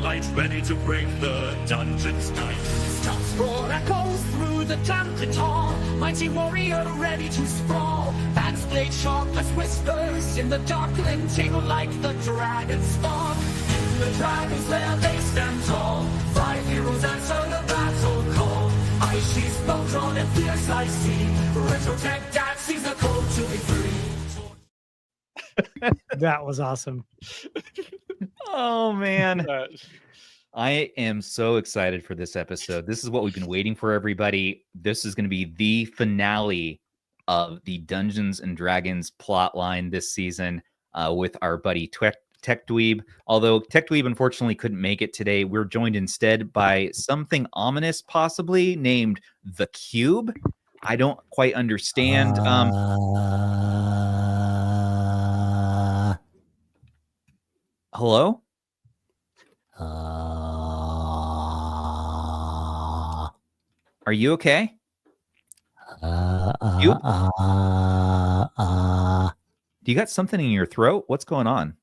light, ready to bring the dungeon's night. Stubbs' roar echoes through the dungeon hall, mighty warrior ready to sprawl. Fan's blade sharp as whispers in the darkling tingle like the dragon's spawn. In the dragon's lair they stand tall, 5 heroes answer the battle call. Ice she's bow drawn and fierce I see, Retroid Tech dad sees the code to be free. That was awesome. Oh man, I am so excited for this episode. This is what we've been waiting for, everybody. This is going to be the finale of the Dungeons and Dragons plot line this season with our buddy TechDweeb. Although TechDweeb unfortunately couldn't make it today, we're joined instead by something ominous, possibly named the Cube. I don't quite understand. Hello? Are you okay? Do you got something in your throat? What's going on?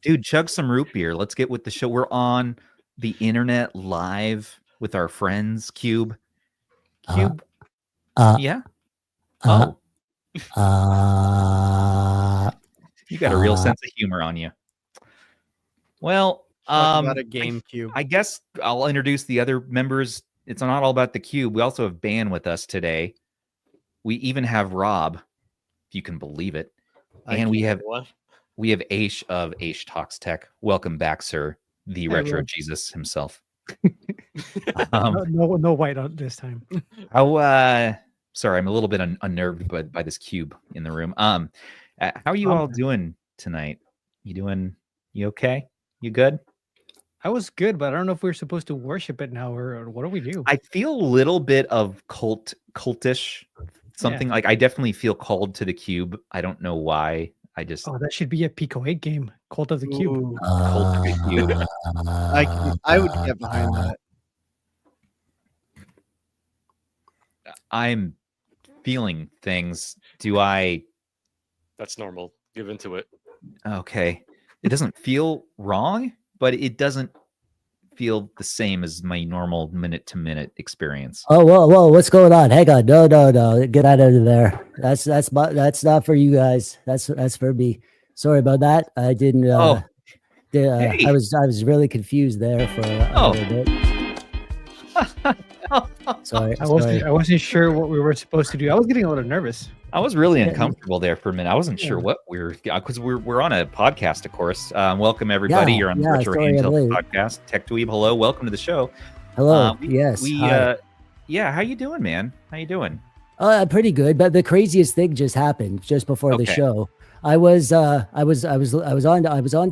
Dude, chug some root beer. Let's get with the show. We're on the internet live with our friends. Cube. Yeah? Oh. You got a real sense of humor on you. Well, about a game cube. I guess I'll introduce the other members. It's not all about the Cube. We also have Ban with us today. We even have Rob, if you can believe it. And we have Aish of AishTalksTech. Welcome back, sir. The retro Jesus himself. No white on this time. Sorry, I'm a little bit unnerved by this cube in the room. How are you all doing tonight? You okay? You good? I was good, but I don't know if we're supposed to worship it now or what do we do? I feel a little bit of cultish, something like I definitely feel called to the cube. I don't know why. That should be a Pico 8 game. Cult of the Cube. Cult of the Cube. I would get behind that. I'm feeling things. That's normal. Give into it. Okay. It doesn't feel wrong, but it doesn't feel the same as my normal minute-to-minute experience. Oh, whoa, what's going on? Hang on. No. Get out of there. That's not for you guys. That's for me. Sorry about that. I didn't Hey. I was really confused there for a little bit. Sorry. I wasn't sure what we were supposed to do. I was getting a little nervous. I was really uncomfortable there for a minute. I wasn't sure what because we're on a podcast, of course. Welcome everybody. You're on the Retro Handhelds podcast. TechDweeb, hello. Welcome to the show. Hello. Yes. How you doing, man? How you doing? Pretty good. But the craziest thing just happened just before the show. I was on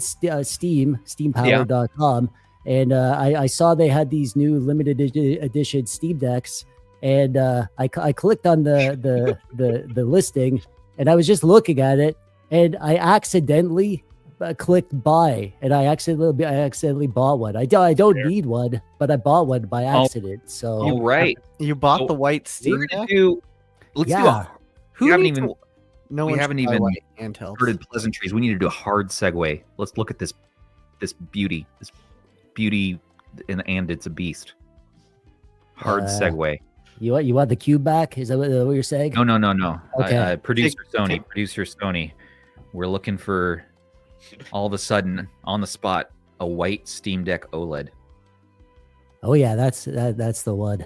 Steam, steampower.com, and I saw they had these new limited edition Steam Decks, and I clicked on the listing, and I was just looking at it, and I accidentally clicked buy, and I accidentally bought one. I don't need one, but I bought one by accident. So you bought the white Steam Deck? We haven't even started pleasantries. We need to do a hard segue. Let's look at this beauty, and it's a beast. Hard segue. You want the cube back? Is that what you're saying? No. Okay. Producer Sony. We're looking for, all of a sudden, on the spot, a white Steam Deck OLED. Oh yeah, that's the one.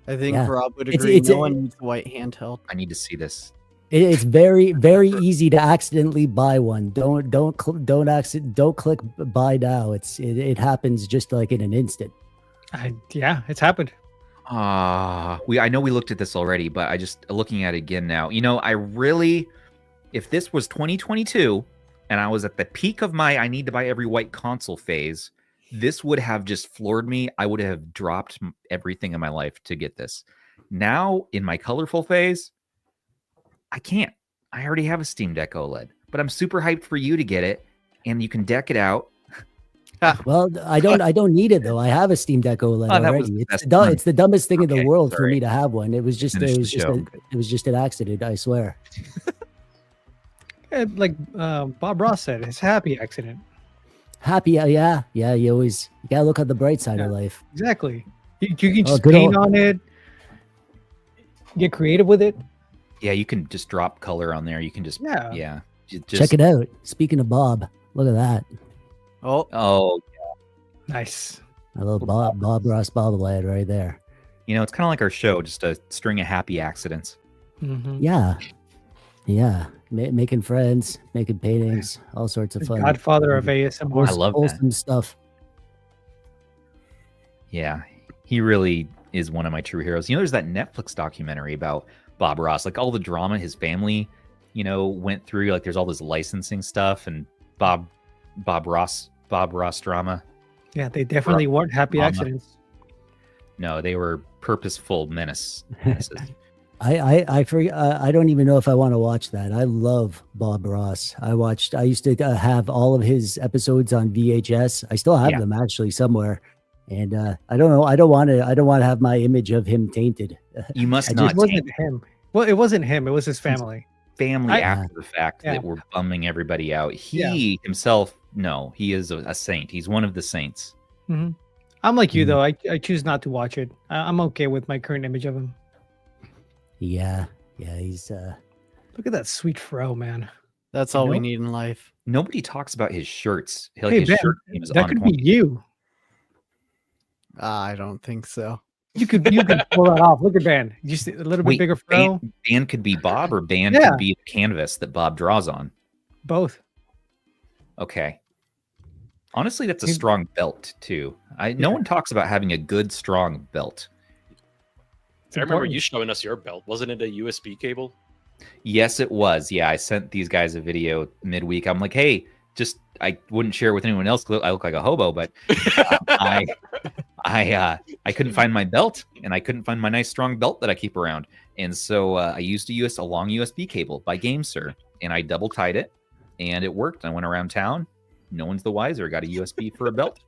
I think Rob would agree. No one needs a white handheld. I need to see this. It's very, very easy to accidentally buy one. Don't click buy now. It happens just like in an instant. It's happened. I know we looked at this already, but I just looking at it again now. If this was 2022 and I was at the peak of my I need to buy every white console phase, this would have just floored me. I would have dropped everything in my life to get this. Now, in my colorful phase, I can't. I already have a Steam Deck OLED, but I'm super hyped for you to get it, and you can deck it out. Well, I don't need it though. I have a Steam Deck OLED already. It's the dumbest thing in the world for me to have one. It was just an accident. I swear. Like Bob Ross said, it's a happy accident. Happy, yeah. You gotta look at the bright side of Yeah. life. Exactly. You can just good paint old- on it, get creative with it. Yeah, you can just drop color on there. You can just Yeah. Just, Check it out. Speaking of Bob, look at that. Oh, Oh, Nice. A little Bob Ross bobblehead right there. it's kind of like our show, just a string of happy accidents. Mm-hmm. Yeah. Making friends, making paintings, all sorts of fun. Godfather of ASMR. I love that. wholesome stuff. Yeah, he really is one of my true heroes. There's that Netflix documentary about Bob Ross, like all the drama his family, went through. Like there's all this licensing stuff and Bob Ross drama. Yeah, they definitely weren't happy Mama. accidents. No, they were purposeful menaces. I forget, I don't even know if I want to watch that. I love Bob Ross. I used to have all of his episodes on VHS. I still have them actually somewhere. And I don't know. I don't want to have my image of him tainted. You must It not wasn't him. Well, it wasn't him. It was his family. family after the fact Yeah. that were bumming everybody out. He himself, no, he is a saint. He's one of the saints. Mm-hmm. I'm like you though. I choose not to watch it. I'm okay with my current image of him. Yeah, he's Look at that sweet fro, man. that's all we need in life. Nobody talks about his shirts. Like Hey his Ben, shirt game is that on could point. be you. I don't think so. You could pull that off. Look at Ben. Just a little bit bigger fro. Ban could be Bob, or Ban Yeah. could be the canvas that Bob draws on. Both. Okay. Honestly, that's a strong belt too. No one talks about having a good, strong belt. I remember you showing us your belt. Wasn't it a USB cable? Yes, it was. Yeah, I sent these guys a video midweek. I'm like, hey, I wouldn't share it with anyone else. I look like a hobo, but I couldn't find my belt, and I couldn't find my nice strong belt that I keep around. And so I used a long USB cable by GameSir, and I double tied it, and it worked. I went around town. No one's the wiser. Got a USB for a belt.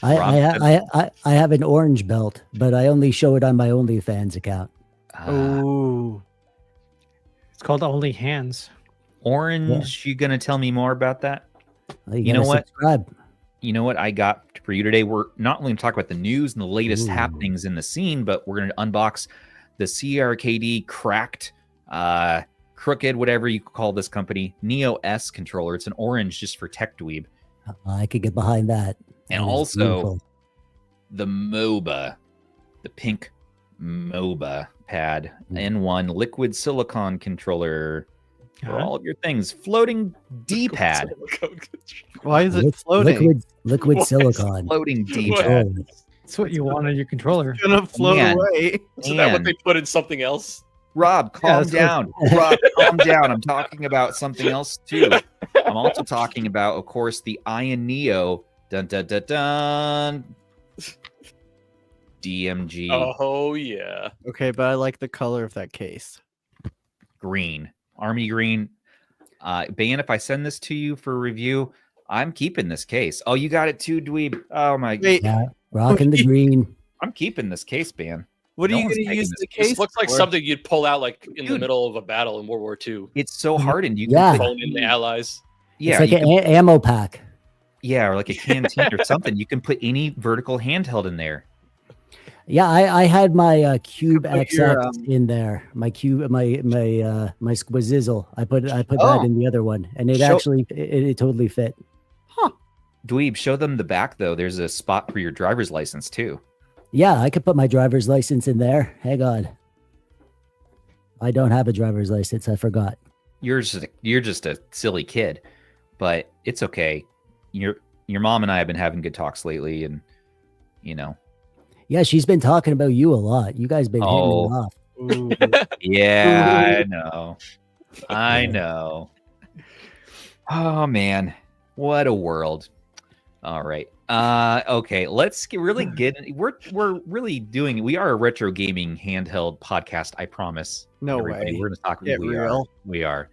I have an orange belt, but I only show it on my OnlyFans account. Ooh. It's called Only Hands. Orange, you gonna tell me more about that? You know what? Subscribe. You know what I got for you today? We're not only going to talk about the news and the latest happenings in the scene, but we're going to unbox the CRKD cracked, crooked, whatever you call this company, Neo S controller. It's an orange just for TechDweeb. I could get behind that. And That is also beautiful. the MOBA, the pink MOBA pad, N1 liquid silicon controller for all of your things. Floating D-pad. Why is it floating? Liquid silicon. Floating D-pad. That's what you want on your controller. It's gonna float Man. away. Isn't that what they put in something else? Rob, calm that's down. Rob, calm down. I'm talking about something else too. I'm also talking about, of course, the AYANEO Neo DMG Oh yeah. Okay, but I like the color of that case. green, army green. Ban, if I send this to you for review, I'm keeping this case. Oh, you got it too, Dweeb. Oh my, Wait, Yeah, rocking the green. I'm keeping this case, Ban. what no are you one's gonna taking use this the case. case? This looks like for? something you'd pull out like in the Dude. middle of a battle in World War II. It's so hardened. You Yeah. can Phone in the Allies. yeah, It's like you an can- ammo pack. yeah, or like a canteen or something. You can put any vertical handheld in there. Yeah, I had my Cube put XX your, in there. My Cube, my Squizizzle. I put that Oh. in the other one, and it Show- actually it totally fit. Dweeb, show them the back though. There's a spot for your driver's license too. Yeah, I could put my driver's license in there. Hang on. I don't have a driver's license. I forgot. You're just a silly kid, but it's okay. Your mom and I have been having good talks lately, and Yeah, she's been talking about you a lot. You guys been hitting it Oh. off. Ooh. yeah, I know. Oh man, what a world! All right, okay, let's really get. We're really doing. We are a retro gaming handheld podcast. I promise. No everybody. way. We're gonna talk. Get real. We are.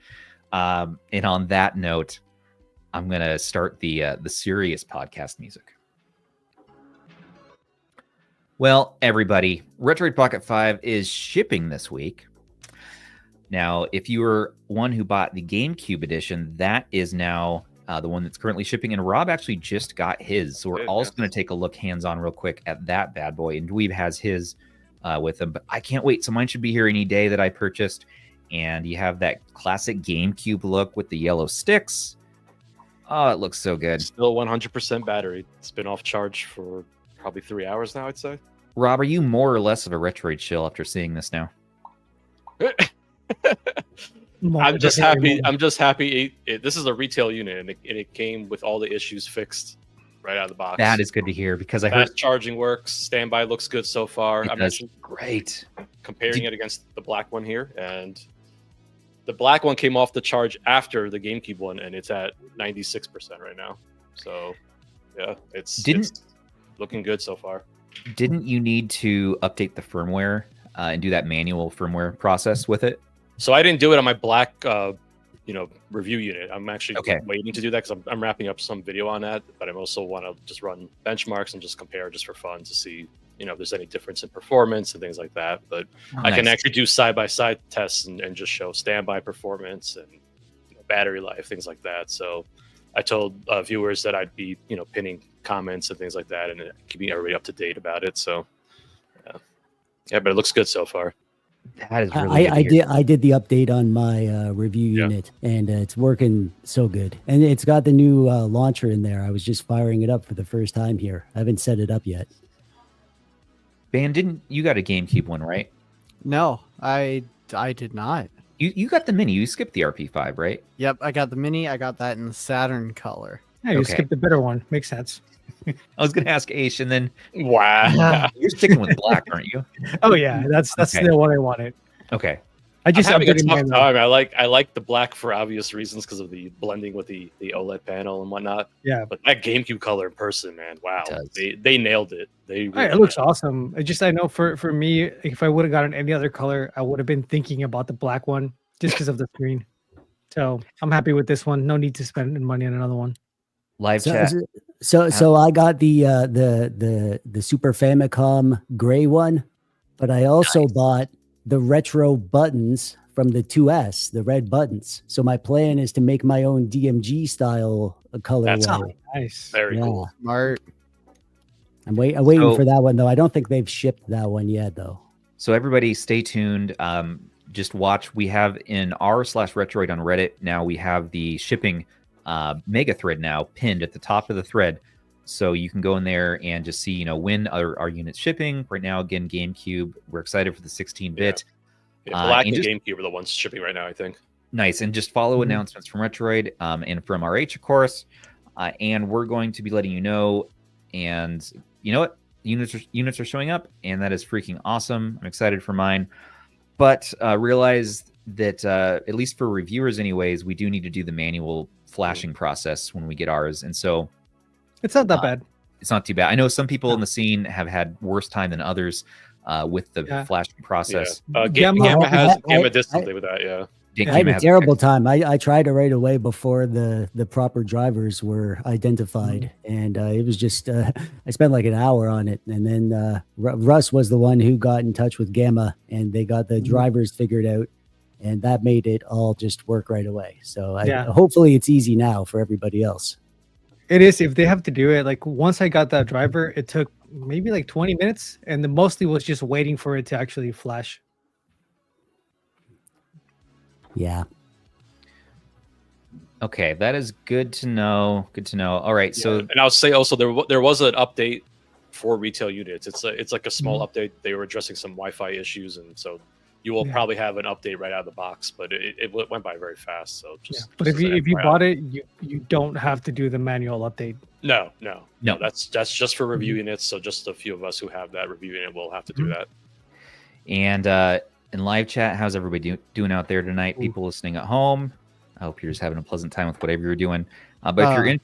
And on that note, I'm gonna start the serious podcast music. Well, everybody, Retroid Pocket 5 is shipping this week. Now, if you were one who bought the GameCube edition, that is now the one that's currently shipping. And Rob actually just got his. So we're also going to take a look hands-on real quick at that bad boy. And Dweeb has his with him. But I can't wait. So mine should be here any day that I purchased. And you have that classic GameCube look with the yellow sticks. Oh, it looks so good. Still 100% battery. It's been off charge for probably 3 hours now, I'd say. Rob, are you more or less of a Retroid shill after seeing this now? I'm just happy. I'm just happy. This is a retail unit, and it came with all the issues fixed right out of the box. That is good to hear because I Fast heard charging works. Standby looks good so far. I'm does. actually Great. comparing it against the black one here, and the black one came off the charge after the GameCube one, and it's at 96% right now. So, yeah, it's looking good so far. Didn't you need to update the firmware and do that manual firmware process with it? So I didn't do it on my black, review unit. I'm actually waiting to do that because I'm wrapping up some video on that. But I also want to just run benchmarks and just compare just for fun to see, if there's any difference in performance and things like that. But I can actually do side-by-side tests and just show standby performance and battery life, things like that. So I told viewers that I'd be, pinning comments and things like that and keeping everybody up to date about it. So yeah, but it looks good so far. That is really I did the update on my review unit, and it's working so good. And it's got the new launcher in there. I was just firing it up for the first time here. I haven't set it up yet. Ben, didn't you got a GameCube one, right? No, I did not. You got the mini. You skipped the RP5, right? Yep, I got the mini. I got that in the Saturn color. Yeah, you skipped the better one. Makes sense. I was going to ask Aish, and then wow, you're sticking with black, aren't you? Oh yeah, that's the one I wanted. Okay. I just having a updated tough mine. time. I like the black for obvious reasons because of the blending with the OLED panel and whatnot. Yeah, but that GameCube color in person, man, wow, they nailed it. It looks awesome. I know for me, if I would have gotten any other color, I would have been thinking about the black one just because of the screen. So I'm happy with this one. No need to spend money on another one. Live chat. So I got the Super Famicom gray one, but I also bought the retro buttons from the 2S, the red buttons. So my plan is to make my own DMG style color. That's nice. Very cool. Smart. I'm waiting for that one though. I don't think they've shipped that one yet though. So everybody stay tuned. Just watch. We have in r/Retroid on Reddit now, we have the shipping mega thread now pinned at the top of the thread. So you can go in there and just see, when our units shipping right now. Again, GameCube. We're excited for the 16-bit. Yeah, black and GameCube are the ones shipping right now, I think. Nice. And just follow announcements from Retroid and from RH, of course. And we're going to be letting you know. And you know what? Units are showing up, and that is freaking awesome. I'm excited for mine. But realize that, at least for reviewers anyways, we do need to do the manual flashing process when we get ours. And so it's not that bad. It's not too bad. I know some people in the scene have had worse time than others with the flashing process. Yeah. Gamma distantly with that, yeah. I had a terrible time. I tried it right away before the proper drivers were identified. And it was just, I spent like an hour on it. And then Russ was the one who got in touch with Gamma, and they got the drivers figured out. And that made it all just work right away. So hopefully it's easy now for everybody else. It is. If they have to do it, like once I got that driver, it took maybe like 20 minutes. And the mostly was just waiting for it to actually flash. Yeah. Okay, that is good to know. Good to know. All right, so and I'll say also there was an update for retail units. It's like a small update. They were addressing some Wi-Fi issues, and so you will probably have an update right out of the box. But it went by very fast. So but if you bought it, you don't have to do the manual update. No. That's just for review units. So just a few of us who have that review unit will have to do that. And in live chat, how's everybody doing out there tonight? People listening at home, I hope you're just having a pleasant time with whatever you're doing. But if you're in,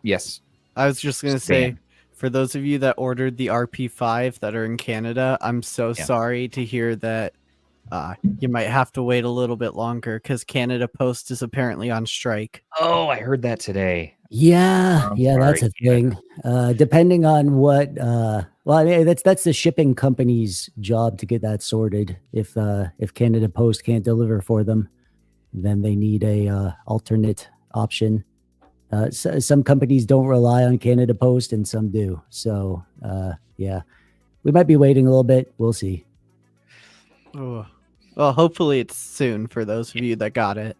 yes, I was just gonna say, for those of you that ordered the RP5 that are in Canada, I'm so sorry to hear that you might have to wait a little bit longer because Canada Post is apparently on strike. Oh, I heard that today. Yeah, I'm yeah, that's sorry, a thing. Depending on what, well, I mean, that's the shipping company's job to get that sorted. If Canada Post can't deliver for them, then they need a alternate option. Some companies don't rely on Canada Post, and some do. So, yeah, we might be waiting a little bit. We'll see. Oh. Well, hopefully it's soon for those of you that got it.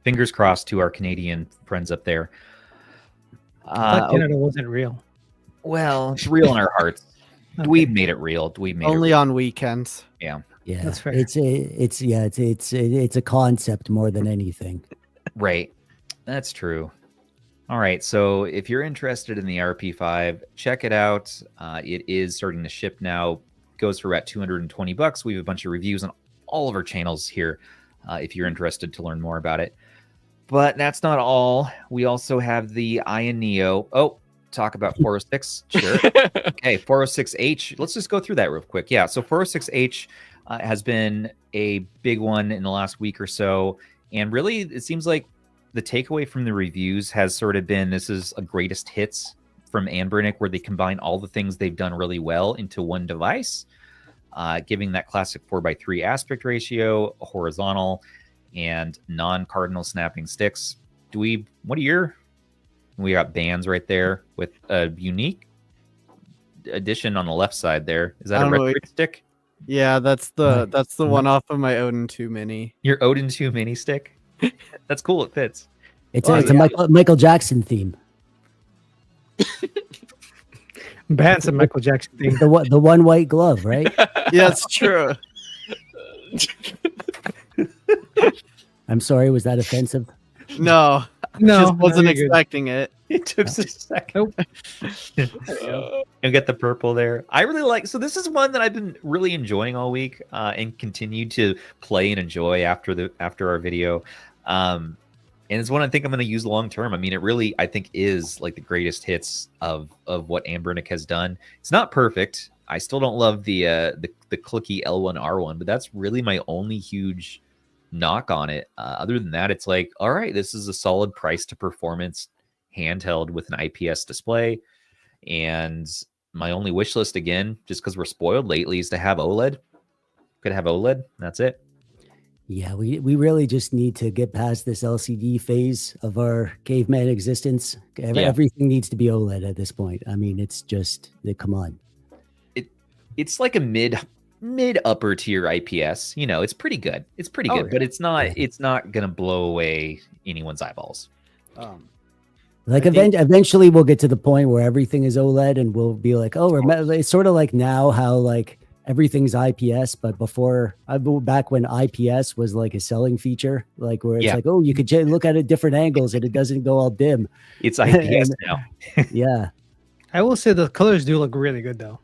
Fingers crossed to our Canadian friends up there. I thought Canada wasn't real. Well, it's real in our hearts. Okay. Dweeb made it real. Dweeb made Only it real. on weekends. Yeah. Yeah, That's fair. It's a concept more than anything. Right. That's true. All right. So if you're interested in the RP5, check it out. It is starting to ship now. Goes for about $220. We have a bunch of reviews on all of our channels here if you're interested to learn more about it. But that's not all. We also have the AYANEO. Oh, talk about 406. Sure. Okay, 406H. Let's just go through that real quick. Yeah, so 406H has been a big one in the last week or so. And really, it seems like the takeaway from the reviews has sort of been this is a greatest hits from Anbernic, where they combine all the things they've done really well into one device, giving that classic 4:3 aspect ratio, a horizontal, and non-cardinal snapping sticks. Dweeb, what are your... We got bands right there with a unique addition on the left side there. Is that a Retroid stick? Yeah, that's the one off of my Odin 2 Mini. Your Odin 2 mini stick? That's cool. It fits. It's a Michael Jackson theme. Bands a Michael Jackson thing. The one white glove, right? Yeah, it's true. I'm sorry, was that offensive? No, No, just wasn't you're good. expecting it. It took us a second. You get the purple there. I really like. So this is one that I've been really enjoying all week, and continue to play and enjoy after our video. And it's one I think I'm going to use long term. I mean, it really I think is like the greatest hits of what Anbernic has done. It's not perfect. I still don't love the clicky L1R1, but that's really my only huge knock on it. Other than that, it's like, all right, this is a solid price to performance handheld with an IPS display. And my only wish list, again, just because we're spoiled lately, is to have OLED. Could have OLED. That's it. Yeah, we really just need to get past this LCD phase of our caveman existence. Everything needs to be OLED at this point. I mean, it's just, come on. It's like a mid upper tier IPS. You know, it's pretty good. It's pretty good, but it's not gonna blow away anyone's eyeballs. Like eventually we'll get to the point where everything is OLED and we'll be like, oh, remember, it's sort of like now how like everything's IPS, but back when IPS was like a selling feature, like where it's like, oh, you could look at it different angles and it doesn't go all dim. It's IPS now. Yeah. I will say the colors do look really good though.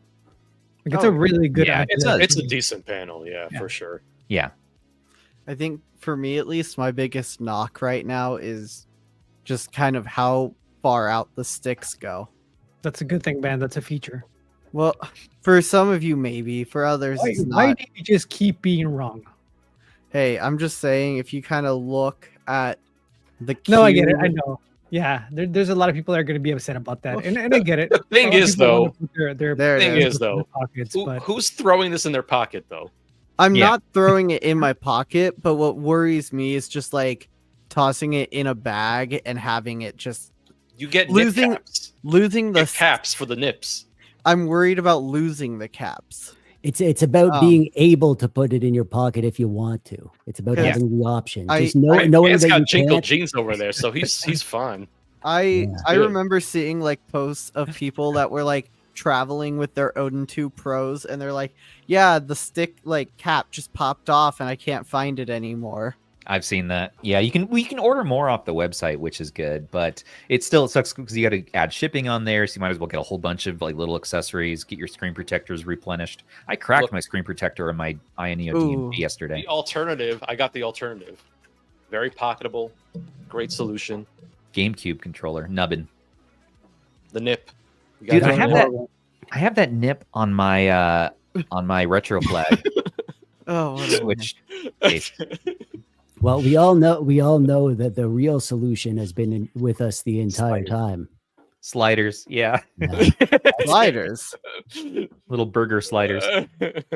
Like it's a really good. Yeah, IPS. it's a decent panel. Yeah, for sure. Yeah. I think for me, at least, my biggest knock right now is just kind of how far out the sticks go. That's a good thing, man. That's a feature. Well, for some of you, maybe. For others, it's Why not. do you just keep being wrong? Hey, I'm just saying, if you kind of look at the No, I get it. cube- I know. Yeah, there's a lot of people that are going to be upset about that, and I get it. The thing A lot of is, people though, wanna put their There it thing is. is, though, pockets, but who's throwing this in their pocket, though? I'm Yeah. not throwing it in my pocket, but what worries me is just like tossing it in a bag and having it just You get Losing- nip caps. losing You the. get caps for the nips. I'm worried about losing the caps. It's about being able to put it in your pocket if you want to. It's about Yeah. having the option. I- Just knowing Man's that got you Jinkle can't. jeans over there, so he's fine. I Good. remember seeing like posts of people that were like traveling with their Odin 2 Pros, and they're like, "Yeah, the stick like cap just popped off, and I can't find it anymore." I've seen that. Yeah, we can order more off the website, which is good, but it still sucks because you got to add shipping on there, so you might as well get a whole bunch of like little accessories, get your screen protectors replenished. I cracked my screen protector on my AYANEO DMG yesterday. The alternative, I got the alternative. Very pocketable, great solution. GameCube controller, nubbin. The nip. You Dude, guys I don't have know. that. I have that nip on my retro flag. Oh, what a- Switch case. Well, we all know that the real solution has been with us the entire Sliders. time. Sliders, yeah. Yeah. sliders. Little burger sliders.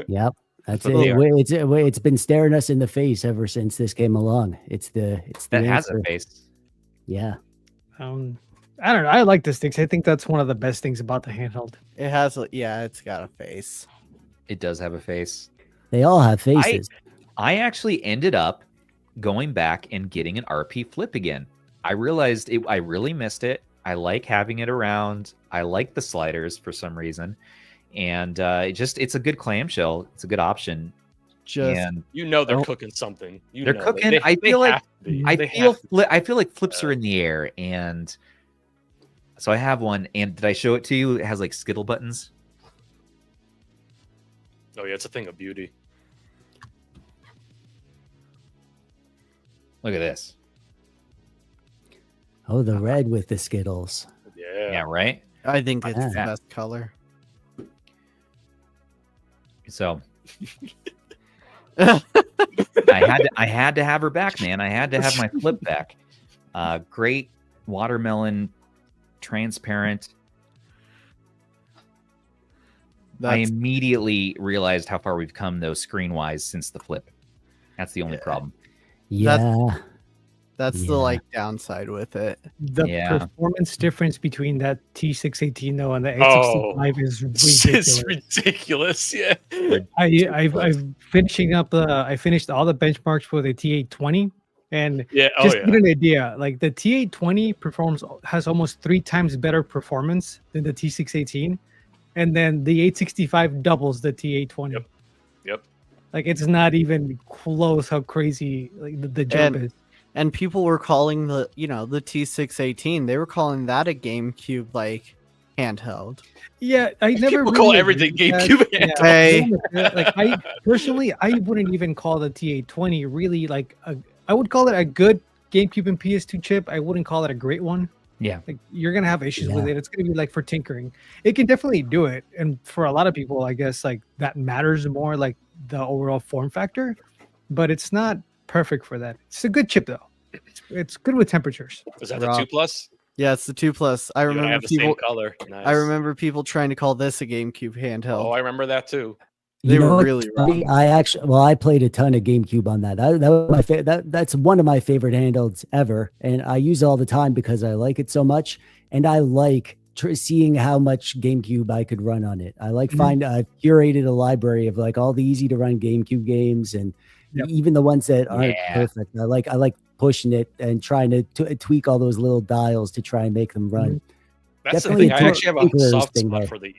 Yep. That's what they it. It's been staring us in the face ever since this came along. It's the That has answer. a face. Yeah. I don't know. I like the sticks. I think that's one of the best things about the handheld. It has, yeah, it's got a face. It does have a face. They all have faces. I actually ended up going back and getting an RP flip again. I realized I really missed it. I like having it around. I like the sliders for some reason. And it's a good clamshell. It's a good option. And they're cooking something. They're cooking. I feel like flips are in the air. And so I have one. And did I show it to you? It has like Skittle buttons. Oh yeah, it's a thing of beauty. Look at this. Oh, the red with the Skittles. Yeah, right? I think it's the Yeah. best color. So I had to have her back, man. I had to have my flip back. Great watermelon, transparent. I immediately realized how far we've come, though, screen-wise, since the flip. That's the only problem. Yeah. That's the like downside with it. The performance difference between that T618 though and the 865 is ridiculous. It's ridiculous. Yeah. I've finishing up I finished all the benchmarks for the T820 and to get an idea, like the T820 has almost 3 times better performance than the T618, and then the 865 doubles the T820. Yep. Like it's not even close how crazy like the jump is. And people were calling the T618, they were calling that a GameCube like handheld. Yeah, I never People call everything GameCube. Like I personally, I wouldn't even call the T820 really like I would call it a good GameCube and PS2 chip. I wouldn't call it a great one. Yeah, like you're gonna have issues with it. It's gonna be like for tinkering. It can definitely do it, and for a lot of people, I guess like that matters more, like the overall form factor. But it's not perfect for that. It's a good chip though. It's good with temperatures. Is that the 2+? Yeah, it's the 2+. I remember have the people. same color. Nice. I remember people trying to call this a GameCube handheld. Oh, I remember that too. They were really wrong. I played a ton of GameCube on that. That was my that's one of my favorite handhelds ever, and I use it all the time because I like it so much, and I like seeing how much GameCube I could run on it. I like I've curated a library of like all the easy to run GameCube games, and even the ones that aren't perfect. I like pushing it and trying to tweak all those little dials to try and make them run. That's Definitely the thing. I actually have a soft spot there. for the.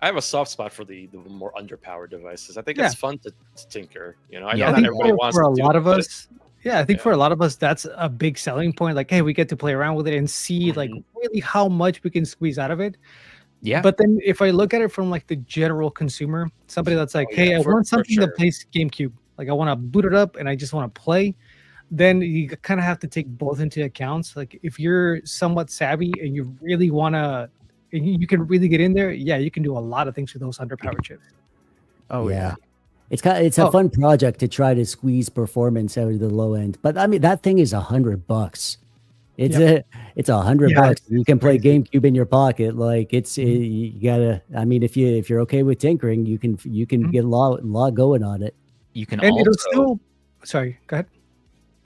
I have a soft spot for the more underpowered devices. I think it's fun to tinker. You know, I know not everybody wants for to a do lot it, of but us. Yeah, I think for a lot of us, that's a big selling point. Like, hey, we get to play around with it and see like really how much we can squeeze out of it. Yeah. But then if I look at it from like the general consumer, somebody that's like, hey, I want something to play GameCube. Like I want to boot it up and I just want to play. Then you kind of have to take both into accounts. Like if you're somewhat savvy and you really want to, and you can really get in there, you can do a lot of things with those underpowered chips. Oh yeah. It's a fun project to try to squeeze performance out of the low end. But I mean that thing is $100. It's $100. You can play GameCube in your pocket. Like you gotta. I mean, if you're okay with tinkering, you can get a lot going on it. You can and also. It'll still. Sorry, go ahead.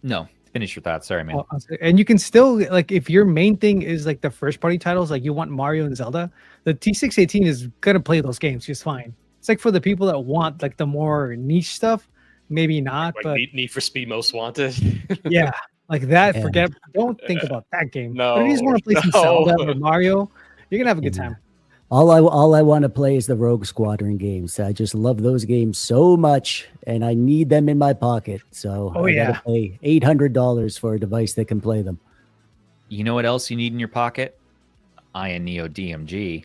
No, finish your thoughts. Sorry, man. And you can still like if your main thing is like the first party titles, like you want Mario and Zelda, the T618 is gonna play those games just fine. It's like for the people that want like the more niche stuff, maybe not. Like but Need for Speed Most Wanted. Yeah, like that. Don't think about that game. No, but if you just want to play some Zelda or Mario, you're gonna have a good time. All I want to play is the Rogue Squadron games. I just love those games so much, and I need them in my pocket. So I gotta pay $800 for a device that can play them. You know what else you need in your pocket? AYANEO Neo DMG.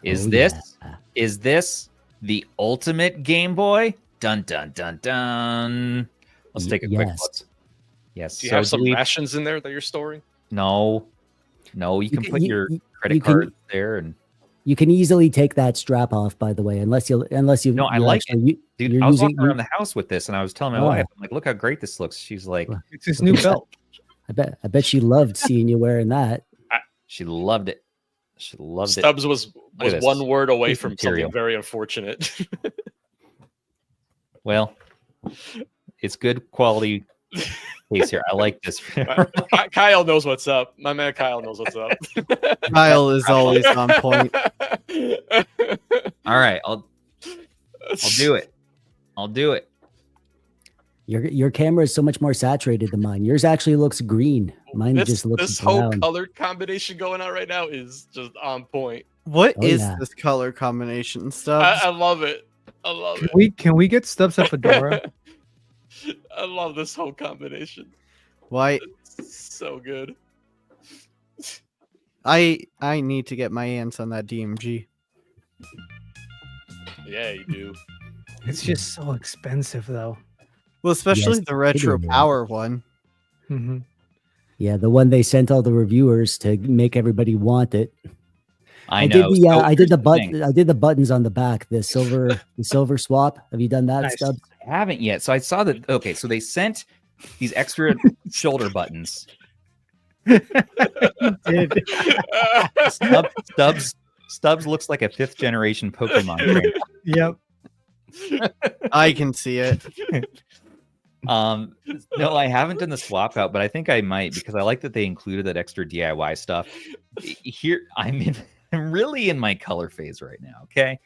Is this the ultimate Game Boy? Dun dun dun dun. Let's take a quick look. Yes. Do you have some rations in there that you're storing? No. You can put your credit card there and. You can easily take that strap off, by the way, unless you. No, I like it. Dude, You're I was using- walking around the house with this, and I was telling my Oh. wife, I'm like, look how great this looks. She's like, It's his new belt. I bet she loved seeing you wearing that. she loved it. She loved it. Stubbs was at this. one word away This from material. something very unfortunate. Well, it's good quality case here. I like this. Kyle knows what's up. My man Kyle knows what's up. Kyle is always on point. All right, I'll do it. I'll do it. Your camera is so much more saturated than mine. Yours actually looks green. Mine just looks this whole brown. color combination going on right now is just on point. What is Oh, yeah. this color combination, Stubbs? I love it. I love it. Can we get Stubbs a fedora? I love this whole combination. Why? It's so good. I need to get my hands on that DMG. Yeah, you do. It's just so expensive though. Well, especially Yes, the retro it is. power one. Hmm. Yeah, the one they sent all the reviewers to make everybody want it. I know. Did the So I did here's the thing. I did the buttons on the back, the silver swap. Have you done that, Nice. Stubbs? I haven't yet. So I saw that. Okay, so they sent these extra shoulder buttons. Did. Stubbs looks like a 5th generation Pokemon trainer. Yep. I can see it. No, I haven't done the swap out, but I think I might because I like that they included that extra DIY stuff. Here, I'm really in my color phase right now. Okay,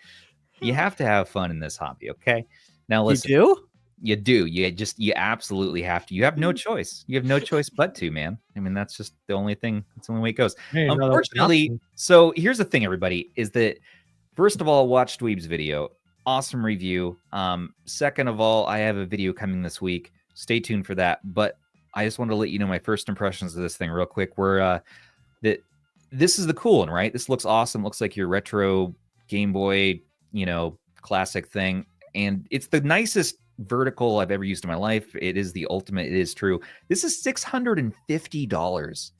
you have to have fun in this hobby. Okay, now listen, You do? you do. You absolutely have to. You have no choice. You have no choice but to, man. I mean, that's just the only thing. That's the only way it goes. Hey, no, that's an Unfortunately, option. so here's the thing, everybody, is that first of all, watch Dweeb's video. Awesome review. Second of all, I have a video coming this week. Stay tuned for that. But I just wanted to let you know my first impressions of this thing real quick. Were that this is the cool one, right? This looks awesome. Looks like your retro Game Boy, classic thing. And it's the nicest vertical I've ever used in my life. It is the ultimate. It is true. This is $650.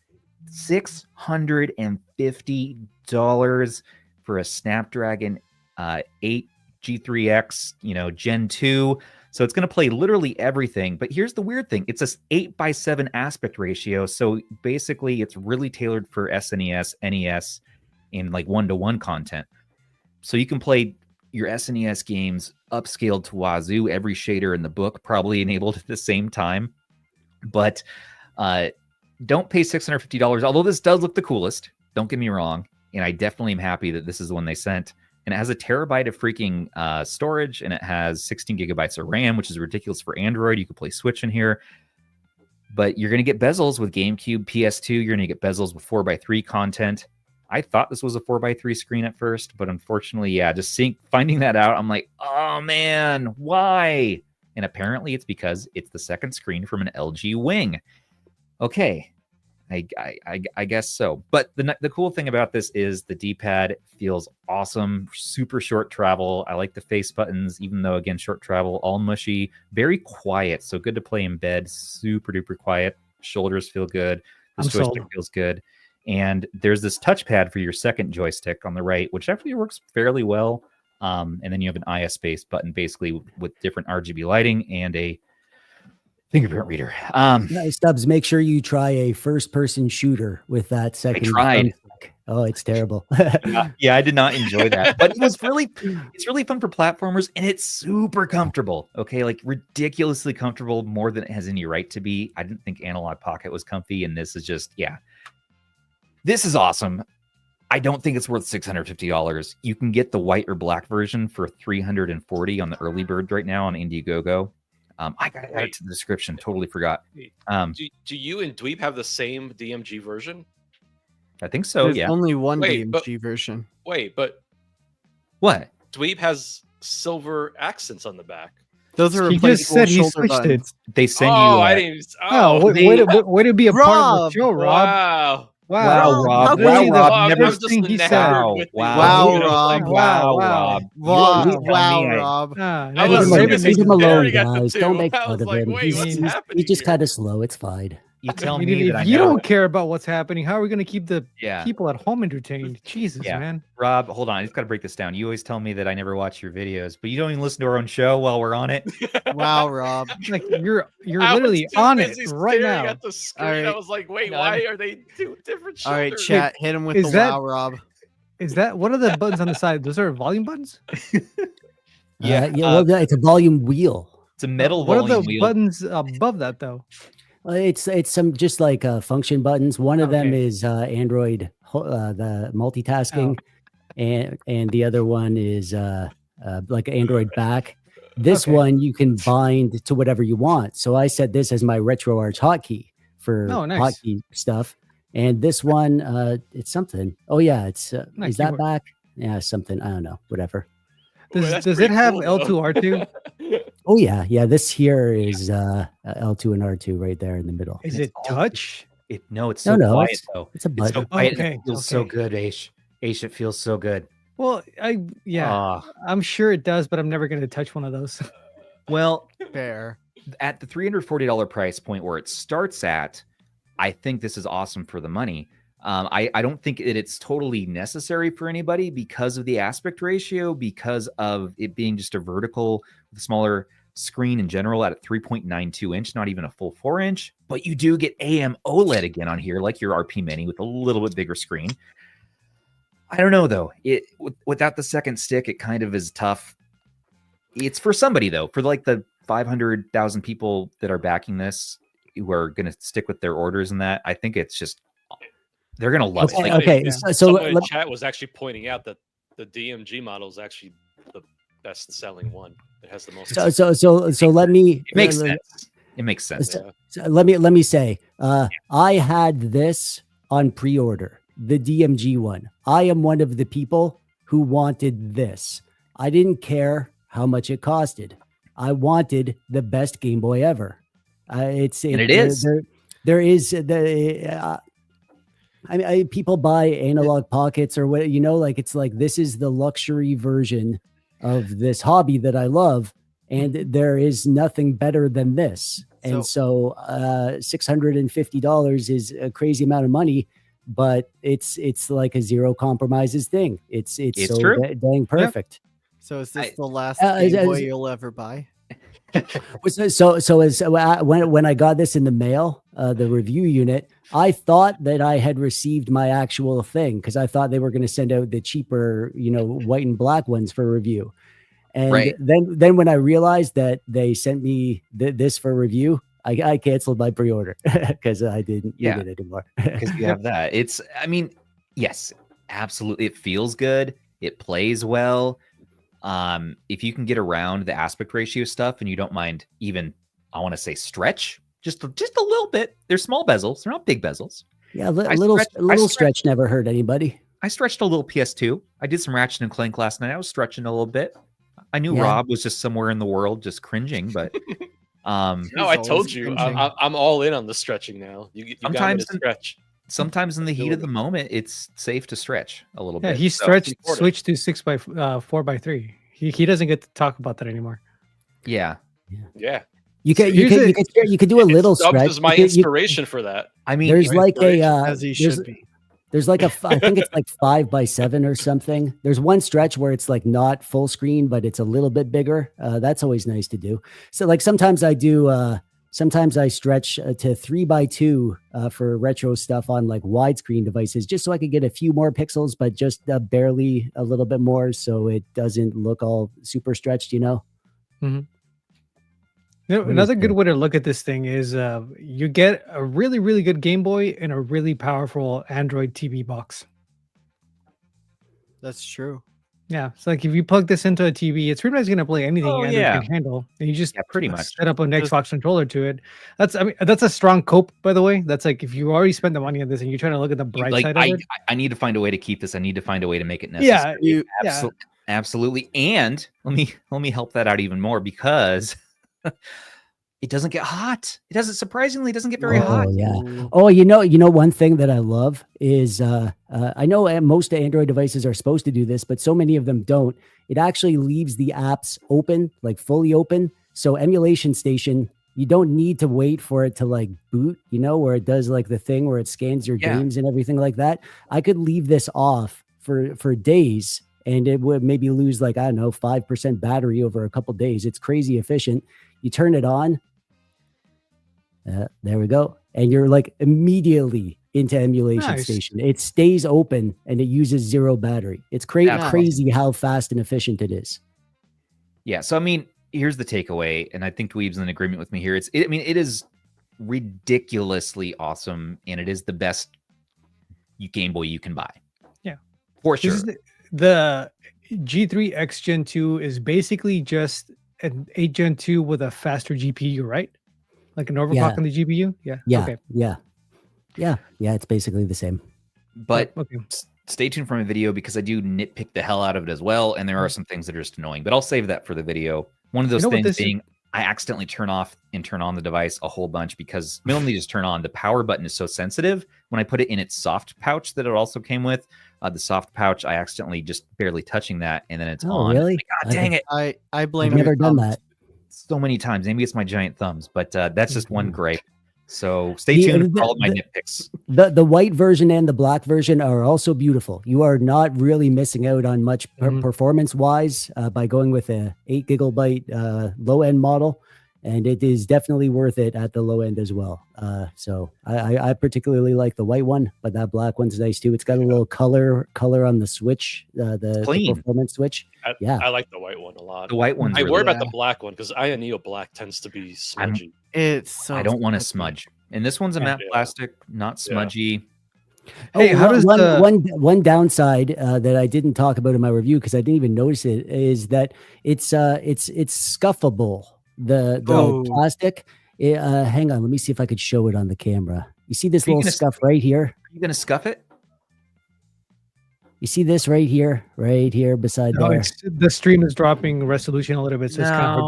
$650 for a Snapdragon 8 G3X, Gen 2. So it's going to play literally everything. But here's the weird thing. It's a 8:7 aspect ratio. So basically it's really tailored for SNES, NES, and like 1-to-1 content. So you can play your SNES games upscaled to wazoo, every shader in the book probably enabled at the same time. But don't pay $650, although this does look the coolest. Don't get me wrong. And I definitely am happy that this is the one they sent. And it has a terabyte of freaking storage, and it has 16 gigabytes of RAM, which is ridiculous for Android. You can play Switch in here. But you're going to get bezels with GameCube, PS2. You're going to get bezels with 4:3 content. I thought this was a 4:3 screen at first, but unfortunately, yeah, just finding that out, I'm like, oh man, why? And apparently it's because it's the second screen from an LG Wing. Okay, I guess so. But the cool thing about this is the D-pad feels awesome, super short travel. I like the face buttons, even though, again, short travel, all mushy, very quiet. So good to play in bed, super duper quiet. Shoulders feel good. The joystick feels good. And there's this touchpad for your second joystick on the right, which actually works fairly well. And then you have an IS-based button, basically with different RGB lighting and a fingerprint reader. Nice, Stubbs. Make sure you try a first-person shooter with that second. tried. thumbstick. Oh, it's terrible. Yeah, I did not enjoy that, but it's really fun for platformers, and it's super comfortable. Okay, like ridiculously comfortable, more than it has any right to be. I didn't think Analog Pocket was comfy, and this is just, yeah. This is awesome. I don't think it's worth $650. You can get the white or black version for $340 on the early bird right now on Indiegogo. I got to add it to the description. Totally forgot. Do you and Dweeb have the same DMG version? I think so. There's Yeah. only one Wait, DMG version. Wait, but What? Dweeb has silver accents on the back. Those are He just replaceable said he shoulder switched it. buttons. They send Oh, you. I didn't. Oh, Oh, way to be a part of Rob! the show, Rob. wow. Wow, Rob. How Wow, could you- Rob. I'm Never just thing he enamored said. with the- Wow, you know, Rob. like, Wow, Wow. Rob. Wow, You wow, tell me Rob. Ah, I Leave was him alone, seriously leave him alone, staring at the guys. two. Don't make I fun was of like, him. wait, what's happening He's just here? kind of slow. It's fine. You tell I mean, me that I if you know. don't care about what's happening, how are we going to keep the Yeah. people at home entertained? Jesus, Yeah. man. Rob, hold on. I just got to break this down. You always tell me that I never watch your videos, but you don't even listen to our own show while we're on it. Wow, Rob. Like you're I was literally too on it busy right staring now. at the screen. All right. I was like, wait, No, why are they two different All right, shoulders? chat, hit him with Is the that- wow, Rob. Is that what are the buttons on the side? Those are volume buttons. Well, it's a volume wheel. It's a metal What are volume the wheel. buttons above that though? Well, it's some just like function buttons. One of them Okay. is Android, the multitasking, and the other one is like Android back. This Okay. one you can bind to whatever you want. So I set this as my RetroArch hotkey for Oh, nice. hotkey stuff. And this one, it's something. Oh yeah, it's Nice is that keyboard. back? Yeah, something. I don't know. Whatever. Boy, that's Does it pretty have cool, though. L2 R2? Oh yeah. This here is L2 and R2 right there in the middle. Is It's it all- touch? No, it's No, so no, quiet it's- though. It's a It's so button. quiet. Okay, It feels so okay. good, Aish. Aish, it feels so good. Well, I'm sure it does, but I'm never going to touch one of those. Well, Fair. at the $340 price point where it starts at, I think this is awesome for the money. I don't think that it's totally necessary for anybody because of the aspect ratio, because of it being just a vertical, smaller screen in general at a 3.92 inch, not even a full 4-inch. But you do get AM OLED again on here, like your RP Mini with a little bit bigger screen. I don't know though. Without the second stick, it kind of is tough. It's for somebody though, for like the 500,000 people that are backing this, who are going to stick with their orders and that. I think it's just they're going to love Okay, it. Like, okay. yeah. So Someone in let- chat was actually pointing out that the DMG model is actually the best-selling one. It has the most. so let me It makes sense. It makes sense. Yeah. So let me say, I had this on pre-order, the DMG one. I am one of the people who wanted this. I didn't care how much it costed. I wanted the best Game Boy ever. It is. There is the. I mean, people buy analog pockets or what, like it's like this is the luxury version of this hobby that I love, and there is nothing better than this. And so $650 is a crazy amount of money, but it's like a zero compromises thing. It's so true. Dang perfect. So is this the last as- Game Boy as- you'll ever buy? So as when I got this in the mail, the review unit, I thought that I had received my actual thing because I thought they were going to send out the cheaper, white and black ones for review. And Right. then when I realized that they sent me this for review, I canceled my pre-order because I didn't need it anymore. Because you have that. I mean, yes, absolutely. It feels good. It plays well. If you can get around the aspect ratio stuff and you don't mind even, I want to say stretch, just a little bit. They're small bezels. They're not big bezels. Yeah, a little stretch never hurt anybody. I stretched a little PS2. I did some Ratchet and Clank last night. I was stretching a little bit. I knew Yeah. Rob was just somewhere in the world just cringing, but No, He's I told always you. cringing. I'm all in on the stretching now. You got me Sometimes to stretch. sometimes in the heat of the moment, it's safe to stretch a little Yeah, bit. he So, stretched, important. switched to 4x3. He doesn't get to talk about that anymore. yeah. Yeah. You could Here's you could do a little Stubbs stretch. is my You could- inspiration for that. I mean, There's like a As he there's, should be. there's like I think it's like 5x7 or something. There's one stretch where it's like not full screen, but it's a little bit bigger. That's always nice to do. So like sometimes I do. Sometimes I stretch to 3x2 for retro stuff on like widescreen devices, just so I could get a few more pixels, but just barely a little bit more, so it doesn't look all super stretched. Another good way to look at this thing is you get a really, really good Game Boy and a really powerful Android TV box. That's true. Yeah, it's like if you plug this into a TV, it's pretty much going to play anything Oh, Android yeah. can handle. And you just pretty much. set up an Xbox controller to it. That's a strong cope, by the way. That's like if you already spent the money on this and you're trying to look at the bright like side of it. I need to find a way to keep this. I need to find a way to make it necessary. Yeah, Absolutely. Absolutely. And let me help that out even more because it doesn't get hot. It doesn't surprisingly doesn't get very hot. Yeah. Oh, one thing that I love is I know most Android devices are supposed to do this, but so many of them don't. It actually leaves the apps open, like fully open. So Emulation Station you don't need to wait for it to like boot, you know, where it does like the thing where it scans your games and everything like that. I could leave this off for days and it would maybe lose like, I don't know, 5% battery over a couple days. It's crazy efficient. You turn it on. There we go. And you're like immediately into emulation station. It stays open and it uses 0 battery. It's crazy how fast and efficient it is. Yeah. So, I mean, here's the takeaway. And I think Dweeb's in agreement with me here. It is ridiculously awesome. And it is the best Game Boy you can buy. Yeah. For sure. The G3 X Gen 2 is basically just an 8 Gen 2 with a faster GPU, right? Like an overclock on the GPU? Yeah. Okay. Yeah, it's basically the same. But stay tuned for my video because I do nitpick the hell out of it as well. And there are some things that are just annoying, but I'll save that for the video. One of those things being I accidentally turn off and turn on the device a whole bunch because we only just turn on. The power button is so sensitive. When I put it in its soft pouch that it also came with, the soft pouch, I accidentally just barely touching that and then it's on. Really? Like, God dang it. I blame I've never done that. So many times. Maybe it's my giant thumbs, but that's just one gripe. So stay tuned for all of my nitpicks. The white version and the black version are also beautiful. You are not really missing out on much performance-wise by going with a 8 gigabyte low-end model, and it is definitely worth it at the low end as well. So I particularly like the white one, but that black one's nice too. It's got a little color on the switch, the performance switch. I like the white one a lot. The white one's I worry about the black one because AYANEO black tends to be smudgy. I don't want to smudge. And this one's a matte plastic, not smudgy. Hey, how does one downside that I didn't talk about in my review because I didn't even notice it is that it's scuffable. The plastic. Hang on, let me see if I could show it on the camera. You see this little scuff right here? Are you gonna scuff it? You see this right here beside there. The stream is dropping resolution a little bit, so it's kind of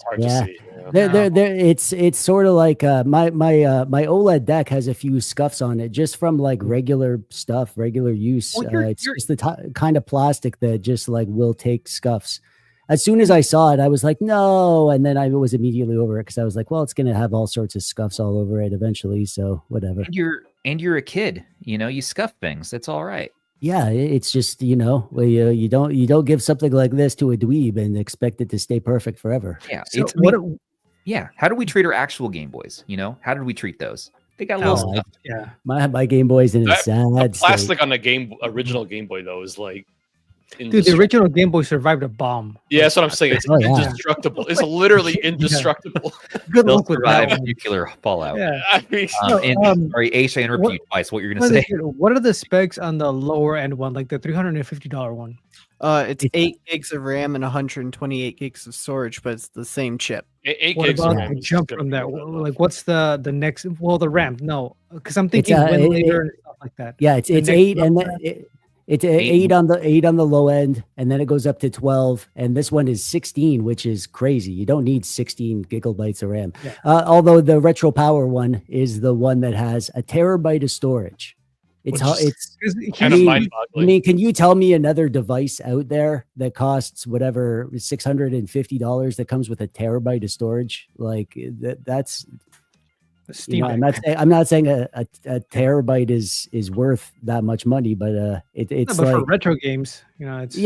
hard to see. It's sort of like my OLED deck has a few scuffs on it just from like regular stuff, regular use. It's just the kind of plastic that just like will take scuffs. As soon as I saw it, I was like, no. And then I was immediately over it because I was like, well, it's going to have all sorts of scuffs all over it eventually. So whatever. And you're a kid, you scuff things. That's all right. Yeah, it's just, you don't give something like this to a dweeb and expect it to stay perfect forever. Yeah. How do we treat our actual Game Boys? How did we treat those? They got a little stuff. Yeah. My Game Boy's in a sad plastic state. on the original Game Boy though is like, dude, the original Game Boy survived a bomb. Yeah, that's what I'm saying. It's indestructible. It's literally indestructible. Good They'll luck with survive that. nuclear fallout. Yeah. Sorry, Aish, I interrupted you twice. What you're gonna say? What are the specs on the lower end one, like the $350 one? It's 8 gigs of RAM and 128 gigs of storage, but it's the same chip. 8 What gigs about of RAM the is jump good. from that? Like, what's the next? Well, the RAM. No, because I'm thinking when later and stuff like that. Yeah, it's 8 and then it's 8 on the low end, and then it goes up to 12. And this one is 16, which is crazy. You don't need 16 gigabytes of RAM. Yeah. Although the Retro Power one is the one that has a terabyte of storage. It's kind of mind-boggling. I mean, can you tell me another device out there that costs whatever $650 that comes with a terabyte of storage? Like that's. I'm not saying a terabyte is worth that much money, but it's but like for retro games, it's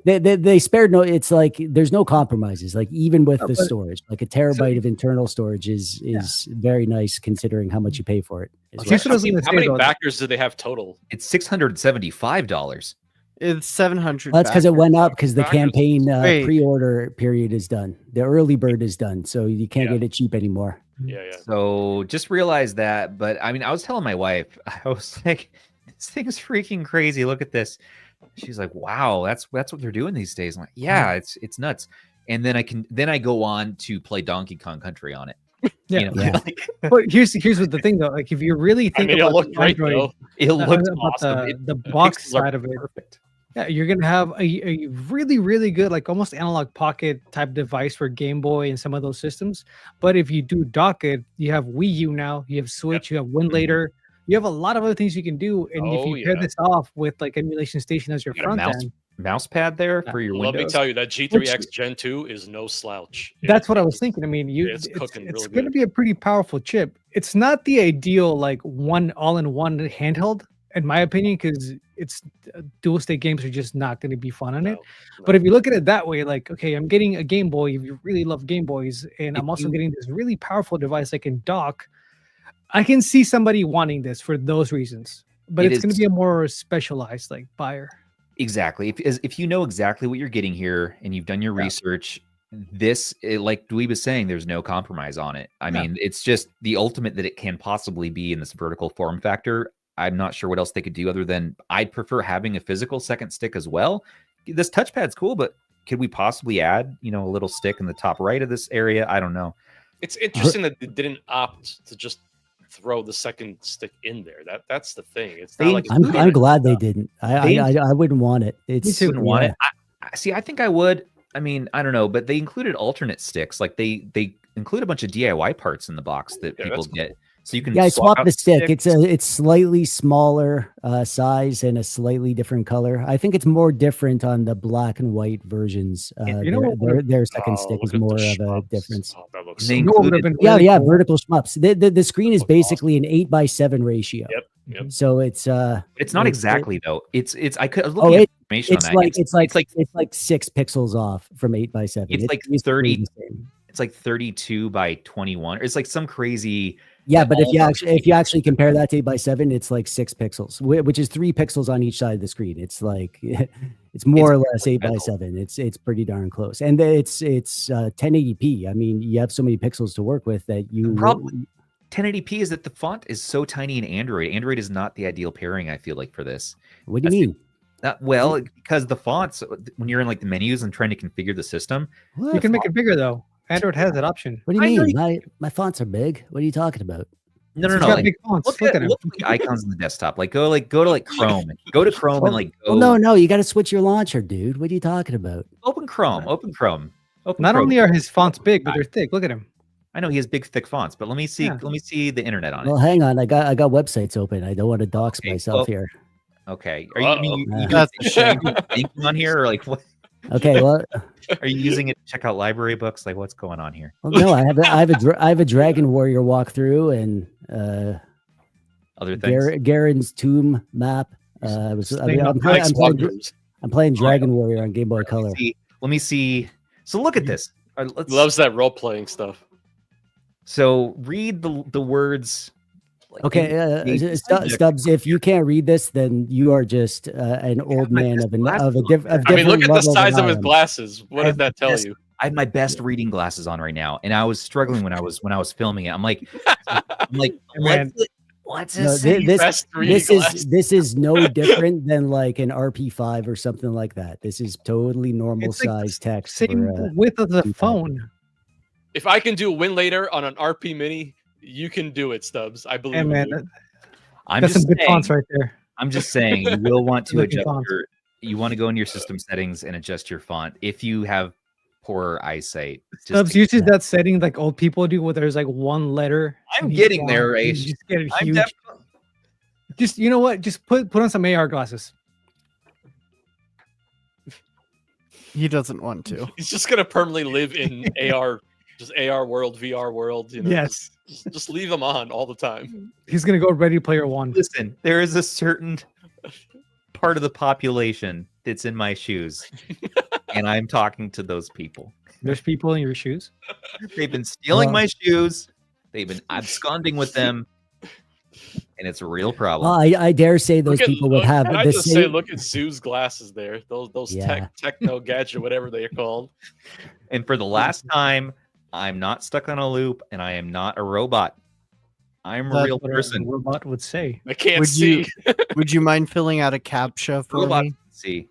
they spared no. It's like there's no compromises. Like even with the storage, like a terabyte of internal storage is very nice considering how much you pay for it. How many backers do they have total? It's $675. It's 700. That's because it went up because the campaign pre-order period is done. The early bird is done, so you can't get it cheap anymore. Yeah. So just realize that. But I mean, I was telling my wife, I was like, this thing is freaking crazy. Look at this. She's like, wow, that's what they're doing these days. I'm like, yeah, it's nuts. And then I go on to play Donkey Kong Country on it. But here's what the thing though. Like if you really think about it'll look great Android, though. It looks awesome. The box side of it. Perfect. Yeah, you're gonna have a really, really good, like almost analog pocket type device for Game Boy and some of those systems. But if you do dock it, you have Wii U now, you have Switch, you have WinLater, you have a lot of other things you can do. And if you pair this off with like Emulation Station as your front end, mouse pad there for your Let Windows. me tell you, that G3X Gen 2 is no slouch. That's what I was thinking. I mean, It's it's cooking it's real going to good. be a pretty powerful chip. It's not the ideal like one all-in-one handheld, in my opinion, because it's dual state games are just not going to be fun on it. No. But if you look at it that way, like, okay, I'm getting a Game Boy. If you really love Game Boys, and I'm also getting this really powerful device I can dock, I can see somebody wanting this for those reasons. But it's going to be a more specialized like buyer. Exactly. If you know exactly what you're getting here and you've done your research, like Dweeb is saying, there's no compromise on it. I mean, it's just the ultimate that it can possibly be in this vertical form factor. I'm not sure what else they could do other than I'd prefer having a physical second stick as well. This touchpad's cool, but could we possibly add, a little stick in the top right of this area? I don't know. It's interesting that they didn't opt to just throw the second stick in there. That's the thing. It's not like I'm glad they didn't. I wouldn't want it. It's wouldn't want it. I think I would. I mean, I don't know, but they included alternate sticks. Like they include a bunch of DIY parts in the box that people get. So you can swap the stick. sticks. It's slightly smaller size and a slightly different color. I think it's more different on the black and white versions. Their second stick is more of a difference. Oh, that looks vertical shmups. The screen is basically an 8:7 ratio. Yep. So it's not exactly though. It's I could look at information on that. It's like 6 pixels off from 8:7. It's like 30. It's like 32 by 21. It's like some crazy. Yeah, but if you actually compare that to 8:7, it's like 6 pixels, which is 3 pixels on each side of the screen. It's like it's more or less 8:7. It's pretty darn close, and it's 1080p. I mean, you have so many pixels to work with that you. 1080p is that the font is so tiny in Android. Android is not the ideal pairing, I feel like, for this. What do you mean? Because the fonts, when you're in like the menus and trying to configure the system, you can make it bigger though. Android has that option. What do you mean? My fonts are big. What are you talking about? No. Like, big fonts. Look at the icons in the desktop. Go to Chrome. Go to Chrome and go. No. You got to switch your launcher, dude. What are you talking about? Open Chrome. Not only are his fonts big, but they're thick. Look at him. I know he has big, thick fonts, but let me see. Let me see the internet on it. Well, hang on. I got websites open. I don't want to dox myself here. Okay. Are you That's a shame. thinking on here or like what? Okay, well, are you using it to check out library books? Like, what's going on here? Well, no, I have a Dragon Warrior walkthrough and other things. Garen's Tomb map. I'm playing Dragon Warrior on Game Boy Color. Let me see. So look at this. Loves that role playing stuff. So read the words. Okay, Stubbs, if you can't read this, then you are just an old man of a different. I mean, look at the size of his glasses. What does that tell you? I have my best reading glasses on right now, and I was struggling when I was filming it. I'm like, what's this? This is no different than like an RP5 or something like that. This is totally normal size text. Same width of the phone. If I can do a win later on an RP Mini, you can do it, Stubbs. I believe. Hey, man, that's some good fonts right there. I'm just saying you will want to adjust you want to go into your system settings and adjust your font if you have poor eyeyesight. Stubbs uses that setting like old people do, where there's like one letter. I'm getting there, right? Just get it huge. Just you know what? Just put on some AR glasses. He doesn't want to. He's just gonna permanently live in AR. Just AR world, VR world, Yes. Just leave them on all the time. He's gonna go Ready Player One. Listen, there is a certain part of the population that's in my shoes, and I'm talking to those people. There's people in your shoes. They've been stealing my shoes. They've been absconding with them, and it's a real problem. Well, I dare say those people would have. Can I just say, look at Sue's glasses there. Those techno gadget, whatever they are called. And for the last time, I'm not stuck on a loop, and I am not a robot. I'm a real person. A robot would say. I can't see. Would you mind filling out a CAPTCHA for me? See,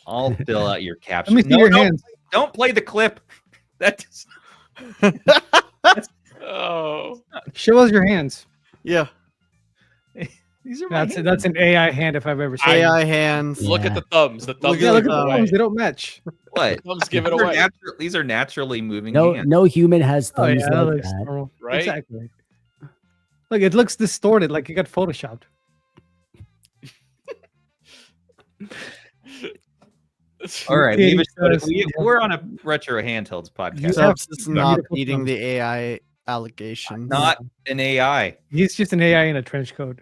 I'll fill out your CAPTCHA. Let me see your hands. Don't play the clip. That's show us your hands. Yeah. These are that's an AI hand if I've ever seen AI hands. Look at the thumbs. The thumbs. Look at the thumbs. They don't match. What? The thumbs give it away. These are naturally moving hands. No human has thumbs like looks that. normal. Right? Exactly. Look, it looks distorted, like it got photoshopped. All right, Yeah, leave it. he does. We're on a retro handhelds podcast. You Stubbs have is not beautiful beating thumbs. the AI allegations. Not an AI, He's just an AI in a trench coat.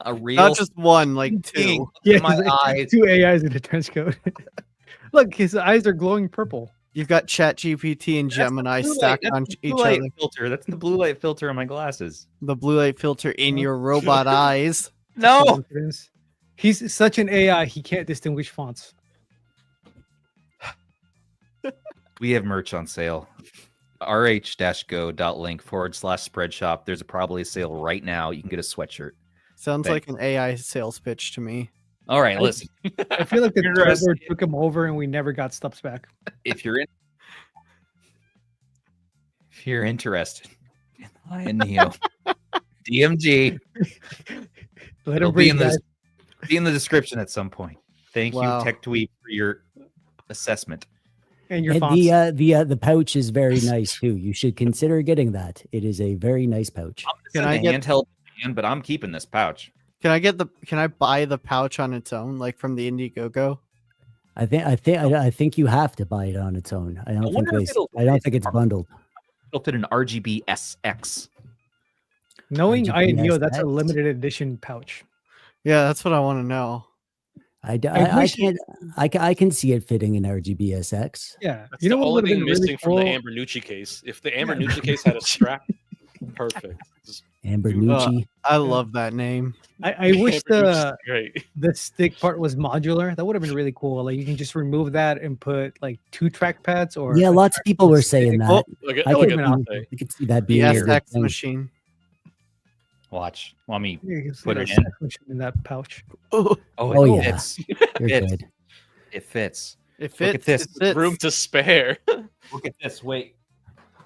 a real. Not just one, like thing. two. Yeah, My he's eyes. two AIs in a trench coat. Look, his eyes are glowing purple. You've got ChatGPT and That's the Gemini blue light- stacked that's on the each blue light other. filter. That's the blue light filter on my glasses. The blue light filter in your robot eyes. No. Coincidence. He's such an AI, he can't distinguish fonts. We have merch on sale. rh-go.link/spreadshop. There's probably a sale right now. You can get a sweatshirt. Sounds Thanks. like an AI sales pitch to me. All right, listen. I feel like the You're Trevor interested. took him over and we never got Stubbs back. If you're interested in Lion Neo DMG, Let it'll him be breathe, guys. be in the description at some point. Thank Wow. you, TechDweeb, for your assessment. And your And fonts. the pouch is very nice too. You should consider getting that. It is a very nice pouch. Can Can I I get- handheld man, but I'm keeping this pouch. Can I buy the pouch on its own, like from the Indiegogo? I think you have to buy it on its own. I don't wonder if it'll fit think it's bundled. It'll fit an RGB SX. Knowing RGB Neo, that's a SX. limited edition pouch. Yeah, that's what I want to know. I can see it fitting in RGB SX. Yeah. That's You know the what only would have thing been missing really from the cool? Anbernucci case. If the Anbernucci case had a strap, perfect. Just Ambernucci. I love that name. I wish Anbernucci's great. the stick part was modular. That would have been really cool. Like you can just remove that and put like 2 trackpads or Yeah, a lots of people were stick. saying that. Oh, Look at I look could, at an that. I could see that The being a good SX thing. machine. Watch. Want me? Yeah, you can see Put that it in. stick machine in that pouch. Oh, Oh, it yeah. fits. You're Fits. good. It fits. it fits. Look at this. It fits. Room to spare. Look at this. Wait.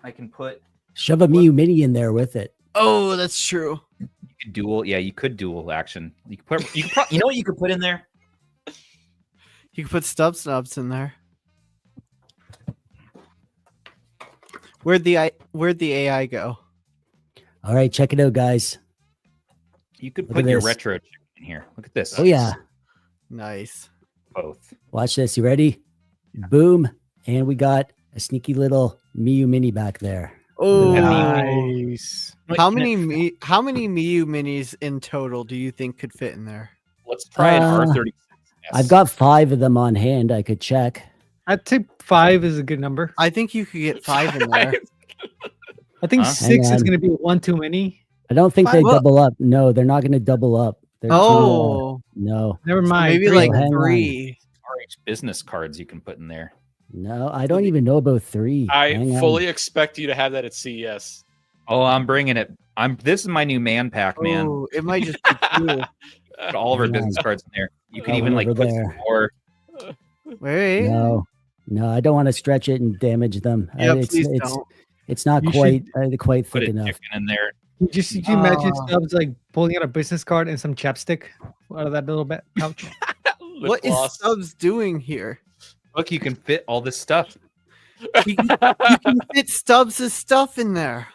I can put. Shove a Miu Mini in there with it. Oh, that's true. You could dual. Yeah, you could dual action. You could put. You know what you could put in there? You can put stub snubs in there. Where'd the AI go? All right, check it out, guys. You could Look put at your this. retro chip in here. Look at this. Oh yeah. Nice. Both. Watch this. You ready? Boom. And we got a sneaky little Miu Mini back there. Oh, Nice. how many Miu Minis in total do you think could fit in there? Let's try an Uh, R36. I've got 5 of them on hand. I could check. I'd say 5 is a good number. I think you could get 5 in there. I think Huh? 6 Hang is on. going to be one too many. I don't think Five they what? double up. No, they're not going to double up. They're Oh, no, Never so mind. maybe 3. like hang on. 3. RH business cards you can put in there. no. I don't even know about 3. Hang I on. fully expect you to have that at CES. Oh, I'm bringing it. This is my new man pack, man. Oh, it might just be 2. Put all of our Hang business on. cards in there. You can Oh, even like over put some there. more. Wait. No, I don't want to stretch it and damage them. Yeah, It's please it's don't. it's not You quite Put thick a enough. chicken in there. Did you imagine Ah. Stubbs like pulling out a business card and some chapstick out of that little pouch? Lip What is gloss. Stubbs doing here? Look, you can fit all this stuff. You can fit Stubbs' stuff in there.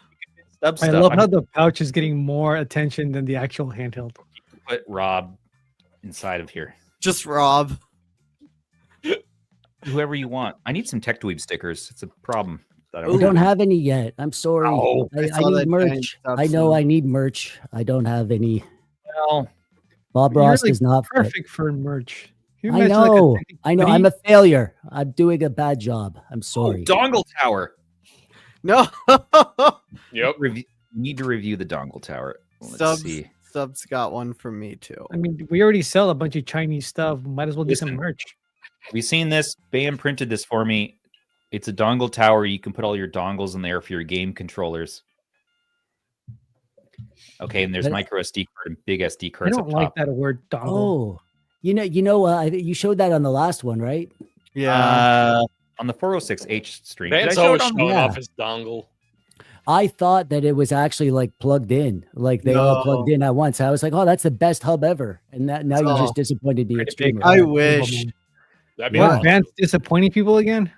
Stuff I stuff. love how I'm the pouch is getting more attention than the actual handheld. gonna put Rob inside of here. Just Rob. Whoever you want. I need some TechDweeb stickers. It's a problem. That We don't have any yet. I'm sorry. Oh, I I saw that need giant merch. Stubbs I know one. I need merch. I don't have any. Well, Bob You're, Ross like, does not fit. Perfect for merch. Can you I imagine, like, a know. technical I know. hoodie? I'm a failure. I'm doing a bad job. I'm oh, sorry. dongle tower. No. Yep. You need to review the dongle tower. Let's Stubbs, see. Stubbs got one from me too. I mean, we already sell a bunch of Chinese stuff. Might as well do some Listen. merch. Have you seen this? Bam printed this for me. It's a dongle tower. You can put all your dongles in there for your game controllers. Okay, and there's But- micro SD card and big SD I cards don't up like top. that word dongle. Oh, you showed that on the last one, right? Yeah. On the 406H stream. Did I Van's show it always on- showing Yeah. off his dongle. I thought that it was actually like plugged in, like they all plugged No. in at once. I was like, oh, that's the best hub ever. And that now you Oh. just disappointed me Pretty extremely. I Yeah, wish. man. That'd be What, awesome. Vance disappointing people again?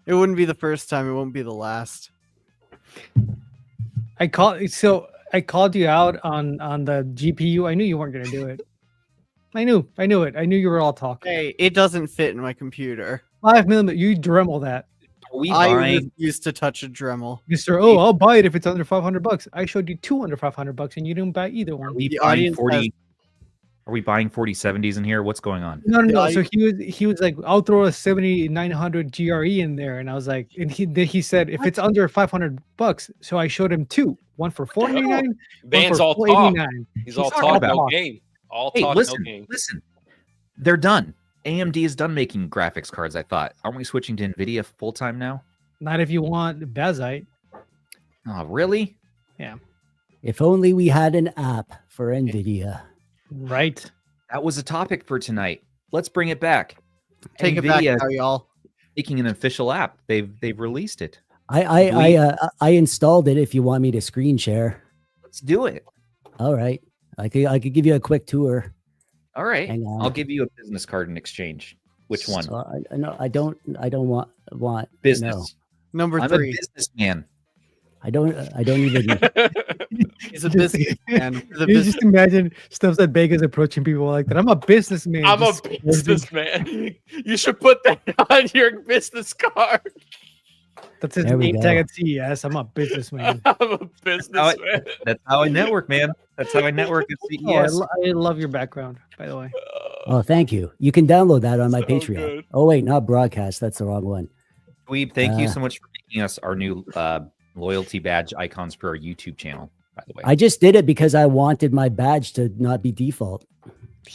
It wouldn't be the first time. It won't be the last. I called you out on the GPU. I knew you weren't gonna do it. I knew it. I knew you were all talk. Hey, it doesn't fit in my computer. 5mm. You Dremel that, Are we I buying? refuse to touch a Dremel. Mister. Oh, I'll buy it if it's under $500. I showed you two under $500, and you didn't buy either Are one. we The buying audience 40? Are we buying 4070s in here? What's going on? No. Yeah, So he was like, I'll throw a 7900 GRE in there, and I was like, and he said if it's under $500, so I showed him two, one for $499, Van's one all for talk. $489. He's all talking talk, about- no game. All Hey, talk, listen, no game. listen. They're done. AMD is done making graphics cards. I thought. Aren't we switching to Nvidia full time now? Not if you want Bazite. Oh, really? If only we had an app for Nvidia. Right. That was a topic for tonight. Let's bring it back. Take it back Nvidia now, y'all. making an official app. They've released it. I installed it. If you want me to screen share. Let's do it. All right. I could give you a quick tour. All right. Hang on. I'll give you a business card in exchange. Which one? So I don't want Business. Number I'm 3. a businessman. I don't even. He's a businessman. You just imagine Stubbs at Vegas approaching people like that. I'm a businessman. I'm a Just- businessman. You should put that on your business card. That's his There we name go. tag at CES. I'm a businessman. I'm a businessman. That's how I network, man. That's how I network at Oh, I, CES. I love your background, by the way. Oh, thank you. You can download that on my So Patreon. good. Oh wait, not broadcast. That's the wrong one. Dweeb, thank you Uh, so much for making us our new loyalty badge icons for our YouTube channel, by the way. I just did it because I wanted my badge to not be default.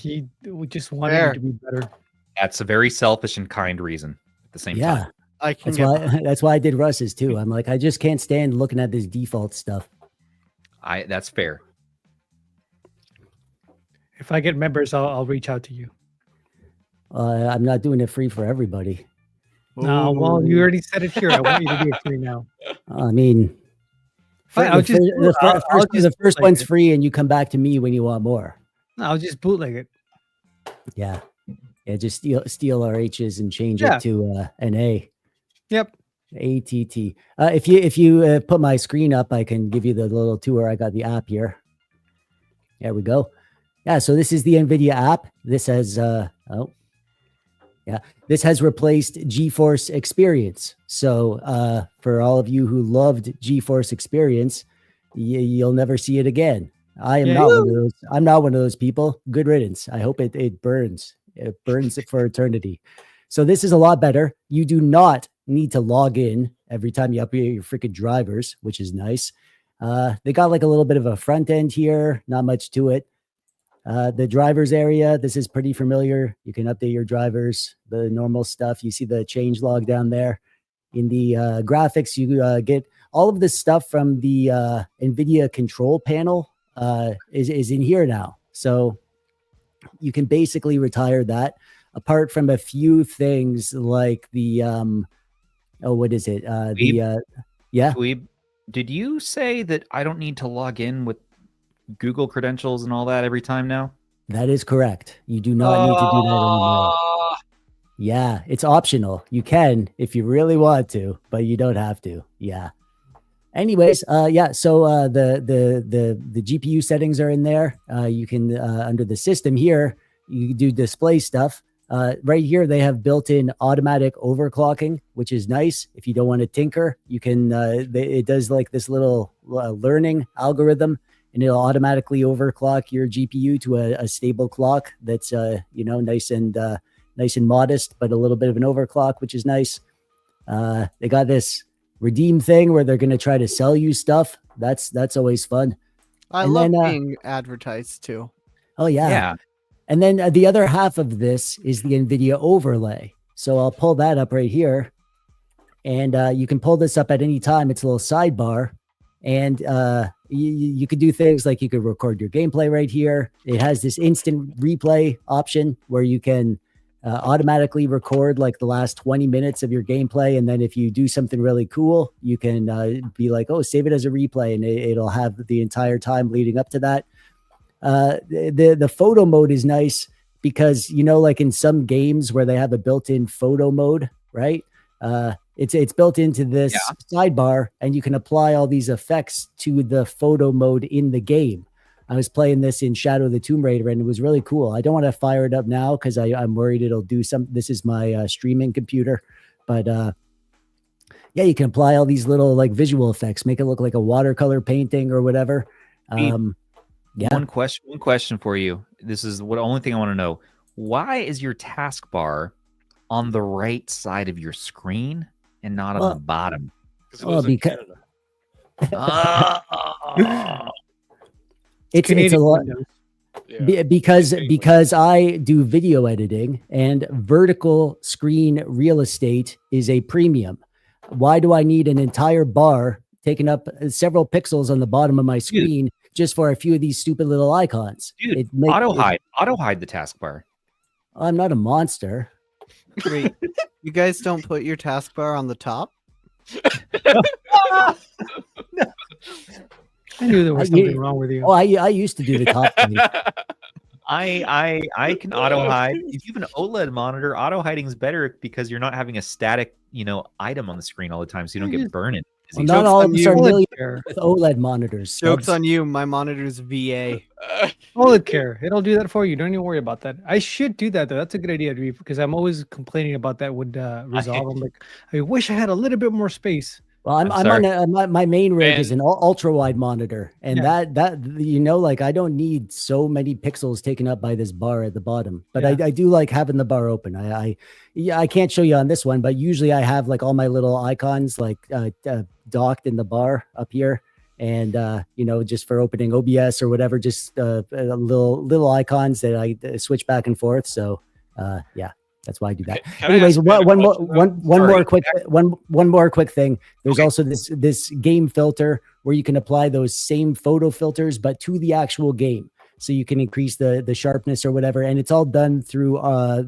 We just wanted Fair. him to be better. That's a very selfish and kind reason at the same Yeah, time. I can that's get why. That's why I did Russ's too. I'm like, I just can't stand looking at this default stuff. That's fair. If I get members, I'll reach out to you. I'm not doing it free for everybody. No, well, you already said it here. I want you to do it free now. I mean, Fine, the I'll just- the first bootleg one's it. free, and you come back to me when you want more. No, I'll just bootleg it. Yeah, just steal our H's and change Yeah. it to an A. Yep. ATT. If you put my screen up, I can give you the little tour. I got the app here. There we go. Yeah, so this is the Nvidia app. This has this has replaced GeForce Experience. So for all of you who loved GeForce Experience, you'll never see it again. I am Yeah. not one of those. I'm not one of those people. Good riddance. I hope it burns. It burns it for eternity. So this is a lot better. You do not need to log in every time you update your freaking drivers, which is nice. They got like a little bit of a front end here, not much to it. The drivers area, this is pretty familiar. You can update your drivers, the normal stuff. You see the change log down there. In the graphics, you get all of this stuff from the NVIDIA control panel is in here now. So you can basically retire that, apart from a few things like the what is it? Yeah. Dweeb, did you say that I don't need to log in with Google credentials and all that every time now? That is correct. You do not need to do that anymore. Yeah, it's optional. You can if you really want to, but you don't have to. Yeah. Anyways, yeah. So the GPU settings are in there. You can under the system here, you do display stuff. Right here, they have built-in automatic overclocking, which is nice. If you don't want to tinker, you can. It does like this little learning algorithm, and it'll automatically overclock your GPU to a stable clock that's nice and modest, but a little bit of an overclock, which is nice. They got this redeem thing where they're going to try to sell you stuff. That's always fun. I And love then, being advertised too. Oh yeah. Yeah. And then the other half of this is the NVIDIA overlay. So I'll pull that up right here. And you can pull this up at any time. It's a little sidebar. And you could do things like you could record your gameplay right here. It has this instant replay option where you can automatically record like the last 20 minutes of your gameplay. And then if you do something really cool, you can be like, oh, save it as a replay. And it'll have the entire time leading up to that. The photo mode is nice because, like in some games where they have a built-in photo mode, right? It's built into this sidebar, and you can apply all these effects to the photo mode in the game. I was playing this in Shadow of the Tomb Raider, and it was really cool. I don't want to fire it up now because I'm worried it'll do some. This is my streaming computer, but yeah, you can apply all these little like visual effects, make it look like a watercolor painting or whatever. Yeah. One question for you. This is the only thing I want to know. Why is your taskbar on the right side of your screen and not on the bottom? Because it's a lot. Yeah. Because I do video editing and vertical screen real estate is a premium. Why do I need an entire bar taking up several pixels on the bottom of my screen just for a few of these stupid little icons? Dude, auto hide the taskbar. I'm not a monster. Wait, you guys don't put your taskbar on the top? I knew there was something wrong with you. Oh, I used to do the top thing. I can auto hide. If you have an OLED monitor, auto hiding is better because you're not having a static, item on the screen all the time, so you don't get burned. Well, not all of us are familiar with OLED monitors. Joke's on you. My monitor's VA. OLED care. It'll do that for you. Don't even worry about that. I should do that though. That's a good idea, Dweeb, because I'm always complaining about that would resolve. I'm like, I wish I had a little bit more space. Well, I'm on my main rig is an ultra wide monitor, and that like I don't need so many pixels taken up by this bar at the bottom. But I do like having the bar open. I can't show you on this one, but usually I have like all my little icons like docked in the bar up here, and just for opening OBS or whatever, just little icons that I switch back and forth. So yeah. That's why I do that. Anyways, one more quick thing. There's also this game filter where you can apply those same photo filters, but to the actual game. So you can increase the sharpness or whatever. And it's all done through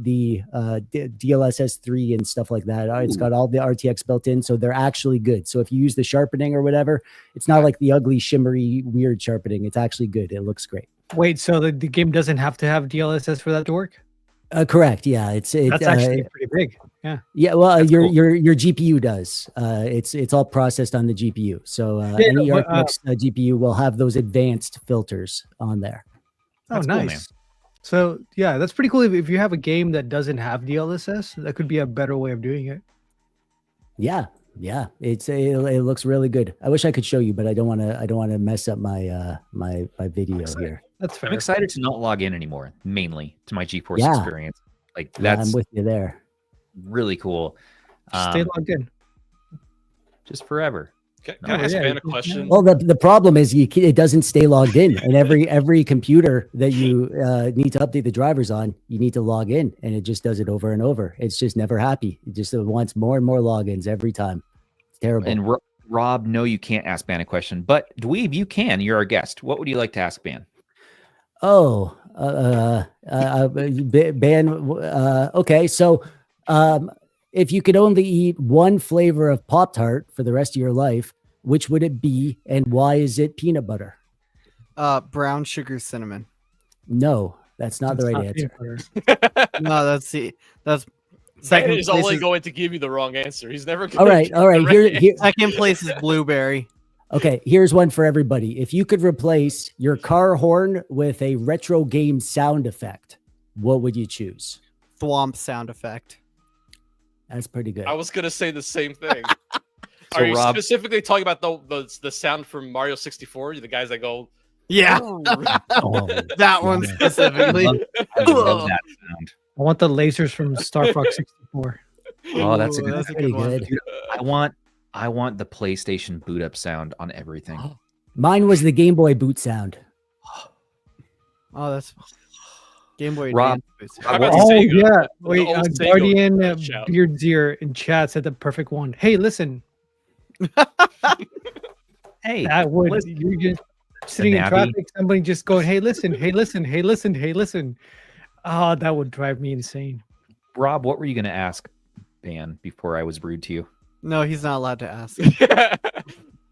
the DLSS 3 and stuff like that. It's got all the RTX built in. So they're actually good. So if you use the sharpening or whatever, it's not like the ugly, shimmery, weird sharpening. It's actually good. It looks great. Wait, so the game doesn't have to have DLSS for that to work? Correct. Yeah, that's actually pretty big. Yeah. Yeah. Well, your GPU does. It's all processed on the GPU. So any RTX GPU will have those advanced filters on there. That's nice. Cool, man. So yeah, that's pretty cool. If you have a game that doesn't have DLSS, that could be a better way of doing it. Yeah. It looks really good. I wish I could show you, but I don't want to mess up my my video here. That's fair. I'm excited to not log in anymore, mainly to my GeForce Experience. Like that's I'm with you there. Really cool. Stay logged in. Just forever. Can I ask Ben a question? Well, the problem is it doesn't stay logged in, and every computer that you need to update the drivers on, you need to log in, and it just does it over and over. It's just never happy. It just wants more and more logins every time. It's terrible. And Rob, no, you can't ask Ben a question, but Dweeb, you can. You're our guest. What would you like to ask Ben? Oh, Ben. Okay, so if you could only eat one flavor of Pop-Tart for the rest of your life, which would it be, and why is it peanut butter? Brown sugar cinnamon. No, that's not the right answer. No, that's second. He's only going to give you the wrong answer. He's never. All right. Here, second place is blueberry. Okay, here's one for everybody. If you could replace your car horn with a retro game sound effect, what would you choose? Thwomp sound effect. That's pretty good. I was gonna say the same thing. Are you specifically talking about the sound from Mario 64? The guys that go, yeah, that one specifically. I love that sound. I want the lasers from Star Fox 64. Oh, that's a good. Pretty good. I want the PlayStation boot up sound on everything. Mine was the Game Boy boot sound. Oh, that's Game Boy. Rob, yeah. Wait, Guardian Beard's Ear in chat said the perfect one. Hey, listen. Hey, that would you're just sitting in traffic, somebody just going, hey, listen, hey, listen, hey, listen, hey, listen. Oh, that would drive me insane. Rob, what were you going to ask Ben before I was rude to you? No, he's not allowed to ask.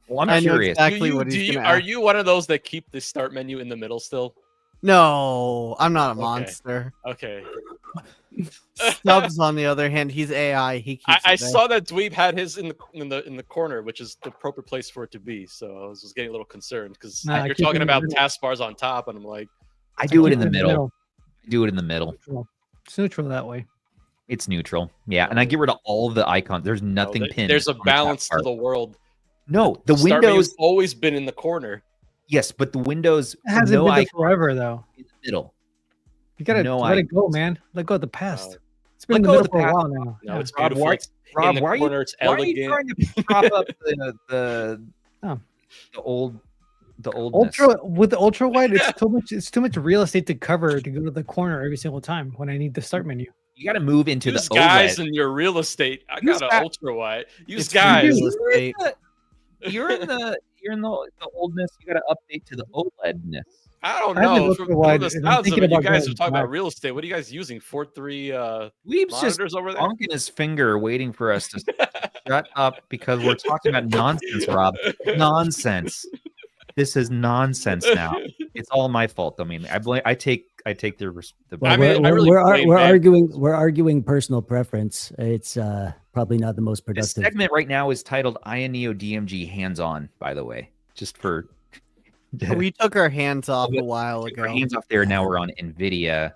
Well, I'm curious. Exactly what he's are you one of those that keep the start menu in the middle still? No, I'm not a Okay. monster. Okay. Stubbs, on the other hand, he's AI. He keeps. I it there. saw that Dweeb had his in the corner, which is the appropriate place for it to be. So I was just getting a little concerned because Nah, I you're keep it talking in the about middle. taskbars on top, and I'm like, I do it keep in the middle. I do it in the middle. Neutral. It's neutral that way. It's neutral. Yeah, and I get rid of all of the icons. There's no, nothing pinned. there's a on the balance to taskbar. the world. No, the Start windows. menu's always been in the corner. Yes, but the windows. It hasn't no been there icon forever though. in the middle. You gotta No let it go, icons. man. Let go of the past. Uh, It's been in the let go middle of the for a past. while now. No, Yeah. it's Rob, beautiful. why- It's Rob, in why the are you corner. It's why are you elegant. trying to prop up the Oh. the oldness? Ultra with the ultra wide, it's too much. It's too much real estate to cover to go to the corner every single time when I need the start menu. You got to move into Use the guys OLED. in your real estate. I Use got guy- an ultra wide. Use It's guys. real estate. You're in the oldness. You got to update to the OLEDness. I don't I have an know. ultra From wide, the and I'm sounds of thinking it, you about guys going are talking black. about real estate. What are you guys using? 4.3 Weeb's just monitors over there? bonking his finger, waiting for us to shut up because we're talking about nonsense, Rob. Nonsense. This is nonsense now. It's all my fault. I mean, I take the Well, I mean, I we're, really blame we're Ben. arguing personal preference. It's probably not the most This productive. segment right now is titled AYANEO DMG Hands On, by the way. Just for We took our hands off a while took our ago. hands off there. Now we're on Nvidia.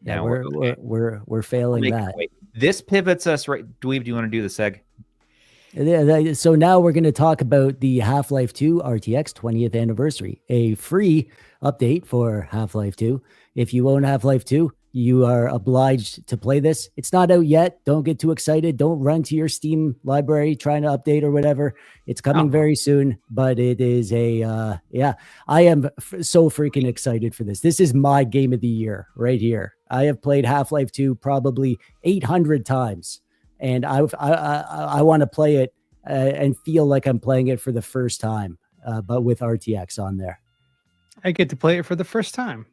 Yeah, Now we're failing Make that. it wait. This pivots us right. Dweeb, do you want to do the seg? So now we're going to talk about the Half-Life 2 RTX 20th anniversary, a free update for Half-Life 2. If you own Half-Life 2, you are obliged to play this. It's not out yet. Don't get too excited. Don't run to your Steam library trying to update or whatever. It's coming very soon, but it is I am so freaking excited for this. This is my game of the year right here. I have played Half-Life 2 probably 800 times. And I want to play it and feel like I'm playing it for the first time, but with RTX on there. I get to play it for the first time.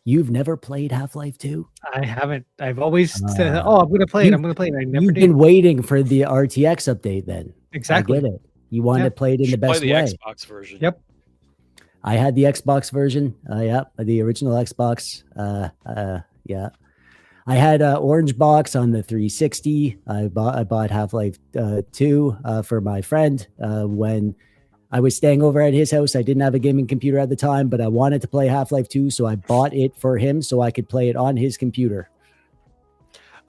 You've never played Half-Life 2? I haven't. I've always said, "Oh, I'm going to play it. I'm going to play it." I never You've did. been waiting for the RTX update then. Exactly. I get it. You want to play it in You the should play best the way. Xbox version. Yep. I had the Xbox version. Yeah, the original Xbox. Yeah. I had an orange box on the 360. I bought Half-Life 2 for my friend when I was staying over at his house. I didn't have a gaming computer at the time, but I wanted to play Half-Life 2, so I bought it for him so I could play it on his computer.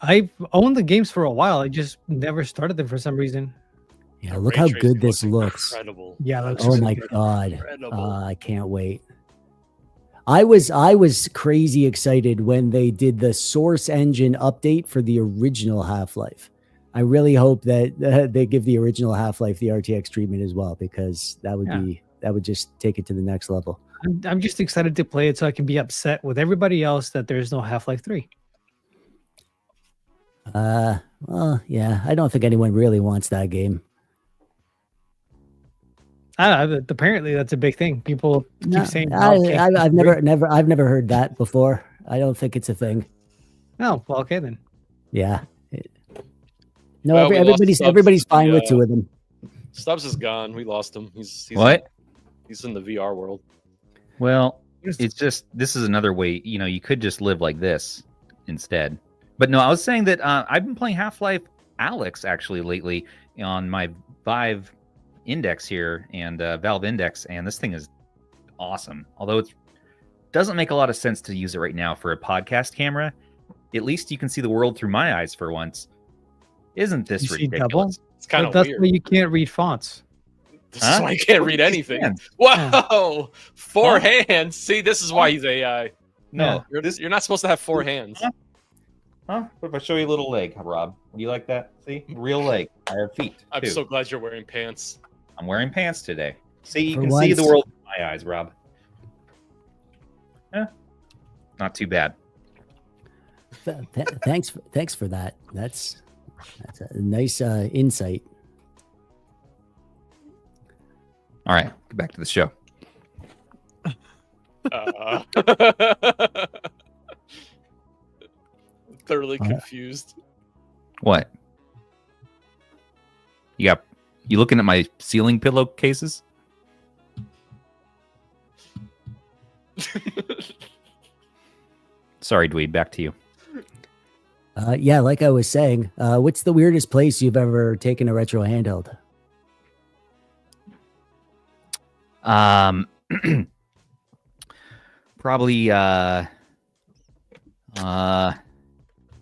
I've owned the games for a while. I just never started them for some reason. Yeah, The look ray how tracing good this looks. Incredible. Yeah, that looks Oh so my good. god. Incredible. I can't wait. I was crazy excited when they did the Source Engine update for the original Half-Life. I really hope that they give the original Half-Life the RTX treatment as well, because that would just take it to the next level. I'm just excited to play it so I can be upset with everybody else that there's no Half-Life 3. Well, yeah, I don't think anyone really wants that game. I don't know, apparently that's a big thing. People keep No, saying, I've never heard that before. I don't think it's a thing. Oh, well, okay then. Yeah. No, Well, we lost Stubbs everybody's to the, fine with two of them. Stubbs is gone. We lost him. He's What? He's in the VR world. Well, it's just this is another way. You know, you could just live like this instead. But no, I was saying that I've been playing Half-Life Alyx actually lately on my Vive Index here and Valve Index, and this thing is awesome. Although it doesn't make a lot of sense to use it right now for a podcast camera, at least you can see the world through my eyes for once. Isn't this You see ridiculous? double? It's kind of That's weird. why you can't read fonts. This is why I can't read anything. Hands. Whoa, four hands. See, this is why he's AI. No, You're not supposed to have four hands. Huh? What if I show you a little leg, Rob? Do you like that? See? Real leg. I have feet. I'm too. so glad you're wearing pants. I'm wearing pants today. See, you For can see the once. world with my eyes, Rob. Yeah. Not too bad. Thanks for that. That's a nice insight. All right, get back to the show. Thoroughly confused. What? You looking at my ceiling pillowcases? Sorry, Dweeb, back to you. Yeah, like I was saying, what's the weirdest place you've ever taken a retro handheld? Probably the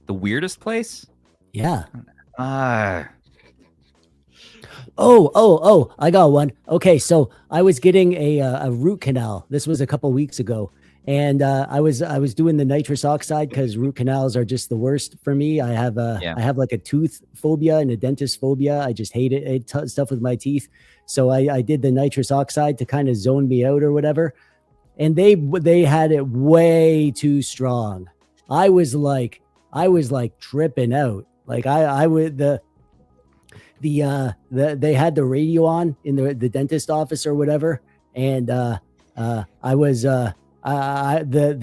weirdest place? Yeah. Oh, I got one. Okay, so I was getting a root canal. This was a couple weeks ago, and I was doing the nitrous oxide because root canals are just the worst for me. I have like a tooth phobia and a dentist phobia. I just hate it. Stuff with my teeth. So I did the nitrous oxide to kind of zone me out or whatever, and they had it way too strong. I was like tripping out. Like they had the radio on in the dentist office or whatever, and the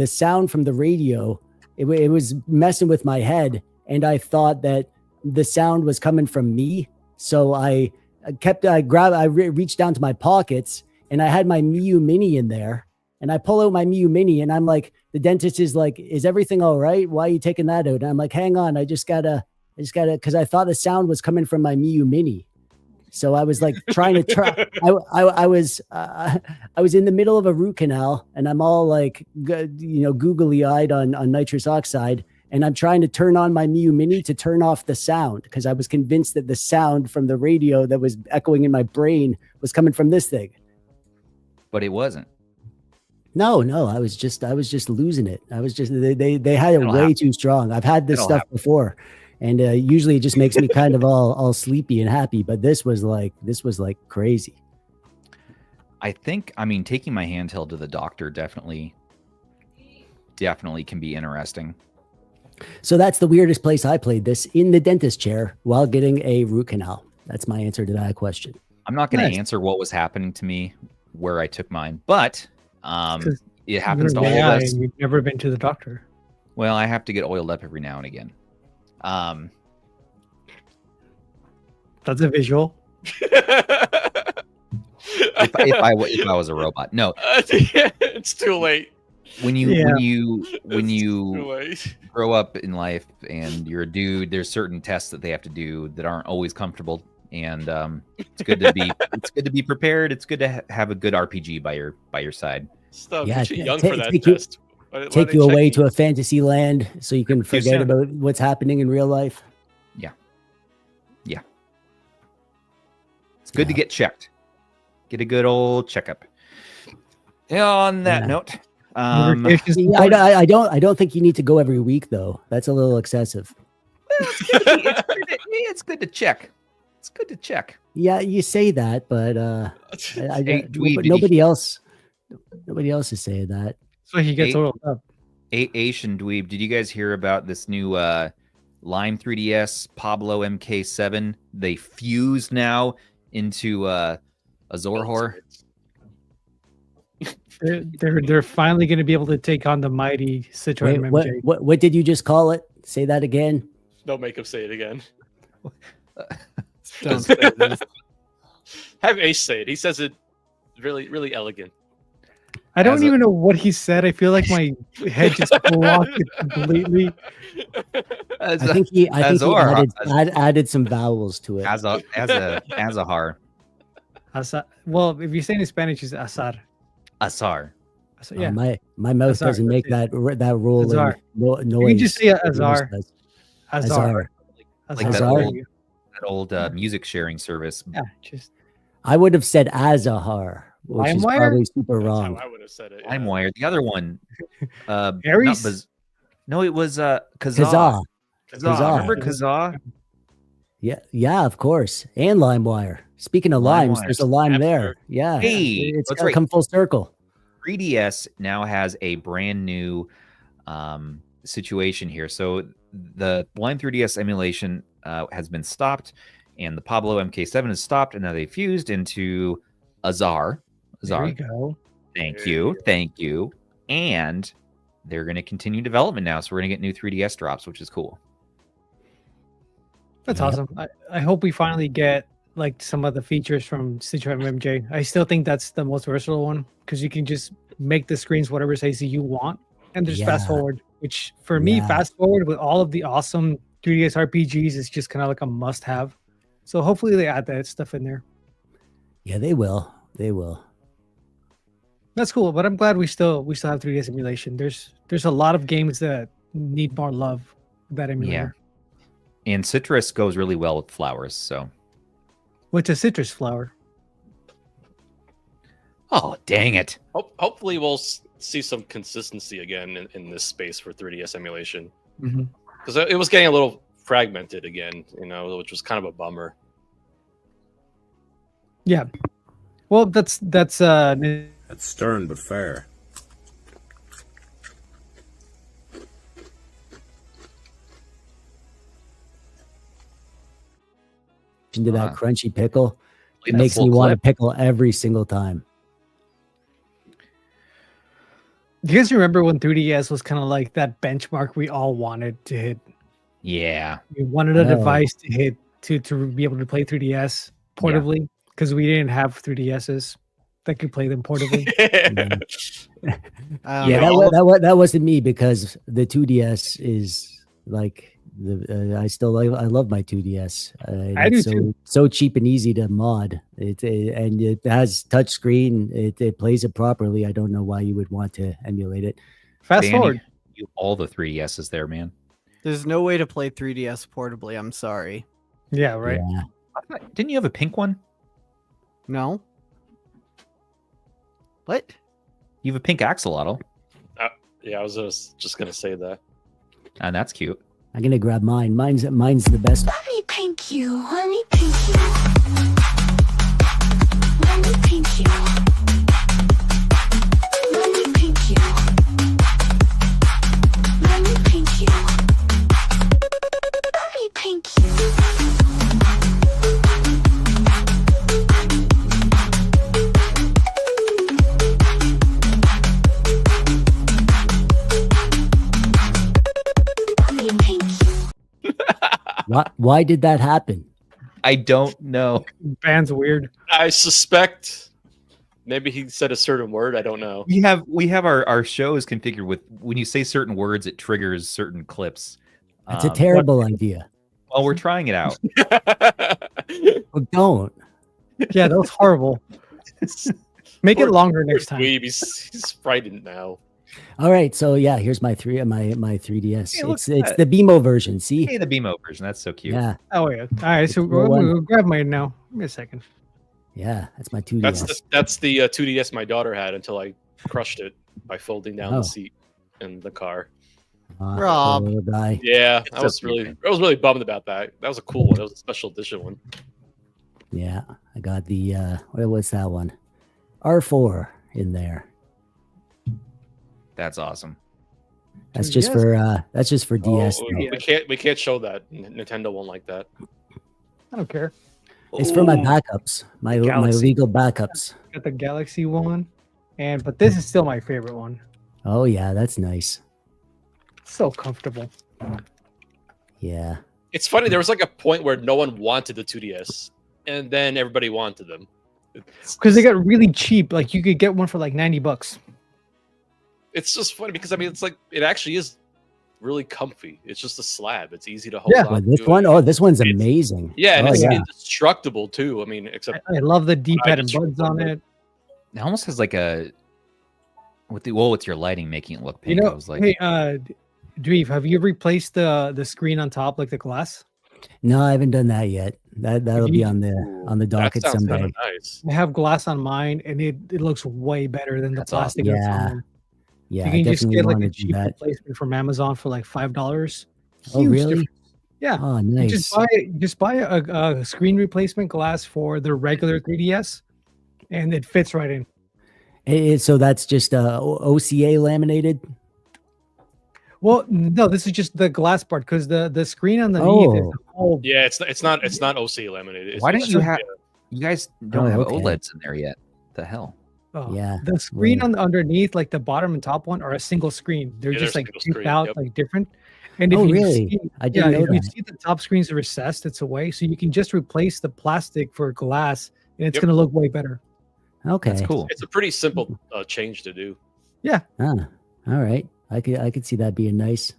sound from the radio, it was messing with my head, and I thought that the sound was coming from me. So I reached down to my pockets, and I had my Miu Mini in there, and I pull out my Miu Mini, and I'm like, the dentist is like, "Is everything all right? Why are you taking that out?" And I'm like, "Hang on, I just gotta," because I thought the sound was coming from my Miu Mini. So I was like trying to I was in the middle of a root canal, and I'm all like, googly eyed on nitrous oxide. And I'm trying to turn on my Miu Mini to turn off the sound because I was convinced that the sound from the radio that was echoing in my brain was coming from this thing. But it wasn't. No, I was just losing it. I was just they had it way too strong. I've had this stuff before, and usually it just makes me kind of all sleepy and happy. But this was like crazy. I mean, taking my handheld to the doctor definitely can be interesting. So that's the weirdest place I played this, in the dentist chair while getting a root canal. That's my answer to that question. I'm not going to answer what was happening to me where I took mine, but it happens to all of us. You've never been to the doctor. Well, I have to get oiled up every now and again. That's a visual. if I was a robot, no. It's too late. When you grow up in life and you're a dude, there's certain tests that they have to do that aren't always comfortable, and it's good to be prepared. It's good to have a good RPG by your side. Stuff. Yeah, You're young for that test. Take you away to a fantasy land so you can forget about what's happening in real life. Yeah. It's good to get checked. Get a good old checkup. On that note, I don't think you need to go every week though. That's a little excessive. It's good to check. It's good to check. Yeah, you say that, but Dweeb, nobody else is saying that. So he gets oiled up. Aish and Dweeb, did you guys hear about this new Lime 3DS Pablo MK7? They fused now into a Zorhor. They're finally going to be able to take on the mighty Citroen MJ. What did you just call it? Say that again. Don't make him say it again. Have Ace say it. He says it really, really elegant. I don't even know what he said. I feel like my head just blocked it completely. I think he added some vowels to it. Azahar. Well, if you say it in Spanish, it's Azar. Asar. So, yeah. My mouth Azar, doesn't make that rolling noise. You can just say Azar. Azar. Like that old music sharing service. Yeah, just. I would have said Azahar, which is probably super wrong. I would have said it. LimeWire. The other one. Aries? No, it was Kazaa. Kazaa. Remember Kazaa? Yeah, of course. And LimeWire. Speaking of limes, there's a lime there. Yeah. Hey, it's got to come full circle. 3DS now has a brand new situation here. So the Lime 3DS emulation has been stopped, and the Pablo MK7 is stopped, and now they fused into Azar. There you go. Thank you. And they're going to continue development now, so we're going to get new 3DS drops, which is cool. That's awesome. I hope we finally get like some of the features from Citroen MJ. I still think that's the most versatile one because you can just make the screens whatever size you want and just fast forward which for me, Yeah. fast forward with all of the awesome 3DS RPGs is just kind of like a must-have. So hopefully they add that stuff in there. Yeah, they will. They will. That's cool, but I'm glad we still have 3DS emulation. There's a lot of games that need more love with that emulator. And citrus goes really well with flowers. So, What's a citrus flower? oh dang it! Hopefully, we'll see some consistency again in this space for 3DS emulation, because it was getting a little fragmented again, which was kind of a bummer. Yeah. Well, that's stern but fair. Into that crunchy pickle. It That makes full me want to clip. pickle every single time. Do you guys remember when 3DS was kind of like that benchmark we all wanted to hit? Yeah. We wanted a Oh. device to hit to be able to play 3DS portably because we didn't have 3DSs that could play them portably. Yeah, Yeah, that wasn't me because the 2DS is like I love my 2DS. I do it's too. so cheap and easy to mod. And it has touch screen. It plays it properly. I don't know why you would want to emulate it. Fast Danny, forward. you all the 3DSs there, man. there's no way to play 3DS portably. I'm sorry. Yeah, right. Yeah. Didn't you have a pink one? No. What? You have a pink axolotl, Yeah, I was just gonna say that. and that's cute. I'm gonna grab mine. Mine's the best. Let me pink you. Let me pink you. Let me pink you. Let me pink you. Let me pink you. Let me pink you. Let me pink you. Why did that happen? I don't know. Band's weird. I suspect maybe he said a certain word. I don't know. We have our shows configured with when you say certain words, it triggers certain clips. That's a terrible idea. Well, we're trying it out. Oh, don't. Yeah, that was horrible. Make it Poor- longer next time. Dweeb, he's frightened now. All right, so yeah, here's my 3DS. Hey, look it's at that. the BMO version. See? Hey, the BMO version. That's so cute. Yeah, Oh yeah. All right, so the one. we'll grab mine now. Give me a second. yeah, that's my 2DS. That's the 2DS my daughter had until I crushed it by folding down Oh. the seat in the car. Rob. poor guy. Yeah, It's I was so really cute. bummed about that. That was a cool one. That was a special edition one. Yeah, I got the what's that one? R4 in there. That's awesome. That's just 2DS? for DS. Oh, though. we can't show that. Nintendo won't like that. I don't care. It's for my Ooh. backups, my Galaxy. legal backups. Got the Galaxy one, but this is still my favorite one. Oh yeah, that's nice. So comfortable. Yeah. It's funny. There was like a point where no one wanted the 2DS, and then everybody wanted them. Because they got really cheap. Like you could get one for like $90. It's just funny because I mean, it's like it actually is really comfy. It's just a slab. It's easy to hold Yeah. Well, on this to. one, oh, this one's It's- amazing. Yeah, and Oh, it's yeah. indestructible too. I mean, except I love the D-pad and just buds on remember- it. It almost has like a with your lighting making it look You pink. I know, was like, hey, Dweeb, have you replaced the screen on top, like the glass? No, I haven't done that yet. That'll be on the that docket sounds someday. kind of nice. I have glass on mine, and it looks way better than the That's awesome. plastic. that's on Yeah, there. Yeah, You I can just definitely get like want a to do cheap that. replacement from Amazon for like $5. Oh, Huge really? difference. Yeah. Oh, You nice. just buy a screen replacement glass for the regular 3DS, and it fits right in. So that's just OCA laminated. Well, no, this is just the glass part because the screen underneath is Oh. a whole. Yeah, it's not OC laminated. why It's didn't you just- have? You guys don't Oh, have okay. OLEDs in there yet. The hell? Oh, Yeah, the screen right. on the underneath, like the bottom and top one, are a single screen. They're Yeah, just they're like single picked screen, out yep. like different. And if Oh, you really? see, I didn't know if you that. see the top screen's recessed, it's away. So you can just replace the plastic for glass, and it's Yep. gonna look way better. Okay. That's cool. It's a pretty simple change to do. Ah, all right. I could see that being nice.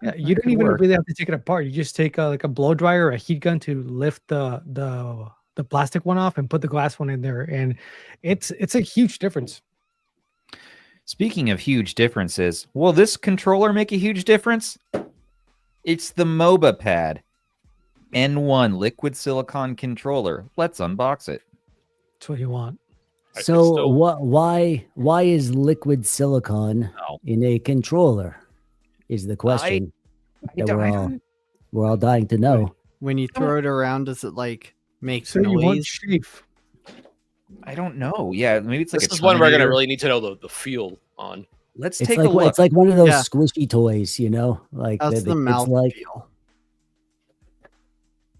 Yeah, you don't even really have to take it apart. You just take like a blow dryer or a heat gun to lift the plastic one off and put the glass one in there, and it's a huge difference. Speaking of huge differences, will this controller make a huge difference? It's the MOBA pad. N1 liquid silicon controller. Let's unbox it. That's what you want. So why is liquid silicon in a controller? Is the question that we're all dying to know. When you throw it around, does it like make So you want noise? safe. I don't know. Yeah, maybe it's like This a is one we're gonna Terminator. really need to know the feel on. Let's It's take like a look. it's like one of those Yeah. squishy toys, you know, like That's that the kids mouth like. feel.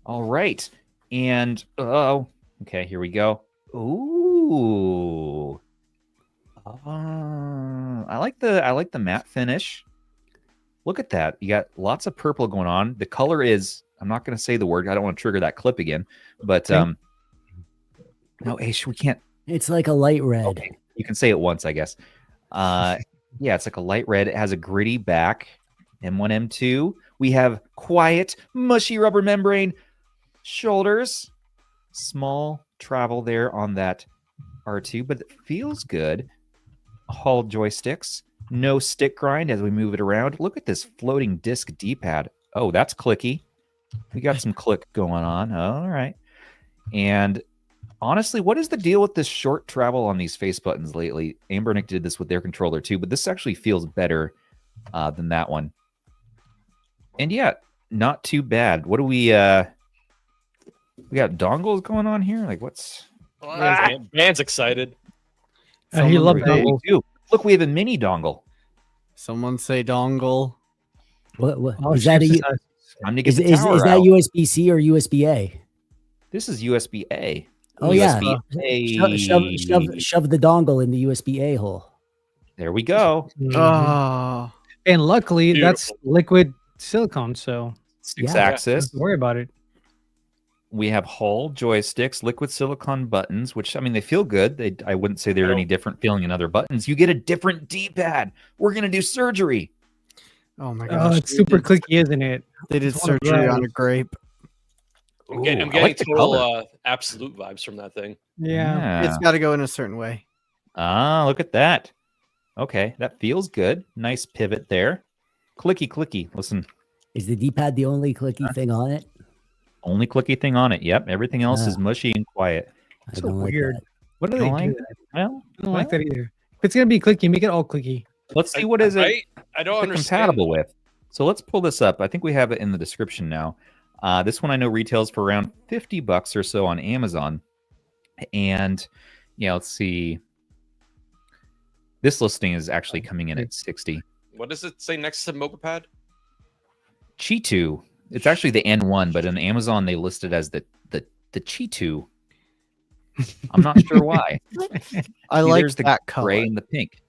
All right. And okay, here we go. Ooh. I like the matte finish. Look at that. You got lots of purple going on. The color is, I'm not going to say the word. I don't want to trigger that clip again. But no, Aish, we can't. It's like a light red. Okay. You can say it once, I guess. Yeah, it's like a light red. It has a gritty back. M1, M2. We have quiet, mushy rubber membrane shoulders. Small travel there on that R2, but it feels good. Hall joysticks. No stick grind as we move it around. Look at this floating disc D-pad. Oh, that's clicky. We got some click going on. All right. And honestly, what is the deal with this short travel on these face buttons lately? Anbernic did this with their controller too, but this actually feels better than that one. And yeah, not too bad. What do we got dongles going on here? Like what's Man's excited. He loves we dongles. do. Look, we have a mini dongle. Someone say dongle. What Oh, is that? shit, Time to get Is the is tower that out. USB-C or USB-A? This is USB-A. Oh yeah, USB-A. shove the dongle in the USB-A hole. There we go. Mhm. Oh, And luckily, that's Beautiful. liquid silicone, so Six Yeah. axis. don't worry about it. We have Hall joysticks, liquid silicone buttons, which I mean they feel good. I wouldn't say they're any different feeling than other buttons. You get a different D-pad. We're gonna do surgery. oh my Oh, gosh! it's super clicky, isn't it? They did It's one of surgery those. on a grape. I'm Ooh, getting I like the total color. absolute vibes from that thing. Yeah. It's got to go in a certain way. Ah, look at that. Okay, that feels good. Nice pivot there. Clicky, clicky. Listen, Is the D-pad the only clicky thing on it? only clicky thing on it. Yep, everything else is mushy and quiet. I So don't like weird. that. What do You they don't do? like that? Well, I don't like that either. If it's gonna be clicky, make it all clicky. let's see what is it I don't understand. compatible with. So let's pull this up. I think we have it in the description now. This one I know retails for around $50 or so on Amazon. And yeah, let's see. This listing is actually coming in at 60. What does it say next to MOBA pad? Chitu. It's actually the N1, but on Amazon they list it as the Chitu. I'm not sure why. I See, like there's the that color. gray and the pink.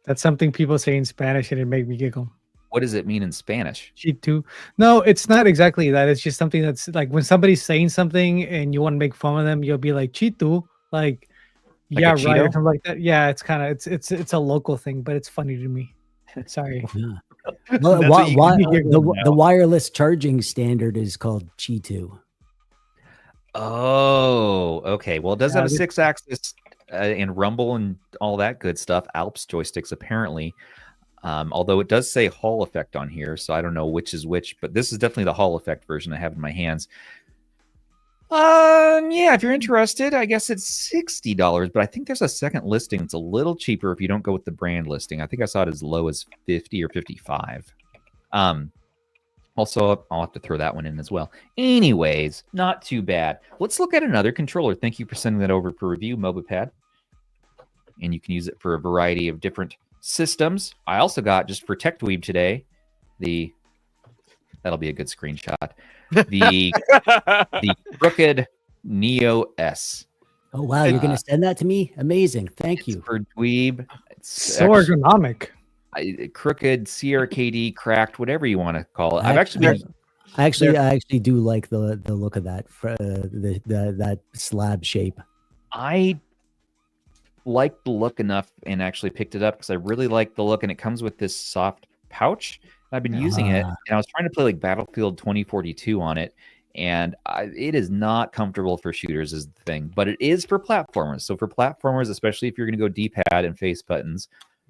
That's something people say in Spanish and it make me giggle. What does it mean in Spanish? Cheat too. No, it's not exactly that. It's just something that's like when somebody's saying something and you want to make fun of them, you'll be like Chitu, like Like yeah, a right, or Cheeto? something like that. Yeah, it's kind of it's a local thing, but it's funny to me. Sorry. Well, That's what you can do the now. wireless charging standard is called Qi2. Oh, okay. Well, it does Yeah, have a this- 6-axis and rumble and all that good stuff. Alps joysticks, apparently. Although it does say Hall effect on here, so I don't know which is which, but this is definitely the Hall effect version I have in my hands. Yeah, if you're interested, I guess it's $60, but I think there's a second listing. It's a little cheaper if you don't go with the brand listing. I think I saw it as low as 50 or 55. Also, I'll have to throw that one in as well. Anyways, not too bad. Let's look at another controller. Thank you for sending that over for review, MOBAPad. And you can use it for a variety of different systems. I also got, just for TechDweeb today, that'll be a good screenshot. The Crooked Neo S. Oh wow, you're gonna send that to me? Amazing, thank you. For Dweeb. It's So ergonomic. crooked, CRKD, cracked, whatever you want to call it. I I've actually been I actually do like the look of that that slab shape. I liked the look enough and actually picked it up because I really like the look, and it comes with this soft pouch. I've been using it, and I was trying to play like Battlefield 2042 on it, and it is not comfortable for shooters is the thing, but it is for platformers. So for platformers, especially if you're going to go D-pad and face buttons,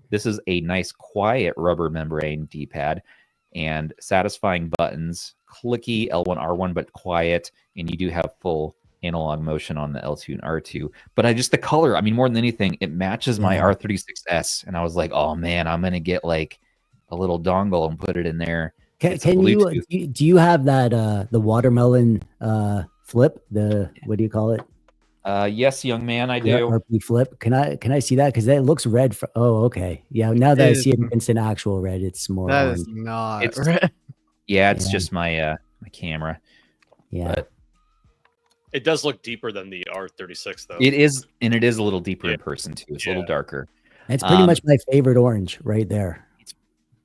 this is a nice quiet rubber membrane D-pad and satisfying buttons, clicky L1, R1, but quiet, and you do have full analog motion on the L2 and R2. But the color, I mean, more than anything, it matches my R36S, and I was like, oh man, I'm going to get like a little dongle and put it in there. Can you do you have that the watermelon flip, what do you call it? Yes, young man, I do. RP flip. Can I see that? Because that looks red. Okay, yeah. Now that I see it against an actual red, it's more. That orange. is not red. Yeah, it's just my my camera. Yeah. But it does look deeper than the R36 though. It is, and it is a little deeper in person too. It's a little darker. It's pretty much my favorite orange right there. It's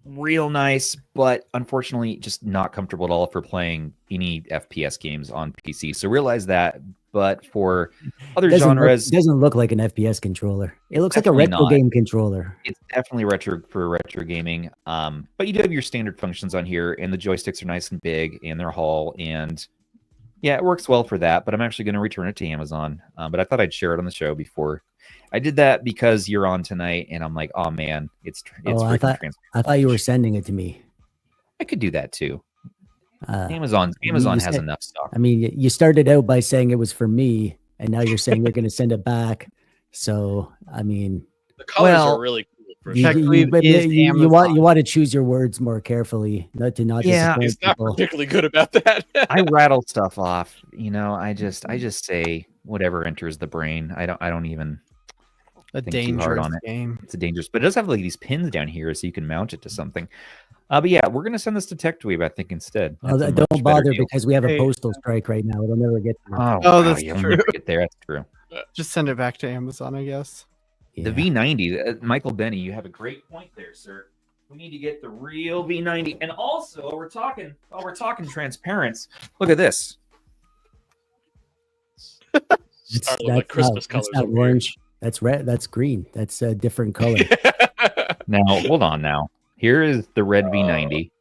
real nice, but unfortunately, just not comfortable at all for playing any FPS games on PC. So realize that. But for other genres, it doesn't look like an FPS controller. It looks like a retro game controller. It's definitely retro for retro gaming. But you do have your standard functions on here, and the joysticks are nice and big, and they're Hall, and yeah, it works well for that. But I'm actually going to return it to Amazon. But I thought I'd share it on the show before. I did that because you're on tonight, and I'm like, oh man, it's. I thought you were sending it to me. I could do that too. Amazon has enough stuff. I mean, you started out by saying it was for me, and now you're saying you're going to send it back. So, I mean, the colors are really cool. You want to choose your words more carefully, not disappoint he's not people. particularly good about that. I rattle stuff off. I just say whatever enters the brain. I don't even. A think too hard dangerous on it. game. It's a dangerous, but it does have like these pins down here, so you can mount it to something. But yeah, we're gonna send this to TechDweeb, I think, instead. Don't bother because we have a postal strike right now. It'll never get there. Oh, that's you'll true. never get there. That's true. Just send it back to Amazon, I guess. The V90, Michael Benny, you have a great point there, sir. We need to get the real V90, and also we're talking transparents. Look at this. That's like Christmas colors. That's not orange. That's red. That's green. That's a different color. Now, hold on. Now, here is the red V90.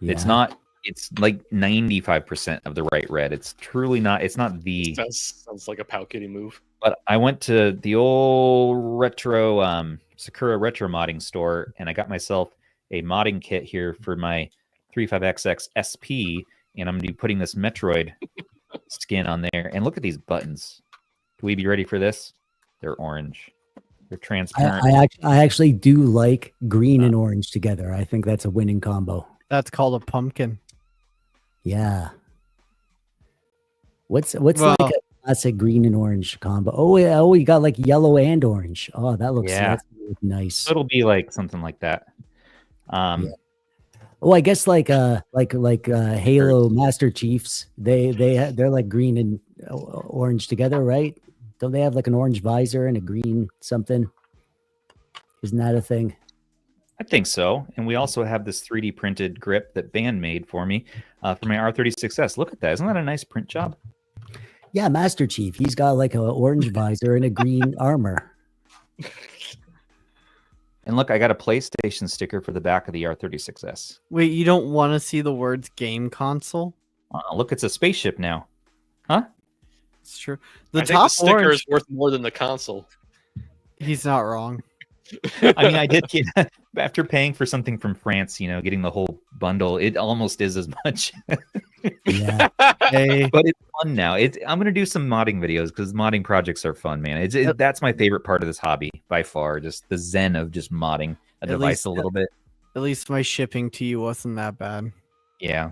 Yeah. It's like 95% of the right red. It's truly not. It's not the. Sounds like a Pow Kitty move. But I went to the old retro Sakura retro modding store, and I got myself a modding kit here for my 35XX SP, and I'm gonna be putting this Metroid skin on there. And look at these buttons. Do we be ready for this? They're orange. They're transparent. I actually do like green and orange together. I think that's a winning combo. That's called a pumpkin. Yeah. What's like a classic green and orange combo? Oh yeah. Oh, you got like yellow and orange. Oh, that looks nice. It'll be like something like that. Yeah. Oh, I guess like Halo Master Chiefs. They're like green and orange together, right? Don't they have like an orange visor and a green something? Isn't that a thing? I think so. And we also have this 3D printed grip that Band made for me for my R36S. Look at that. Isn't that a nice print job? Yeah, Master Chief. He's got like an orange visor and a green armor. And look, I got a PlayStation sticker for the back of the R36S. Wait, you don't want to see the words game console? Look, it's a spaceship now. Huh? It's true. I think the sticker is worth more than the console. He's not wrong. I mean, I did get, after paying for something from France, getting the whole bundle, it almost is as much. Yeah. But it's fun now. I'm going to do some modding videos because modding projects are fun, man. That's my favorite part of this hobby by far. Just the zen of just modding a device a little bit. At least my shipping to you wasn't that bad. Yeah.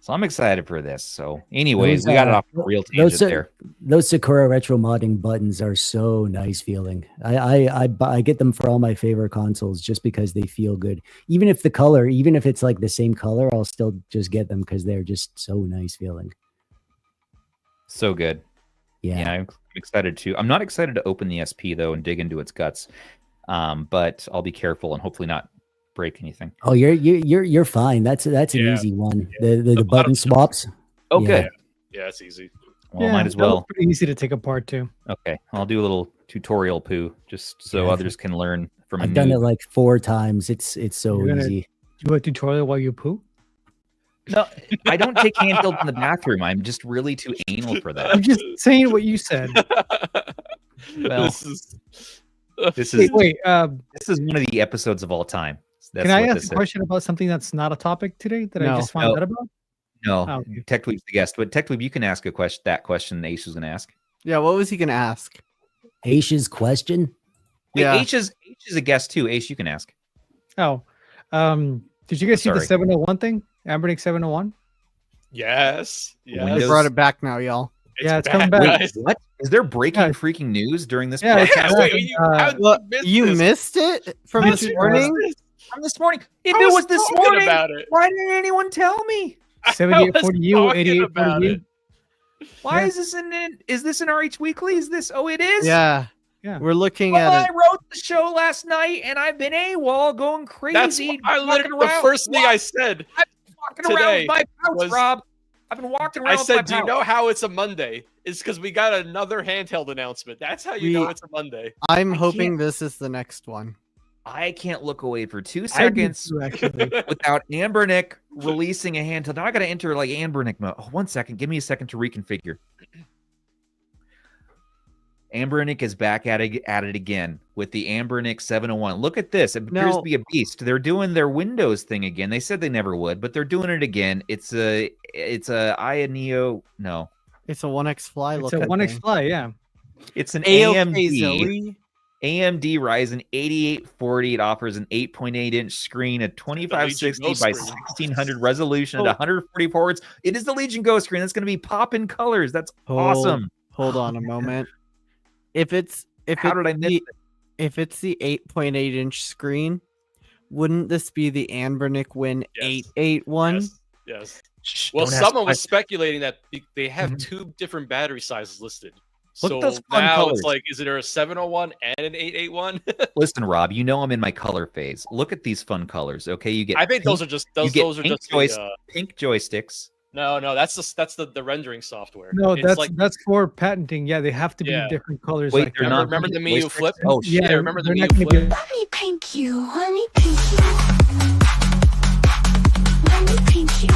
So I'm excited for this. So anyways, we got it off a real tangent there. Those Sakura retro modding buttons are so nice feeling. I get them for all my favorite consoles just because they feel good. Even if it's like the same color, I'll still just get them because they're just so nice feeling. So good. Yeah. I'm excited too. I'm not excited to open the SP though and dig into its guts. But I'll be careful and hopefully not break anything. Oh, you're fine. That's an easy one. The button swaps. Oh, good. Yeah, it's easy. Well, might as that was well. pretty easy to take apart too. Okay, I'll do a little tutorial poo just so Yeah, others can learn from a I've done it noob. like 4 times. It's so You're gonna- easy. Do a tutorial while you poo. No, I don't take handhelds in the bathroom. I'm just really too anal for that. I'm just saying what you said. Well, This is this is Wait. this is one of the episodes of all time. That's Can I what ask this a is. question about something that's not a topic today that I No. just found No. out about? No, Oh, okay. TechDweeb's the guest, but TechDweeb, you can ask a question. That question Aish was going to ask. Yeah, what was he gonna ask? Aish's question. Wait, Yeah. Aish is a guest too. Aish, you can ask. Oh, did you guys see the Sorry. 701 thing? Anbernic 701? yes. They Windows- brought it back now, y'all. Yeah, it's coming back. guys. What is there breaking Yeah. freaking news during this? Yeah, it's podcast? back. Wait, Uh, Look, miss you this? missed it from How this did you morning. miss this? From this morning. If I it was this talking morning, about it. why didn't anyone tell me? 7840U, talking about 8840U. Why Yeah. is this is this in RH Weekly? Is this? Oh, it is. Yeah, Yeah. we're looking Well, I at it. wrote the show last night, and I've been AWOL going That's crazy. I literally walking the around- first thing I said. walking around today with my pouch, was- Rob. I've been walking around. I with my said, do you pouch. know how it's a Monday? It's because we got another handheld announcement. That's how you know it's a Monday. I'm I hoping this is the next one. I can't look away for 2 I did seconds too, actually. without Anbernic releasing a handheld. Now I got to enter like Anbernic mode. Oh, 1 second. Give me a second to reconfigure. Anbernic is back at it again with the Anbernic 701. Look at this. It appears No. to be a beast. They're doing their Windows thing again. They said they never would, but they're doing it again. It's a AYANEO. No, It's a OneXFly It's looking a OneXFly, yeah. it's an AOK AMD. Zoe. AMD Ryzen 8840. It offers an 8.8-inch screen, a 2560 Go by screen. 1600 resolution, Oh. at 140 ports. It is the Legion Go screen. That's going to be popping colors. That's awesome. Hold on a moment. If How did I miss it? if it's the 8.8-inch screen, wouldn't this be the Anbernic Win Yes. 881? Yes. Yes. Shh, Well, don't ask someone was questions. speculating that they have Mhm. 2 different battery sizes listed. Look So at those fun now colors. it's like, is there a 701 and an 881? Listen, Rob, you know I'm in my color phase. Look at these fun colors. Okay, you get I think pink, those are just you those. get Those are pink just pink joysticks. no. That's the rendering software. No, It's that's like, that's for patenting. Yeah, they have to be Yeah. different colors. Wait, like they're that. not remember the pink Miu Flip? joysticks? Oh, shit. Yeah, remember the they're not Miu gonna be- Flip? Let me paint you. Let me paint you. Let me paint you.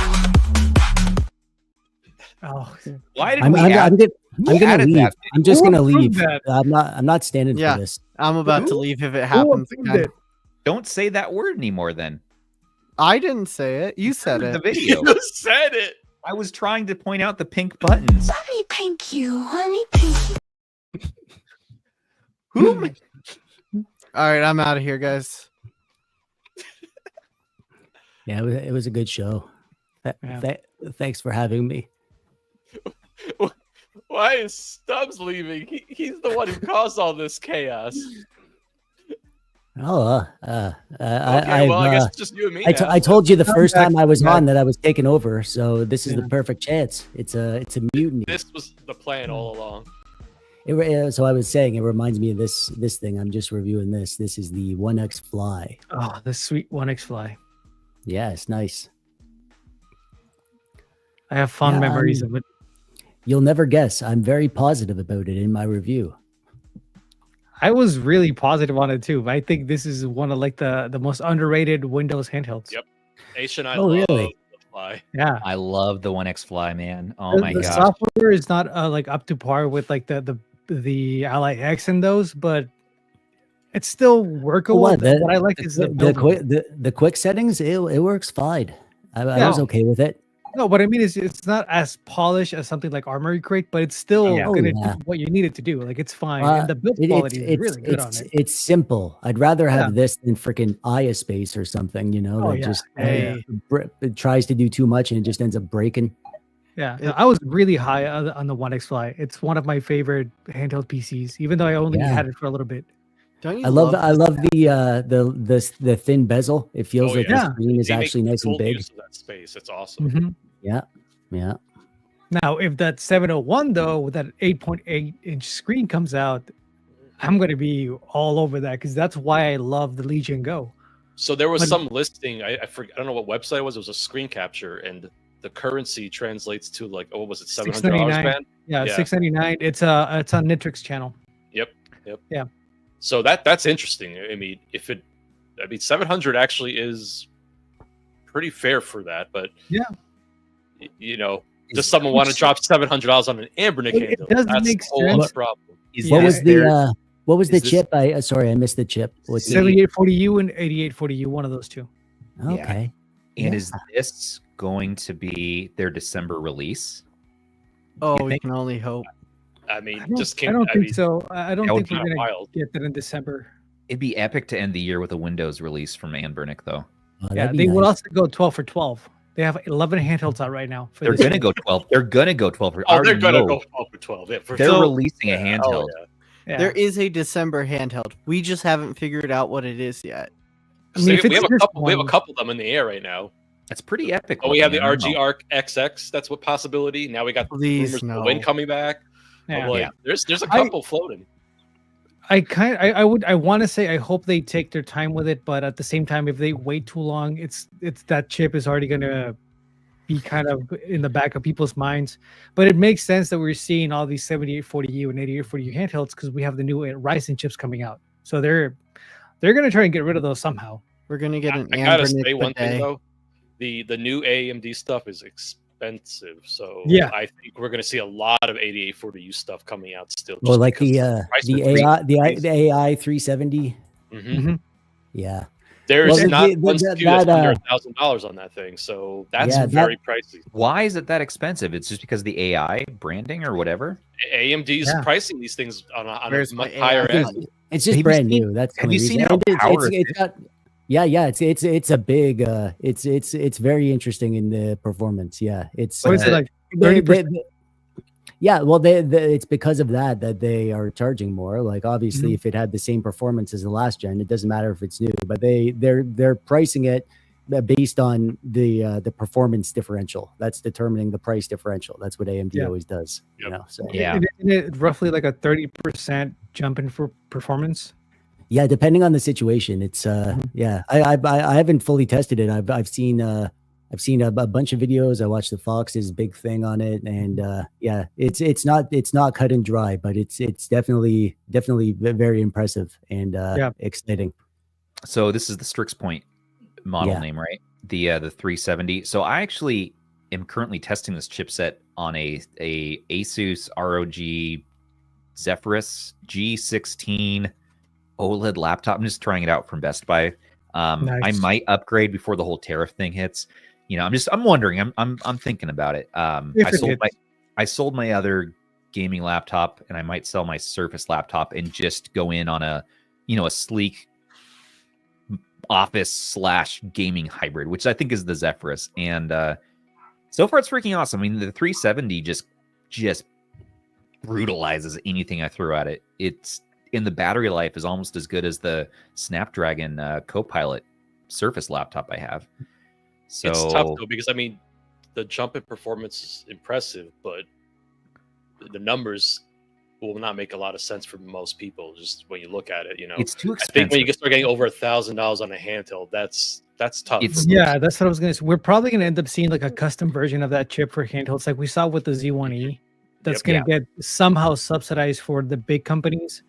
Oh, Why did I'm, we I'm, add- I'm gonna, I'm who gonna added leave. that? I'm just Who gonna approved leave. that? I'm not standing Yeah. for this. I'm about to Who- leave if it who happens approved again. it? Don't say that word anymore then. I didn't say it. You said Heard it. the video. You said it. I was trying to point out the pink buttons. Let me paint you. Let me paint you. Who? All right, I'm out of here, guys. Yeah, it was a good show. Yeah. Thanks for having me. Why is Stubbs leaving? He's the one who caused all this chaos. Oh, Okay, well, I guess it's just you and me. now. I told you the I'm first back, time I was guys. on that I was taking over, so this is the Yeah. perfect chance. It's a mutiny. This was the plan all along. So I was saying it reminds me of this thing. I'm just reviewing this. This is the OneXFly. oh, the sweet OneXFly. Yeah, it's nice. I have fond Yeah, memories of it. You'll never guess. I'm very positive about it in my review. I was really positive on it too. I think this is one of like the most underrated Windows handhelds. Yep. Aish and I Oh, love really? the Fly. Yeah. I love the OneXFly, man. Oh my the gosh. software is not like up to par with like the Ally X and those, but it's still workable. What, What I like is the build. the quick settings. It works fine. I was Yeah. okay with it. No, what I mean is it's not as polished as something like Armory Crate, but it's still Yeah. gonna Oh, yeah. do what you need it to do. Like it's fine, Uh, and the build It- quality is really good on it's, it. it's simple. I'd rather have this than freaking ISpace or something. You know, Oh, that yeah. just Yeah, it tries to do too much and it just ends up breaking. Yeah, no, I was really high on the OneXFly. It's one of my favorite handheld PCs, even though I only Yeah. had it for a little bit. Don't you I love this? the thin bezel. It feels Oh, like yeah. the screen is They make actually nice and full big. use of that space. It's awesome. Mhm. Yeah. Now, if that 701 though, with that 8.8-inch screen comes out, I'm gonna be all over that because that's why I love the Legion Go. So there was But- some listing. I forget. I don't know what website it was. It was a screen capture, and the currency translates to like, what was it, $700, man? Yeah, $699. It's on Nitrix channel. Yep. Yeah. So that's interesting. I mean, 700 actually is pretty fair for that, but yeah, you know, does someone want to drop $700 on an Anbernic handle? It does That's make the whole sense. problem. What was the chip? Sorry, I missed the chip. What's 7840U and 8840U, one of those two. Okay. And is this going to be their December release? Oh, we can only hope. I mean, I don't think so. I don't think we're going to get that in December. It'd be epic to end the year with a Windows release from Anbernic, though. Yeah, they would also go 12 for 12. They have 11 handhelds out right now. They're going to go 12. They're going to go 12 for 12. Oh, they're going to go 12 for 12. Yeah, they're releasing a handheld. Yeah. There is a December handheld. We just haven't figured out what it is yet. I mean, we have a couple of them in the air right now. That's pretty epic. Oh, we have the RG Arc XX. That's what possibility. Now we got rumors of the Win coming back. Yeah. There's a couple floating. I want to say I hope they take their time with it, but at the same time, if they wait too long, it's that chip is already gonna be kind of in the back of people's minds. But it makes sense that we're seeing all these 7840U and 8840U handhelds because we have the new Ryzen chips coming out. So they're gonna try and get rid of those somehow. We're gonna get an. I gotta say one thing though, the new AMD stuff is expensive, so yeah, I think we're gonna see a lot of 8840U stuff coming out still. Well, like the AI 370. Mm-hmm. Yeah. There's not one SKU that's under $1,000 on that thing, so that's very pricey. Why is it that expensive? It's just because of the AI branding or whatever. AMD's pricing these things on a much higher end. It's just brand new. That's have you seen how power it's got? Yeah. It's a big. It's very interesting in the performance. Yeah, it's. What is it like? 30%? Yeah, well, it's because of that they are charging more. Like, obviously, if it had the same performance as the last gen, it doesn't matter if it's new. But they're pricing it based on the performance differential. That's determining the price differential. That's what AMD always does. Yep. You know, so Isn't it roughly like a 30% jump in for performance? Yeah, depending on the situation, it's yeah. I haven't fully tested it. I've seen a bunch of videos. I watched the Fox's big thing on it, and yeah, it's not cut and dry, but it's definitely very impressive and exciting. So this is the Strix Point model name, right? The 370. So I actually am currently testing this chipset on a Asus ROG Zephyrus G16 OLED laptop. I'm just trying it out from Best Buy. Nice. I might upgrade before the whole tariff thing hits. You know, I'm wondering. I'm thinking about it. I sold my other gaming laptop, and I might sell my Surface laptop and just go in on a sleek office / gaming hybrid, which I think is the Zephyrus. And so far, it's freaking awesome. I mean, the 370 just brutalizes anything I throw at it. It's in the battery life is almost as good as the Snapdragon Copilot Surface laptop I have. So it's tough though, because I mean, the jump in performance is impressive, but the numbers will not make a lot of sense for most people. Just when you look at it, it's too expensive. I think when you start getting over $1,000 on a handheld, that's tough. That's what I was gonna say. We're probably gonna end up seeing like a custom version of that chip for handhelds, like we saw with the Z1E. That's gonna get somehow subsidized for the big companies.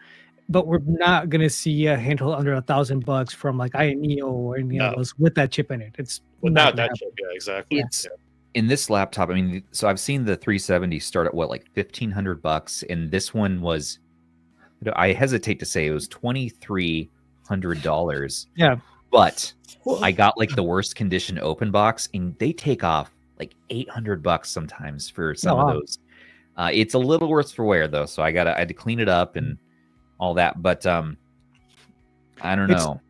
But we're not gonna see a handheld under $1,000 from like AYANEO or any of those with that chip in it. It's without that chip, exactly. It's in this laptop. I mean, so I've seen the 370 start at what, like $1,500, and this one was, I hesitate to say it was $2,300. Yeah, but I got like the worst condition open box, and they take off like $800 sometimes for some of those. It's a little worse for wear though, so I had to clean it up and all that, but I don't know.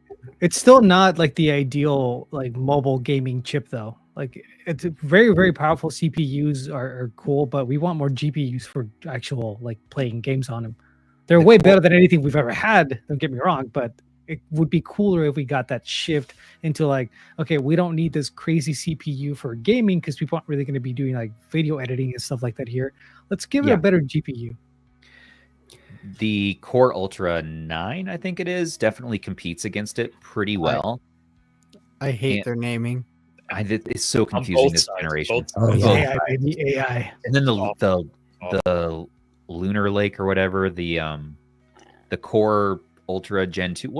It's still not like the ideal like mobile gaming chip though. Like it's very, very powerful. CPUs are cool, but we want more GPUs for actual like playing games on them. They're way better than anything we've ever had. Don't get me wrong, but it would be cooler if we got that shift into like, okay, we don't need this crazy CPU for gaming because people aren't really going to be doing like video editing and stuff like that here. Let's give it a better GPU. The Core Ultra 9, I think it is, definitely competes against it pretty well. I hate their naming. It's so confusing both this sides, generation. both Oh, On yeah. both AI, sides. baby, AI. And then Awful. the Lunar Lake or whatever, the Core Ultra Gen 2.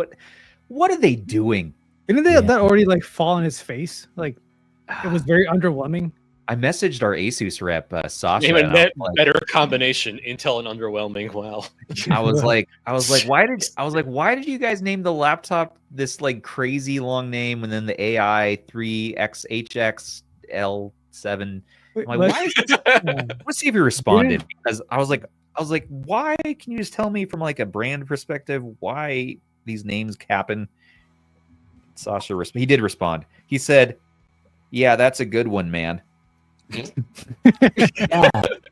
What are they doing? Didn't Yeah. that already like fall on his face? Like it was very underwhelming. I messaged our Asus rep, Sasha. Name a and I net was like- better combination, Intel and underwhelming. Wow. I was like, why did you guys name the laptop this like crazy long name and then the AI 3XHXL7? Wait, I'm like, what? why is this? Let's see if he responded because I was like, why can you just tell me from like a brand perspective why these names happen? Sasha, he did respond. He said, "Yeah, that's a good one, man." Yeah.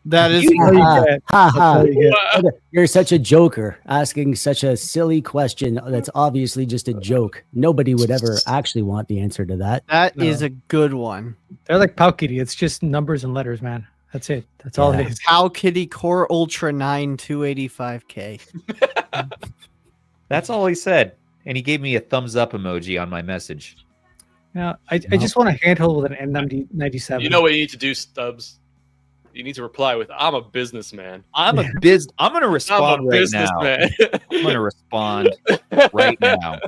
That is all you get. Ha, ha. all you get. You're such a joker asking such a silly question that's obviously just a joke. Nobody would ever actually want the answer to that. that No. is a good one. They're like Pow Kitty. It's just numbers and letters, man. That's it. That's all Yeah. it is. How Kitty Core Ultra 9 285K. That's all he said, and he gave me a thumbs up emoji on my message. Now, I just want a handheld with an N97. You know what you need to do, Stubbs? You need to reply with, "I'm a businessman. I'm gonna I'm respond a right now. businessman." I'm gonna respond right now.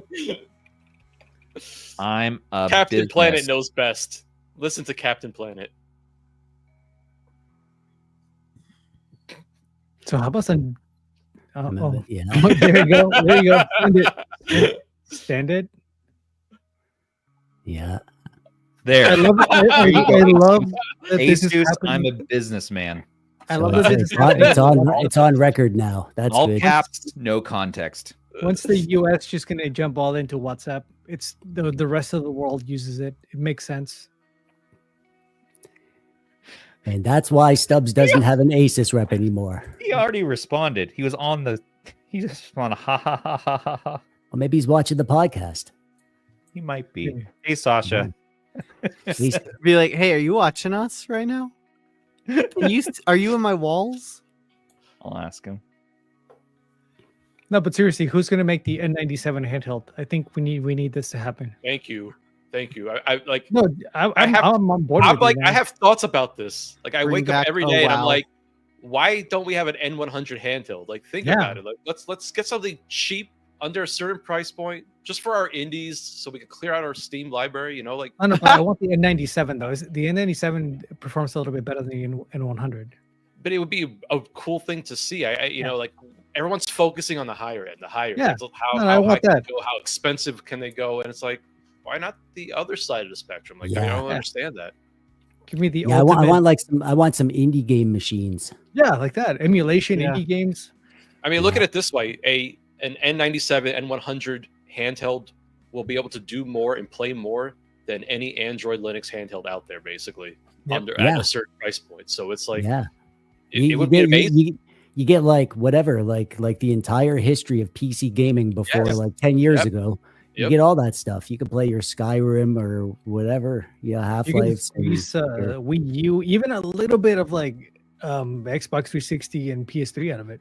I'm a Captain business. Planet knows best. Listen to Captain Planet. So how about some? Oh, Yeah. there you go. There you go. Stand it. Stand it. Yeah. There. I love. I love that this is Asus, I'm happening. a businessman. I So love that this is happening. it's on record now. That's All good. caps, no context. Once the US just gonna jump all into WhatsApp, it's the rest of the world uses it. It makes sense. And that's why Stubbs doesn't have an Asus rep anymore. He already responded. He was on the. He just responded. Ha ha ha ha ha ha. Well, maybe he's watching the podcast. He might be. Hey, Sasha. He's, Be like, hey, are you watching us right now? Are you in my walls? I'll ask him. No, but seriously, who's gonna make the N97 handheld? I think we need this to happen. Thank you. I like. No, I'm on board. I'm with you, like, man. I have thoughts about this. Like, I Bring wake up back every a day and I'm WoW. like, why don't we have an N100 handheld? Like, think Yeah. about it. Like, let's get something cheap under a certain price point, just for our indies, so we can clear out our Steam library. You know, like, I don't know. I want the N97 though. The N97 performs a little bit better than the N100. but it would be a cool thing to see. You know, like everyone's focusing on the higher end, Yeah. end. How No, I high want can that. they go? How expensive can they go? And it's like, why not the other side of the spectrum? Like, I Yeah. don't understand that. Give me the yeah, I ultimate. want some indie game machines. Yeah, like that emulation Yeah. indie games. I mean, look at it this way: an N97 N100 handheld will be able to do more and play more than any Android Linux handheld out there, basically Yep. at Yeah. a certain price point. So it's like, Yeah. it would be amazing. You get like whatever, like the entire history of PC gaming before Yes. like 10 years Yep. ago. You Yep. get all that stuff. You can play your Skyrim or whatever. Yeah, You can Half-Life. squeeze Wii U, even a little bit of like Xbox 360 and PS3 out of it.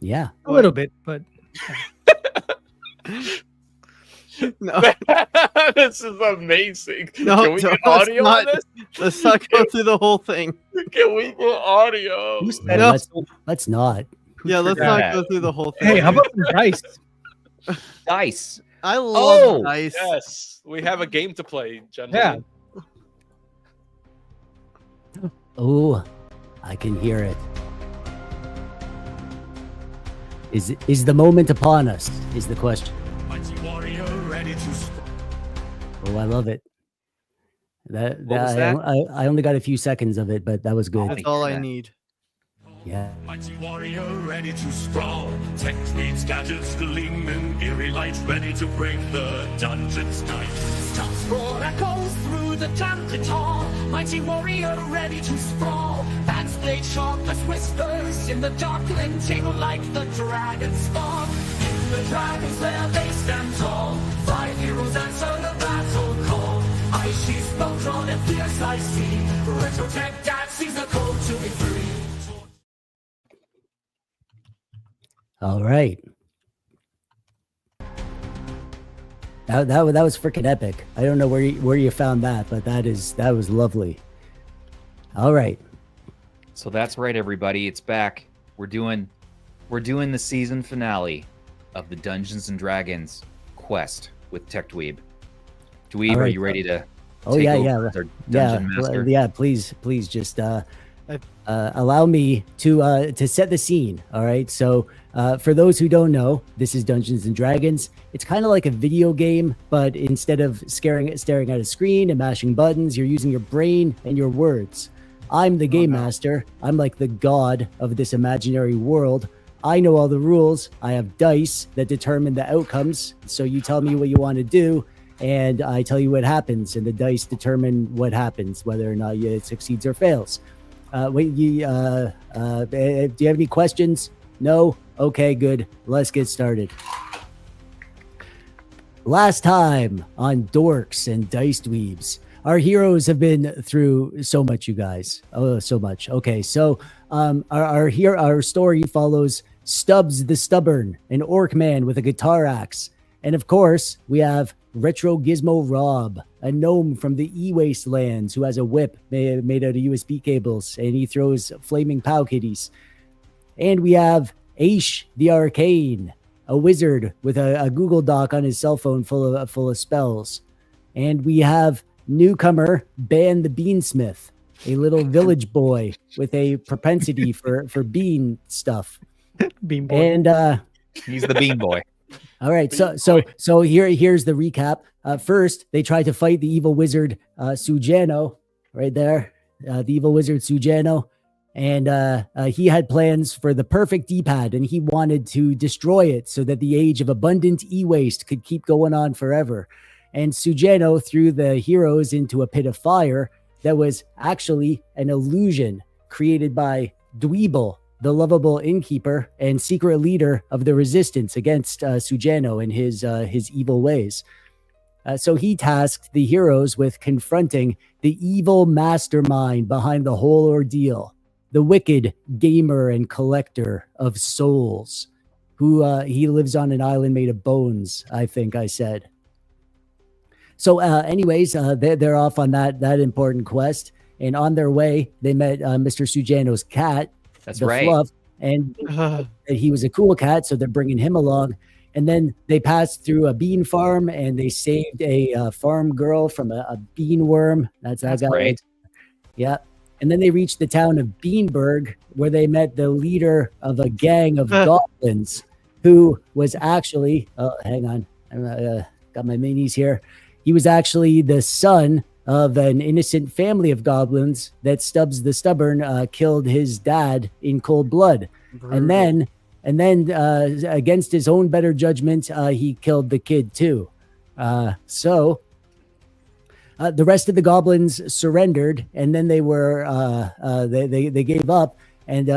Yeah. A little bit, but No, This is amazing. No, Can we no, get let's audio not. on this? let's not go through the whole thing. Can we get audio? Who said No. Let's not. Yeah, let's forgot? not go through the whole thing. hey, how about some dice? Dice. I love Oh, dice. Yes, we have a game to play, gentlemen. Oh, I can hear it. Is the moment upon us? Is the question. Mighty warrior ready to Oh, I love it. What was that? I only got a few seconds of it, but that was good. That's all I Yeah. need. Yeah. Mighty warrior ready to sprawl. TechDweeb's gadgets gleaming, eerie lights ready to break the dungeon's night. Stubbs roar echoes through the dungeon hall. Mighty warrior ready to sprawl. Bats blade sharpless whispers in the darkling tingle like the dragon's spawn. In the dragon's lair they stand tall. 5 heroes answer the battle call. Ice she's bow drawn and fierce I see. Retroid Tech dad sees the code to be free. All right. That was freaking epic. I don't know where you found that, but that was lovely. All right. So that's right, everybody. It's back. We're doing the season finale of the Dungeons and Dragons quest with TechDweeb. Dweeb, All right. are you ready to? Oh take yeah, over yeah, as our dungeon master? yeah. Please, just allow me to set the scene. All right. So for those who don't know, this is Dungeons and Dragons. It's kind of like a video game, but instead of staring at a screen and mashing buttons, you're using your brain and your words. I'm the game master. I'm like the god of this imaginary world. I know all the rules. I have dice that determine the outcomes. So you tell me what you want to do, and I tell you what happens, and the dice determine what happens, whether or not it succeeds or fails. Do you have any questions? No? Okay, good. Let's get started. Last time on Dorks and Dice Dweebs, our heroes have been through so much, you guys. Oh, so much. Okay, so our story follows Stubbs the Stubborn, an orc man with a guitar axe. And of course, we have Retro Gizmo Rob, a gnome from the E-Wastelands who has a whip made out of USB cables, and he throws flaming pow kitties. And we have Aish the Arcane, a wizard with a Google Doc on his cell phone full of spells. And we have newcomer Ban the Beansmith, a little village boy with a propensity for bean stuff. Bean boy. And He's the bean boy. all right, so here's the recap. First, they tried to fight the evil wizard Sujano, right there, the evil wizard Sujano, and he had plans for the perfect D-pad, and he wanted to destroy it so that the age of abundant e-waste could keep going on forever. And Sujano threw the heroes into a pit of fire that was actually an illusion created by Dweeble, the lovable innkeeper and secret leader of the resistance against Sujano and his evil ways. So he tasked the heroes with confronting the evil mastermind behind the whole ordeal, the wicked gamer and collector of souls, who he lives on an island made of bones, I think I said. So anyways, they're off on that important quest, and on their way, they met Mr. Sujano's cat, That's the right. Fluff, and he was a cool cat, so they're bringing him along. And then they passed through a bean farm, and they saved a farm girl from a bean worm. That's right. Yeah. And then they reached the town of Beanburg, where they met the leader of a gang of goblins, who was actually, hang on, I got my minis here. He was actually the son of an innocent family of goblins that Stubbs the Stubborn killed his dad in cold blood. And then against his own better judgment, he killed the kid too. So the rest of the goblins surrendered, and then they were they gave up. And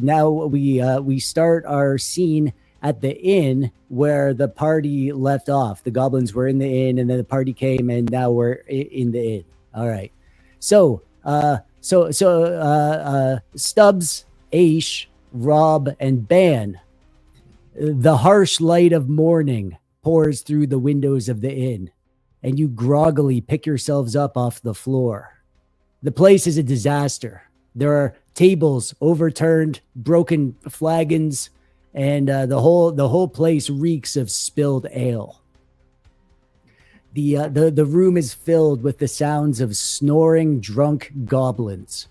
now we start our scene at the inn where the party left off. The goblins were in the inn, and then the party came, and now we're in the inn. All right. So Stubbs, Aish, Rob, and Ban. The harsh light of morning pours through the windows of the inn, and you groggily pick yourselves up off the floor. The place is a disaster. There are tables overturned, broken flagons, and the whole place reeks of spilled ale. The room is filled with the sounds of snoring drunk goblins.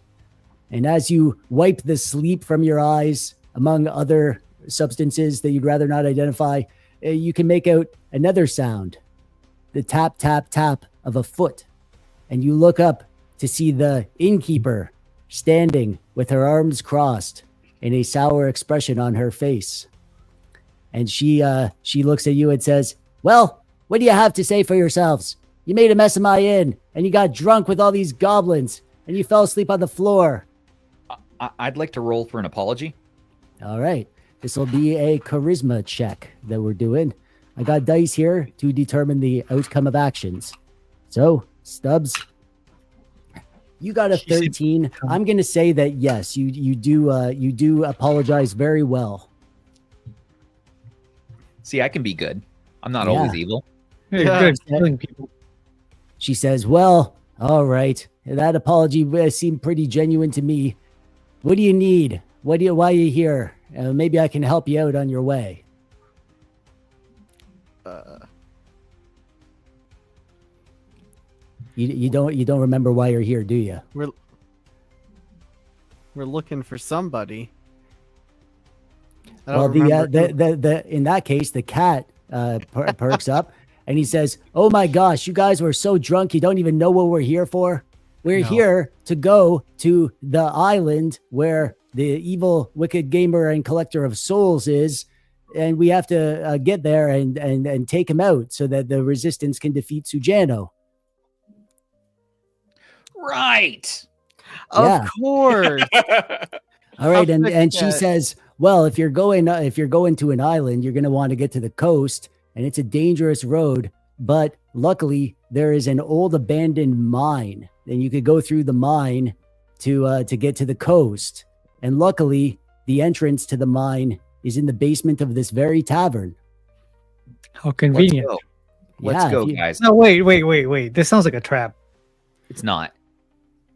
And as you wipe the sleep from your eyes, among other substances that you'd rather not identify, you can make out another sound, the tap, tap, tap of a foot. And you look up to see the innkeeper standing with her arms crossed and a sour expression on her face. And she looks at you and says, "Well, what do you have to say for yourselves? You made a mess of my inn, and you got drunk with all these goblins, and you fell asleep on the floor." I'd like to roll for an apology. All right. This will be a charisma check that we're doing. I got dice here to determine the outcome of actions. So, Stubbs, you got a 13. I'm going to say that yes, you do apologize very well. See, I can be good. I'm not always evil. You're Yeah. good at killing people. She says, "Well, all right. That apology seemed pretty genuine to me. What do you need? Why are you here? Maybe I can help you out on your way." You don't remember why you're here, do you? We're looking for somebody. I Well, don't remember who. the in that case, the cat perks up and he says, "Oh my gosh, you guys were so drunk you don't even know what we're here for. We're No. here to go to the island where the evil, wicked gamer and collector of souls is, and we have to get there and take him out so that the resistance can defeat Sujano." Right. Yeah. Of course. All right, I'll and fix she that. says, "Well, if you're going to an island, you're going to want to get to the coast, and it's a dangerous road. But luckily, there is an old abandoned mine, and you could go through the mine to get to the coast. And luckily, the entrance to the mine is in the basement of this very tavern." How convenient. Let's Yeah, go, if you- guys. No, wait. This sounds like a trap. It's not.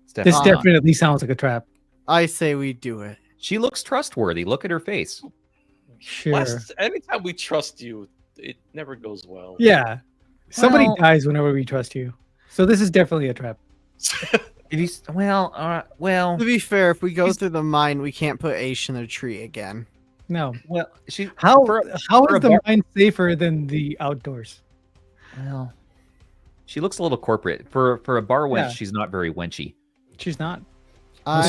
It's This definitely not. definitely sounds like a trap. I say we do it. She looks trustworthy. Look at her face. Sure. Anytime we trust you, it never goes well. Yeah. Somebody Well- dies whenever we trust you. So this is definitely a trap. If you, well, To be fair, if we go through the mine, we can't put Aish in the tree again. No. well, she. How for how for is a the bar- mine safer than the outdoors? Well, she looks a little corporate for a bar wench. Yeah. She's not very wenchy. She's not.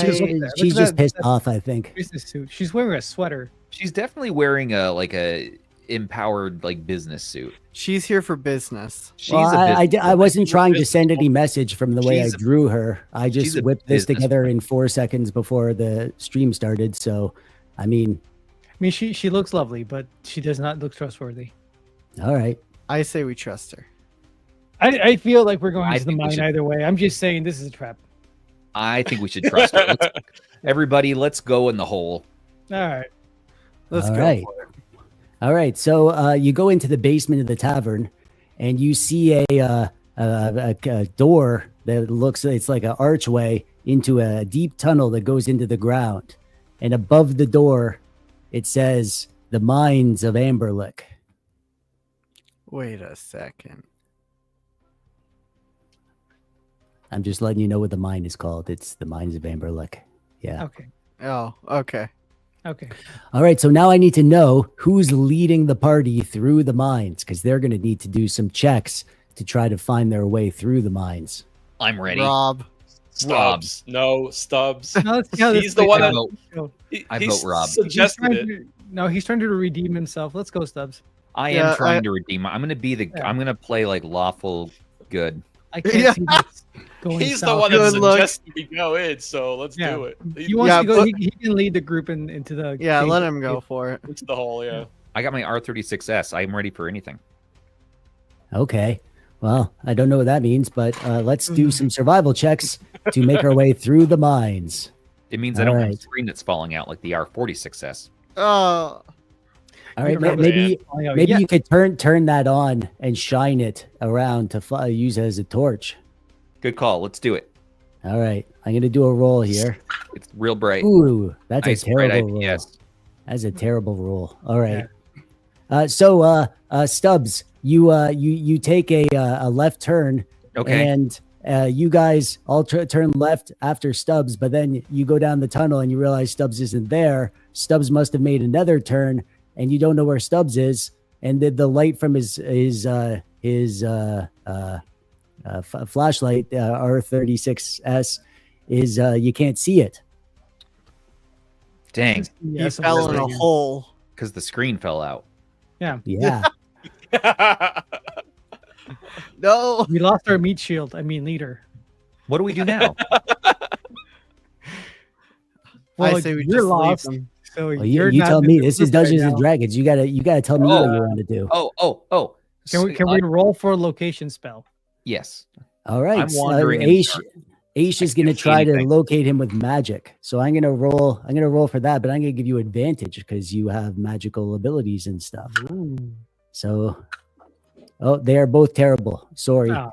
she's look at that. she's Look at just that- pissed that- off, I think. Business suit. She's wearing a sweater. She's definitely wearing a empowered business suit. She's here for business. She's Well, a I business wasn't trying to business send any message from the way I She's a- drew her. I she's just a whipped this business together in 4 seconds before the stream started. So, I mean, I mean, she looks lovely, but she does not look trustworthy. all right. I say we trust her. I feel like we're going I to the think we mine should- either way. I'm just saying this is a trap. I think we should trust her. Everybody, let's go in the hole. All right. Let's All go right. for it. All right. So you go into the basement of the tavern, and you see a door that looks it's like an archway into a deep tunnel that goes into the ground. And above the door, it says the Mines of Anbernic. Wait a second. I'm just letting you know what the mine is called. It's the Mines of Anbernic. Yeah. Okay. Oh, okay. Okay. All right. So now I need to know who's leading the party through the mines, because they're going to need to do some checks to try to find their way through the mines. I'm ready. Rob. Stubbs. No, Stubbs. No, let's see how this He's the plays one out. that I he vote Rob. He's suggested trying it. to- no, he's trying to redeem himself. Let's go, Stubbs. I Yeah, am trying to redeem. I'm gonna be the. Yeah. I'm gonna play lawful good. I can't Yeah. see this going He's the south. one that Good luck. suggested we go in, so let's Yeah. do it. He wants Yeah, to go. but- He can lead the group into the. Yeah, cave. let him go for it. Into the hole, yeah. I got my R36S. I'm ready for anything. Okay. Well, I don't know what that means, but let's do some survival checks to make our way through the mines. It means I don't have a Alright. screen that's falling out like the R46S. Oh, All right. remember Maybe Oh, yeah, maybe yeah. you could turn that on and shine it around to use it as a torch. Good call. Let's do it. All right. I'm gonna do a roll here. It's real bright. Ooh, that's nice a bright terrible roll. IPS. That's a terrible roll. All right. So Stubbs, you take a left turn, Okay. and you guys all turn left after Stubbs, but then you go down the tunnel and you realize Stubbs isn't there. Stubbs must have made another turn, and you don't know where Stubbs is. And the light from his flashlight, R36S, is you can't see it. Dang. Yeah, he some fell in a residue. hole. Because the screen fell out. Yeah. No. We lost our meat shield. I mean, leader. What do we do now? Well, I say we you're just lost. leave him. So Well, you're you not tell in me. the This is group right Dungeons and now. Dragons. You gotta tell me what you want to do. Oh. Can we roll for a location spell? Yes. All right. I'm wandering in the Aish, dark. Aish I is gonna can't see try to anything. locate him with magic. So I'm gonna roll for that, but I'm gonna give you advantage because you have magical abilities and stuff. So Oh, they are both terrible. Sorry. Ah.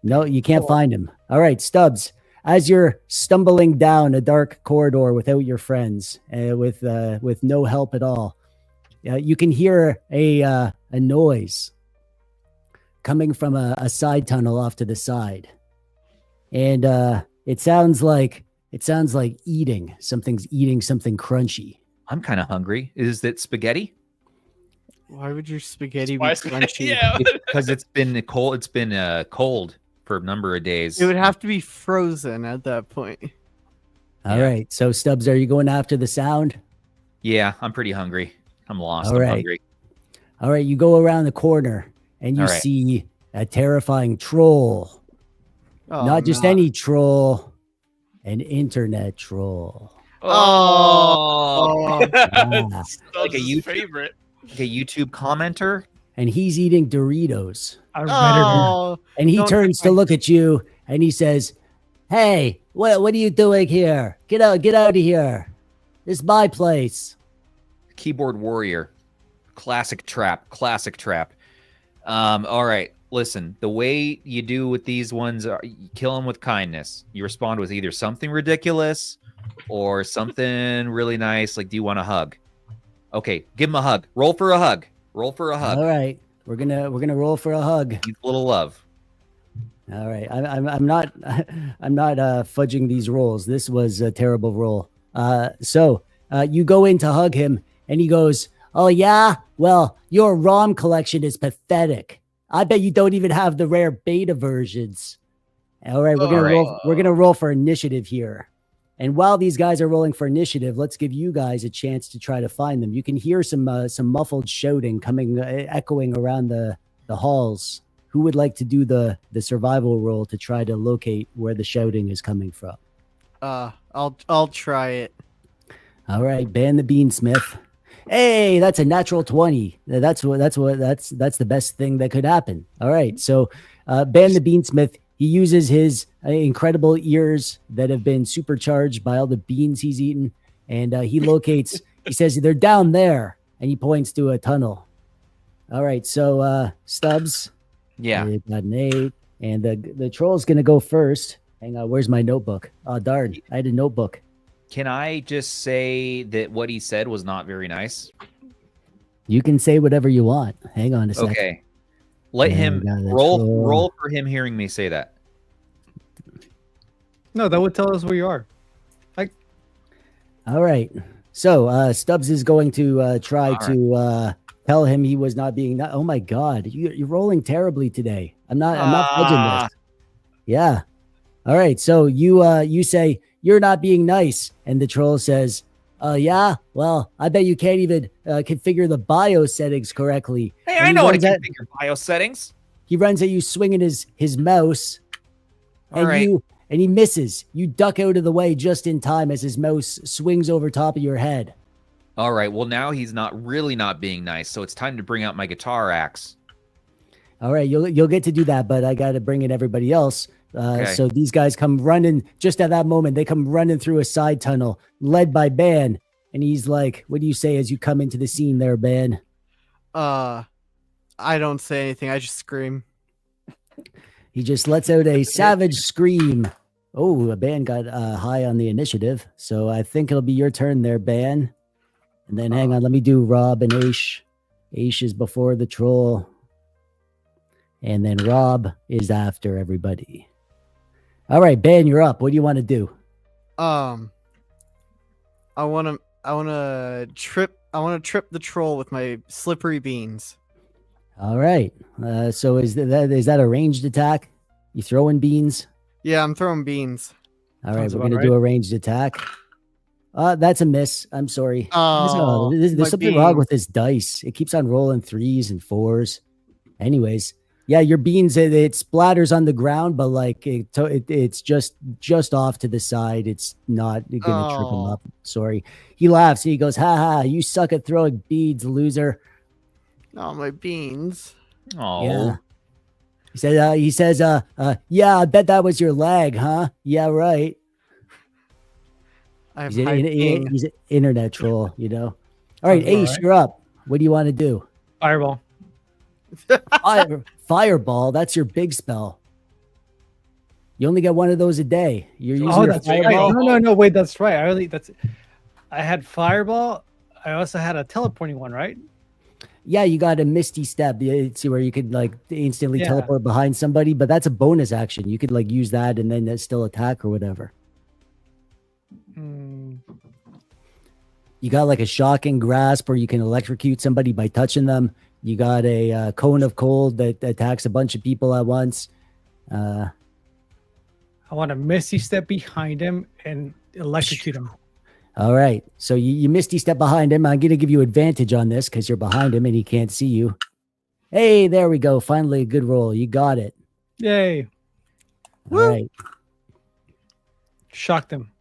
No, you can't find him. All right, Stubbs. As you're stumbling down a dark corridor without your friends, with no help at all, you can hear a noise coming from a side tunnel off to the side, and it sounds like eating. Something's eating something crunchy. I'm kind of hungry. Is it spaghetti? Why would your spaghetti be Why crunchy? yeah. Because it's been cold. It's been cold for a number of days. It would have to be frozen at that point. All right. So Stubbs, are you going after the sound? Yeah, I'm pretty hungry. I'm lost. All I'm right. hungry. All right. You go around the corner and you All right. see a terrifying troll. Oh, Not just no. any troll, an internet troll. Oh. Yeah. Like a YouTube- favorite. Like a YouTube commenter. And he's eating Doritos. I better Oh. And he Don't turns to think- look at you and he says, "Hey, what are you doing here? Get out of here. This is my place." Keyboard warrior. Classic trap. All right. Listen, the way you do with these ones are you kill them with kindness. You respond with either something ridiculous or something really nice, like, do you want a hug? Okay, give him a hug. Roll for a hug. All right. We're gonna roll for a hug. Needs a little love. All right. I'm not fudging these rolls. This was a terrible roll. So you go in to hug him and he goes, "Oh yeah? Well, your ROM collection is pathetic. I bet you don't even have the rare beta versions." All right, we're gonna roll for initiative here. And while these guys are rolling for initiative, let's give you guys a chance to try to find them. You can hear some muffled shouting coming, echoing around the halls. Who would like to do the survival roll to try to locate where the shouting is coming from? I'll try it. All right, ban the beansmith. Hey, that's a natural 20. That's the best thing that could happen. All right, so ban the beansmith. He uses his incredible ears that have been supercharged by all the beans he's eaten, and he locates. He says they're down there, and he points to a tunnel. All right, so Stubbs, Yeah. you got an 8, and the troll's gonna go first. Hang on, where's my notebook? Oh darn, I had a notebook. Can I just say that what he said was not very nice? You can say whatever you want. Hang on a second. Okay. Let Yeah, him we got the roll troll. for him hearing me say that. No, that would tell us where you are. All right. So Stubbs is going to try All to tell him he was not being. Oh my God, you're rolling terribly today. I'm not fudging this. Yeah. All right. So you say you're not being nice, and the troll says, yeah. Well, I bet you can't even configure the BIOS settings correctly." Hey, And I he know how to runs at- configure BIOS settings. He runs at you swinging his mouse, All and right. he misses. You duck out of the way just in time as his mouse swings over top of your head. All right. Well, now he's not being nice, so it's time to bring out my guitar axe. All right, you'll get to do that, but I got to bring in everybody else. Okay. So these guys come running just at that moment. They come running through a side tunnel led by Ban, and he's like, "What do you say as you come into the scene there, Ban?" I don't say anything. I just scream. He just lets out a savage scream. Oh, Ban got high on the initiative, so I think it'll be your turn there, Ban. And then hang on, let me do Rob and Aish. Aish is before the troll, and then Rob is after everybody. All right, Ban, you're up. What do you want to do? I want to trip the troll with my slippery beans. All right. So is that a ranged attack? You throwing beans? Yeah, I'm throwing beans. All right, Sounds we're about gonna do a ranged attack. That's a miss. I'm sorry. Oh, There's my something wrong bean. with this dice. It keeps on rolling 3s and 4s. Anyways, yeah, your beans it splatters on the ground, but like it's just off to the side. It's not gonna trip him Oh. up. Sorry. He laughs and he goes, "Ha ha! You suck at throwing beads, loser." Oh, my beans. Oh. Yeah. He says, yeah, I bet that was your leg, huh? Yeah, right. I have He's high ping. he's an internet troll, you know. All right, Sounds all Aish, right. you're up. What do you want to do? Fireball. Fireball, that's your big spell. You only get one of those a day. You're using Oh, your that's right. fireball. No. Wait, that's right. I had fireball. I also had a teleporting one, right? Yeah, you got a Misty Step. See where you could like instantly Yeah. teleport behind somebody, but that's a bonus action. You could like use that and then still attack or whatever. Mm, You got like a shocking grasp, or you can electrocute somebody by touching them. You got a cone of cold that attacks a bunch of people at once. I want to Misty Step behind him and electrocute him. All right, so you Misty Step behind him. I'm gonna give you advantage on this because you're behind him and he can't see you. Hey, there we go. Finally, a good roll. You got it. Yay. All right. Shocked him.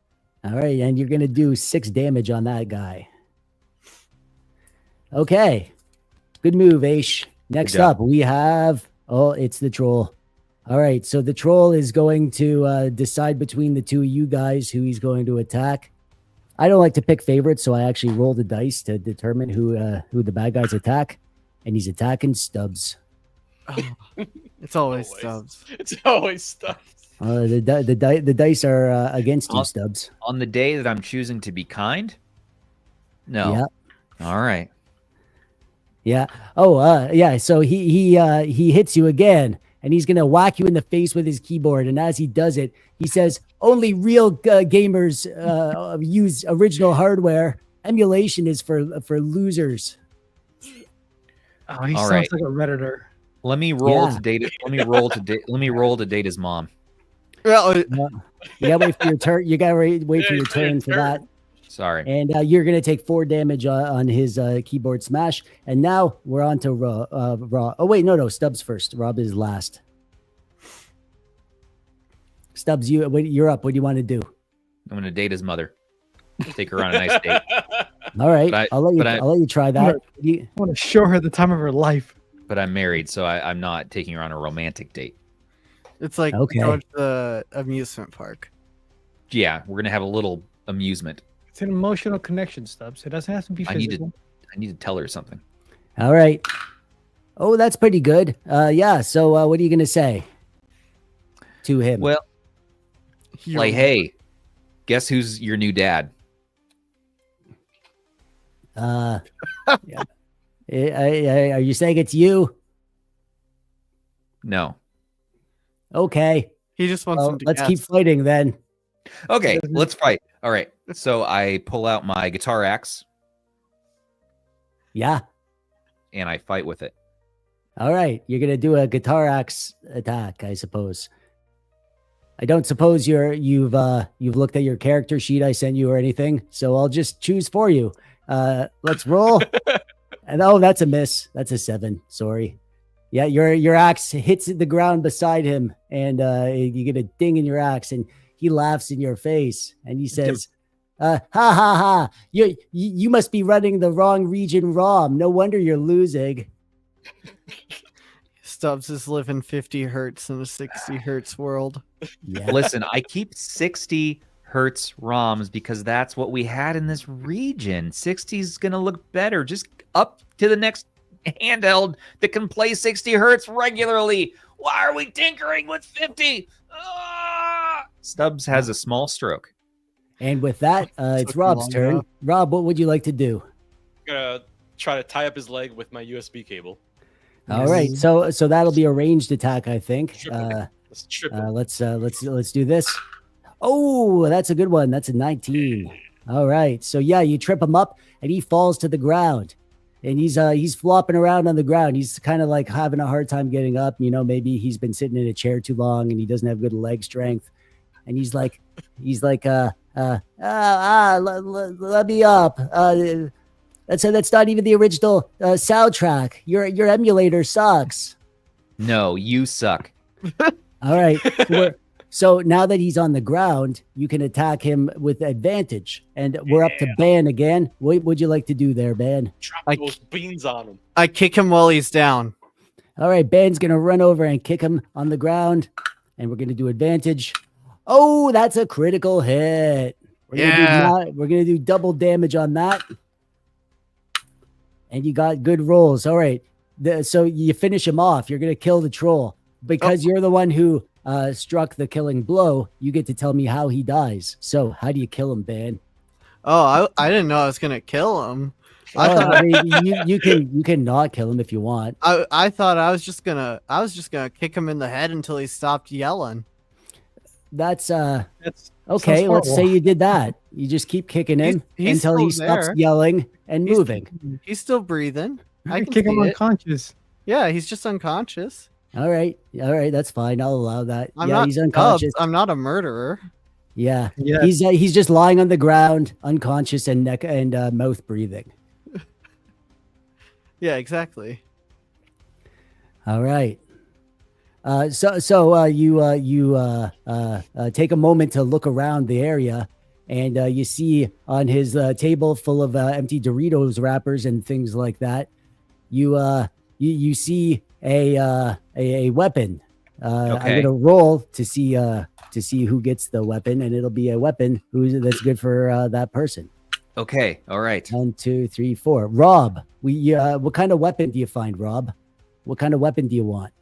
All right, and you're going to do 6 damage on that guy. Okay. Good move, Aish. Next job. up, we have... Oh, it's the troll. All right, so the troll is going to decide between the two of you guys who he's going to attack. I don't like to pick favorites, so I actually roll the dice to determine who the bad guys attack. And he's attacking Stubbs. It's always Stubbs. It's always Stubbs. The dice are against you, Stubbs. On the day that I'm choosing to be kind? No. Yeah. All right. Yeah. Oh, yeah. So he hits you again, and he's gonna whack you in the face with his keyboard. And as he does it, he says, "Only real gamers use original hardware. Emulation is for losers." Oh, he All sounds right. like a redditor. Let me roll Yeah. to date. Let me roll to date his mom. Well, You gotta wait for your turn. You gotta wait for your turn for that. Sorry. And you're gonna take 4 damage on his keyboard smash. And now we're on to Rob. Oh wait, no, Stubbs first. Rob is last. Stubbs, you're up. What do you want to do? I'm going to date his mother. Take her on a nice date. All right, But I'll let you try that. I want to show her the time of her life. But I'm married, so I'm not taking her on a romantic date. it's like Okay. going to the amusement park. Yeah, we're going to have a little amusement. It's an emotional connection, Stubbs. It doesn't have to be I need to- physical. I need to tell her something. All right. Oh, that's pretty good. Yeah. So what are you gonna say to him? Well, You're- like, hey, guess who's your new dad? Yeah. Are you saying it's you? No. Okay. he just wants Well, him to let's guess. keep fighting then. Okay, let's fight. All right. So I pull out my guitar axe Yeah. and I fight with it. All right. You're gonna do a guitar axe attack, I suppose. I don't suppose you've looked at your character sheet I sent you or anything, so I'll just choose for you. Let's roll. And oh, that's a miss. That's a 7. Sorry. Yeah, your axe hits the ground beside him, and you get a ding in your axe, and he laughs in your face, and he says, "Ha ha ha! You must be running the wrong region, ROM. No wonder you're losing." Stubbs is living 50 hertz in a 60 hertz world. Yeah. Listen, I keep 60 hertz ROMs because that's what we had in this region. 60 is going to look better. Just up to the next handheld that can play 60 hertz regularly. Why are we tinkering with 50? Ah! Stubbs has a small stroke. And with that, it's Took Rob's long turn. enough. Rob, what would you like to do? I'm gonna try to tie up his leg with my USB cable. All right, so that'll be a ranged attack, I think. Triple. Let's triple. Let's do this. Oh, that's a good one. That's a 19. All right, so yeah, you trip him up, and he falls to the ground, and he's flopping around on the ground. He's kind of like having a hard time getting up. You know, maybe he's been sitting in a chair too long, and he doesn't have good leg strength. And he's like, let me up. That's not even the original soundtrack. Your emulator sucks. No, you suck. All right. So now that he's on the ground, you can attack him with advantage. And we're up to Ban again. What would you like to do there, Ban? Drop those beans on him. I kick him while he's down. All right, Ban's going to run over and kick him on the ground. And we're going to do advantage. Oh, that's a critical hit. We're going to do double damage on that. And you got good rolls. All right. so you finish him off. You're gonna kill the troll because you're the one who struck the killing blow. You get to tell me how he dies. So how do you kill him, Ben? Oh, I didn't know I was gonna kill him. I mean, you can not kill him if you want. I thought I was just gonna kick him in the head until he stopped yelling. That's okay. Let's say you did that. You just keep kicking him He's until he still stops there. yelling and moving. He's still breathing. I can kick him see it. unconscious. Yeah, he's just unconscious. All right, that's fine. I'll allow that. I'm yeah, not he's unconscious. I'm not a murderer. Yeah, Yeah. he's just lying on the ground, unconscious and neck and mouth breathing. Yeah, exactly. All right. So you take a moment to look around the area, and you see on his table full of empty Doritos wrappers and things like that, you see a weapon. I'm gonna roll to see who gets the weapon, and it'll be a weapon that's good for that person. Okay. All right. 1, 2, 3, 4. Rob, what kind of weapon do you find, Rob? What kind of weapon do you want?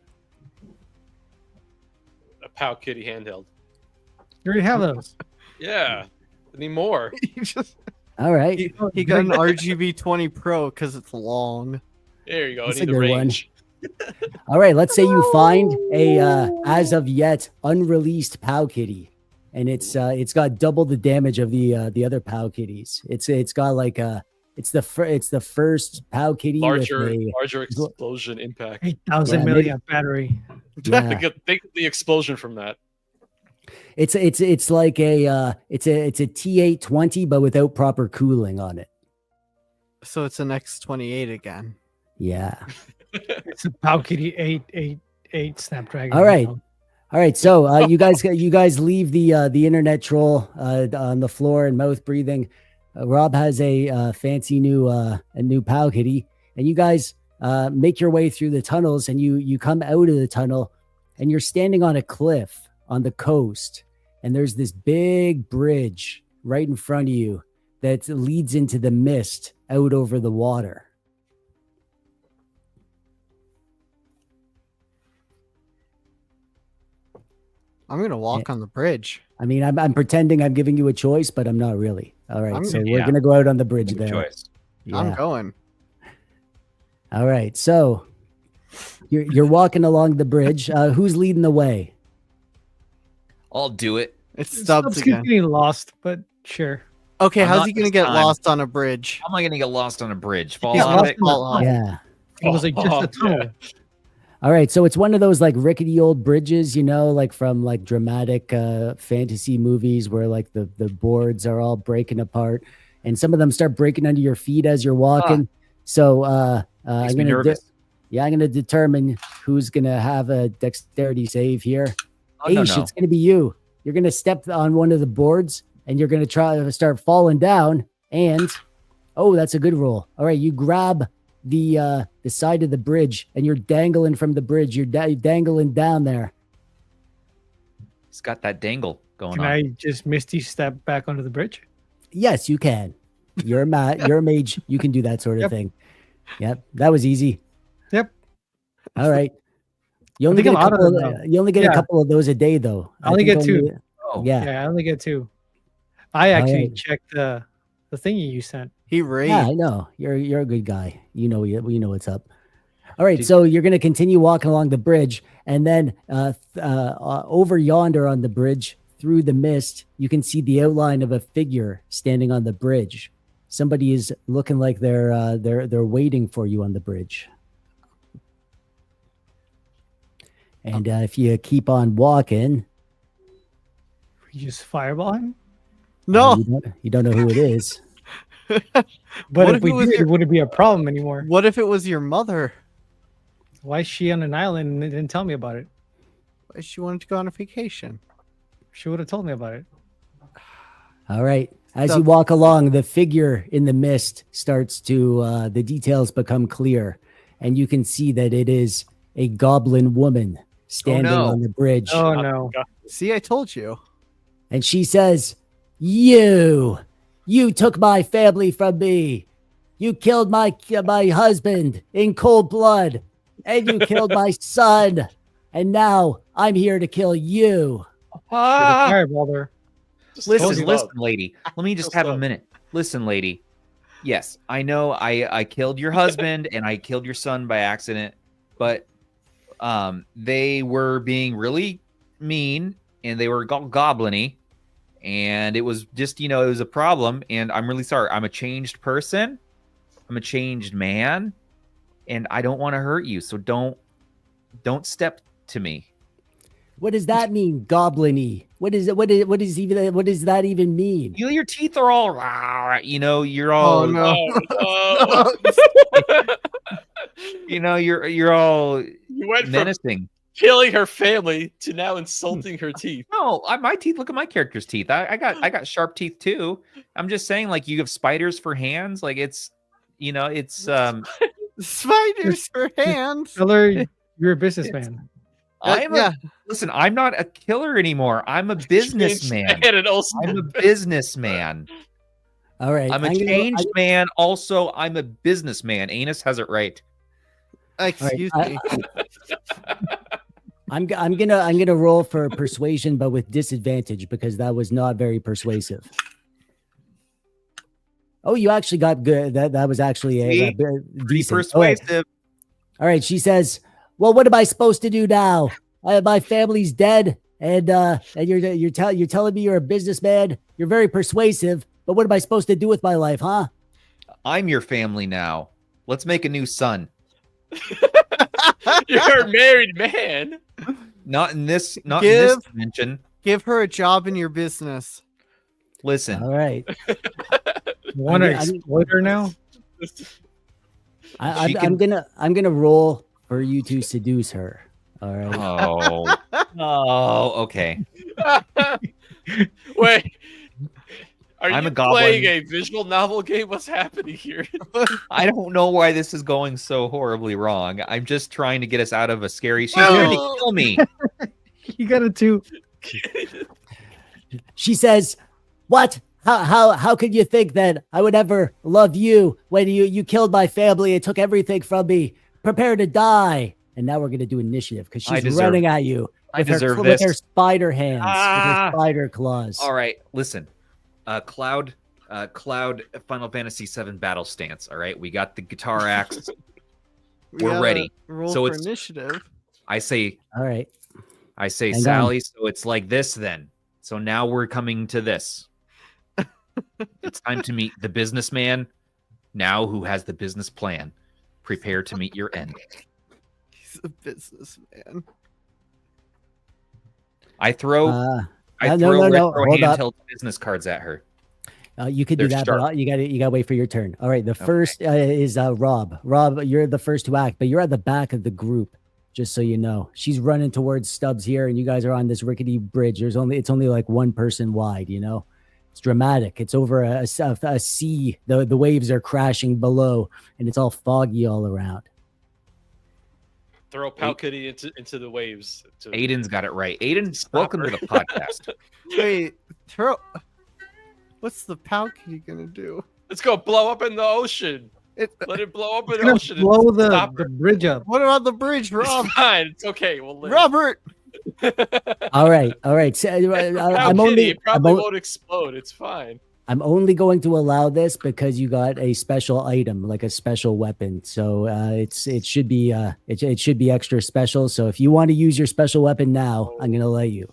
A Pow Kitty handheld. You already have those. Yeah. I need more. All right. He got an RGB 20 Pro because it's long. There you go. That's I a need the good one. range. All right. Let's say you find a as of yet unreleased Pow Kitty, and it's got double the damage of the other Pow Kitties. It's got like it's the first Pow Kitty Larger with a explosion impact. 8,000 milliamp battery. Yeah. Think of the explosion from that. It's like a T820 but without proper cooling on it. So it's an X28 again. Yeah. It's a Pow Kitty 888 Snapdragon. All right. So you guys leave the internet troll on the floor and mouth breathing. Rob has a fancy new Pow Kitty, and you guys make your way through the tunnels, and you come out of the tunnel, and you're standing on a cliff on the coast, and there's this big bridge right in front of you that leads into the mist out over the water. I'm gonna walk on the bridge. I mean, I'm pretending I'm giving you a choice, but I'm not really. All right, so we're yeah. gonna go out on the bridge Good there. choice. Yeah. I'm going. All right, so you're walking along the bridge. Who's leading the way? I'll do it. It's Stubbs Stubbs again. getting lost, but sure. Okay, I'm how's not he gonna this get time. lost on a bridge? How am I going to get lost on a bridge? Fall He's off lost it? in the tunnel. Yeah. It was like just a tunnel. All right, so it's one of those like rickety old bridges, like from like dramatic fantasy movies where like the boards are all breaking apart, and some of them start breaking under your feet as you're walking. So Makes I'm me gonna nervous. I'm gonna determine who's gonna have a dexterity save here. Oh, no, Aish, no. it's gonna be you. You're gonna step on one of the boards, and you're gonna try to start falling down. And that's a good roll. All right, you grab the side of the bridge, and you're dangling from the bridge. You're dangling down there. It's got that dangle going Can on. I just misty step back onto the bridge? Yes, you can. You're a mage. You can do that sort of Yep. thing. Yep, that was easy. Yep. All right. You only think get a a lot of couple. them, though. You only get a Yeah. couple of those a day, though. I only think get two. Oh, Yeah. Yeah, I only get 2. I actually right. checked the thingy you sent. He raised. Yeah, I know. You're a good guy. You know what's up. All right, so you're gonna continue walking along the bridge, and then over yonder on the bridge, through the mist, you can see the outline of a figure standing on the bridge. Somebody is looking like they're waiting for you on the bridge. And if you keep on walking, You just fireball him. No. you don't know who it is. But What if if we it was did, your- it wouldn't be a problem anymore. What if it was your mother? Why is she on an island and didn't tell me about it? She wanted to go on a vacation. She would have told me about it. All right. As you Stuff. walk along, the figure in the mist starts to, the details become clear. And you can see that it is a goblin woman standing no. on the bridge. Oh no. See, I told you. And she says, You took my family from me. You killed my husband in cold blood. and you killed my son, and now I'm here to kill you. Fireball there. Listen, lady. Let me just have a minute. Listen, lady. Yes, I know I killed your husband and I killed your son by accident, but they were being really mean and they were goblin-y, and it was just, it was a problem, and I'm really sorry. I'm a changed person. I'm a changed man, and I don't want to hurt you, so don't step to me. What does that mean, goblin-y? What does that even mean? Your teeth are all you're all you're all You went menacing. from killing her family to now insulting her teeth. No, my teeth. Look at my character's teeth. I got sharp teeth too. I'm just saying, like, you have spiders for hands. Like it's Spiders for hands. Killer, you're a businessman. Listen, I'm not a killer anymore. I'm a businessman. I'm a businessman. All right. I'm a changed man. Also, I'm a businessman. Anus has it right. Excuse me. I'm gonna roll for persuasion, but with disadvantage because that was not very persuasive. Oh, you actually got good. That was actually a decent. Persuasive. All right. She says, "Well, what am I supposed to do now? My family's dead, and you're telling me you're a businessman. You're very persuasive, but what am I supposed to do with my life, huh?" I'm your family now. Let's make a new son. You're a married man. Not in this dimension. Give her a job in your business. Listen. All right. Want to exploit her now? I'm gonna roll for you to seduce her. All right. Oh, okay. Wait. Are I'm you a goblin. playing a visual novel game? What's happening here? I don't know why this is going so horribly wrong. I'm just trying to get us out of a scary. She's trying to kill me. You got a 2. She says, "What? How could you think that I would ever love you when you killed my family and took everything from me? Prepare to die." And now we're gonna do initiative because she's running at you with her spider hands, with her spider claws. All right, listen. Cloud Final Fantasy VII battle stance. All right, we got the guitar axe. We're ready. So it's initiative. I say, all right. I say, hang Sally. On. So it's like this then. So now we're coming to this. It's time to meet the businessman. Now who has the business plan? Prepare to meet your end. He's a businessman. I throw handheld business cards at her. You could do that, but you gotta wait for your turn. All right, the first is Rob. Rob, you're the first to act, but you're at the back of the group, just so you know. She's running towards Stubbs here, and you guys are on this rickety bridge. It's only like one person wide. It's dramatic. It's over a sea. The waves are crashing below, and it's all foggy all around. Throw Pal Kitty into the waves. Aiden's got it right. Aiden, welcome to the podcast. Wait, what's the Pal Kitty gonna do? Let's go blow up in the ocean. Let it blow up in the ocean. Blow the bridge up. What about the bridge, Rob? It's fine. It's okay. We'll live. Robert. All right. So, it probably won't explode. It's fine. I'm only going to allow this because you got a special item, like a special weapon. So it should be extra special. So if you want to use your special weapon now, I'm gonna let you.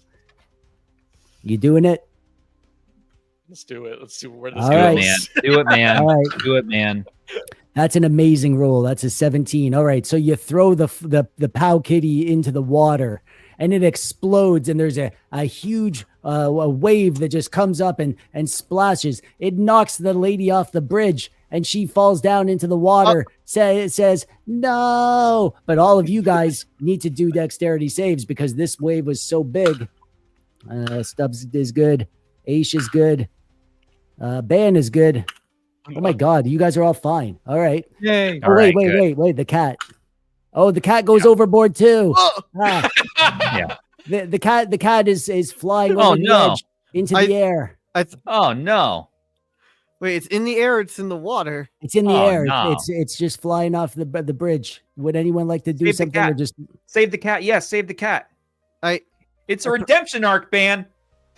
You doing it? Let's do it. Let's see where this goes. Right. Man. Do it, man. All right. Do it, man. That's an amazing roll. That's a 17. All right. So you throw the Pow Kitty into the water, and it explodes, and there's a huge a wave that just comes up and splashes. It knocks the lady off the bridge, and she falls down into the water. It says, "No!" But all of you guys need to do dexterity saves because this wave was so big. Stubbs is good. Aish is good. Ban is good. Oh my God, you guys are all fine. All right. Yay. Oh, wait. The cat. Oh, the cat goes overboard too. Yeah. The cat is flying over the edge into the air. Oh no. Wait, it's in the air. It's in the water. It's in the Oh, air. no. It's just flying off the bridge. Would anyone like to do Save the something or cat. just Save the cat. Yes, save the cat. I It's a redemption arc, man.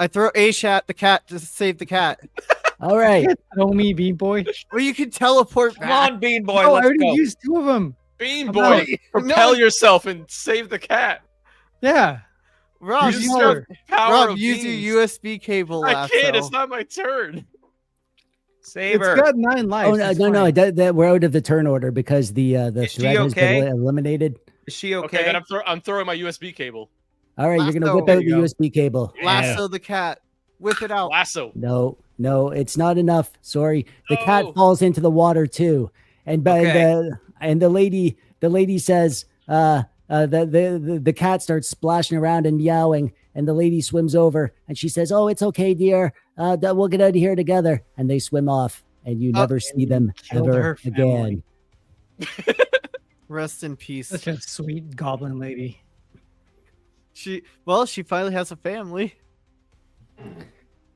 throw Aish at the cat to save the cat. all right? Throw me, Bean Boy. Well, you can teleport Come back. on, Bean Boy. Oh, I let's already go. used 2 of them. Bean I'm Boy, not- propel yourself and save the cat. Yeah. Rob, Use use the your, other. Power Rob, of use beans. your USB cable. I can't. lasso. It's not my turn. Save It's her. got 9 lives. Oh no, it's no, no! fine. That we're out of the turn order because the Is she threat has okay? been eliminated. Is she Okay, okay? then I'm throwing my USB cable. All right, you're gonna Lasso. whip There out the you go. USB cable. Lasso the cat. Whip it out. Lasso. No, it's not enough. Sorry, the cat No. falls into the water too, and by Okay. the lady says, the cat starts splashing around and meowing, and the lady swims over and she says, "Oh, it's okay, dear. We'll get out of here together." And they swim off, and you never see them killed ever her family. again. Rest in peace. Such a sweet goblin lady. She finally has a family.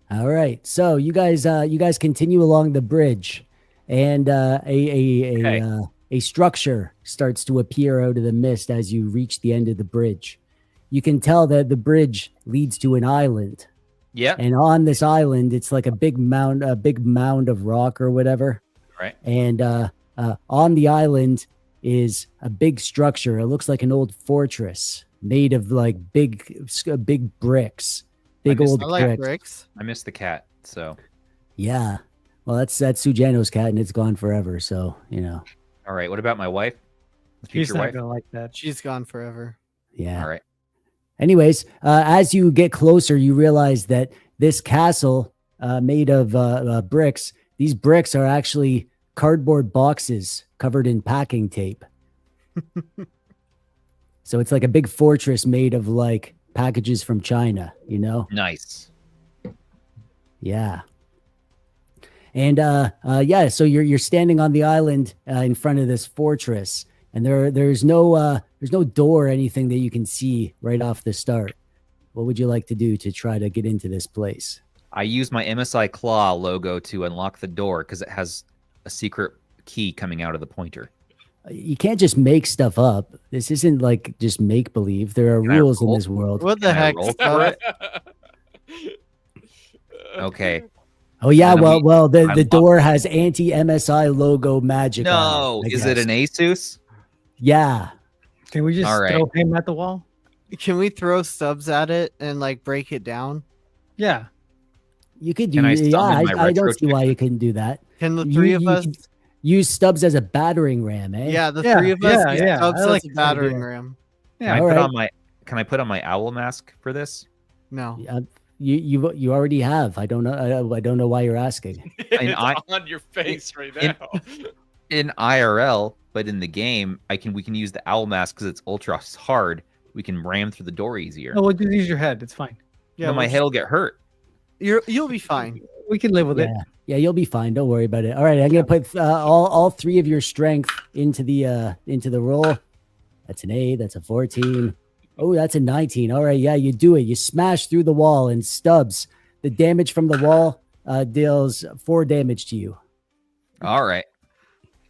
All right, so you guys continue along the bridge, and a structure starts to appear out of the mist as you reach the end of the bridge. You can tell that the bridge leads to an island, Yep. and on this island, it's like a big mound of rock or whatever. Right. And on the island is a big structure. It looks like an old fortress made of like big bricks, big missed old I like bricks. bricks. I missed the cat. So, Yeah. Well, that's Sujano's cat, and it's gone forever. So all right. What about my wife? The She's future not wife? gonna like that. She's gone forever. yeah. All right. Anyways, as you get closer, you realize that this castle made of bricks. These bricks are actually cardboard boxes covered in packing tape. So it's like a big fortress made of like packages from China, Nice. Yeah. And so you're standing on the island in front of this fortress, and there's no door or anything that you can see right off the start. What would you like to do to try to get into this place? I use my MSI Claw logo to unlock the door because it has a secret key coming out of the pointer. You can't just make stuff up. This isn't like just make believe. There are Can I rules in roll? this world. What the Can I heck? roll Stubbs? for it? Okay. Oh yeah, And then well the unlock- door has anti-MSI logo magic on No, it, I is it guess. an Asus? Yeah. Can we just All right. throw him at the wall? Can we throw Stubbs at it and like break it down? Yeah. You could do Can I yeah, summon my I don't retro see why chick? you couldn't do that. Can the You- three of you us? could use Stubbs as a battering ram, eh? Yeah, the Yeah, three of us. yeah, use yeah. Stubbs I as like a this battering idea. ram. Yeah. Can I put on my owl mask for this? No. You already have. I don't know. I don't know why you're asking. It's I- on your face right in- now. In IRL, but in the game, we can use the owl mask because it's ultra hard. We can ram through the door easier. No, we'll just use your head. It's fine. Yeah, No, my head will get hurt. You'll be fine. We can live with it. Yeah, you'll be fine. Don't worry about it. All right, I'm gonna put all 3 of your strength into the roll. That's an 8. That's a 14. Oh, that's a 19. All right, yeah, you do it. You smash through the wall, and Stubbs, the damage from the wall deals 4 damage to you. All right.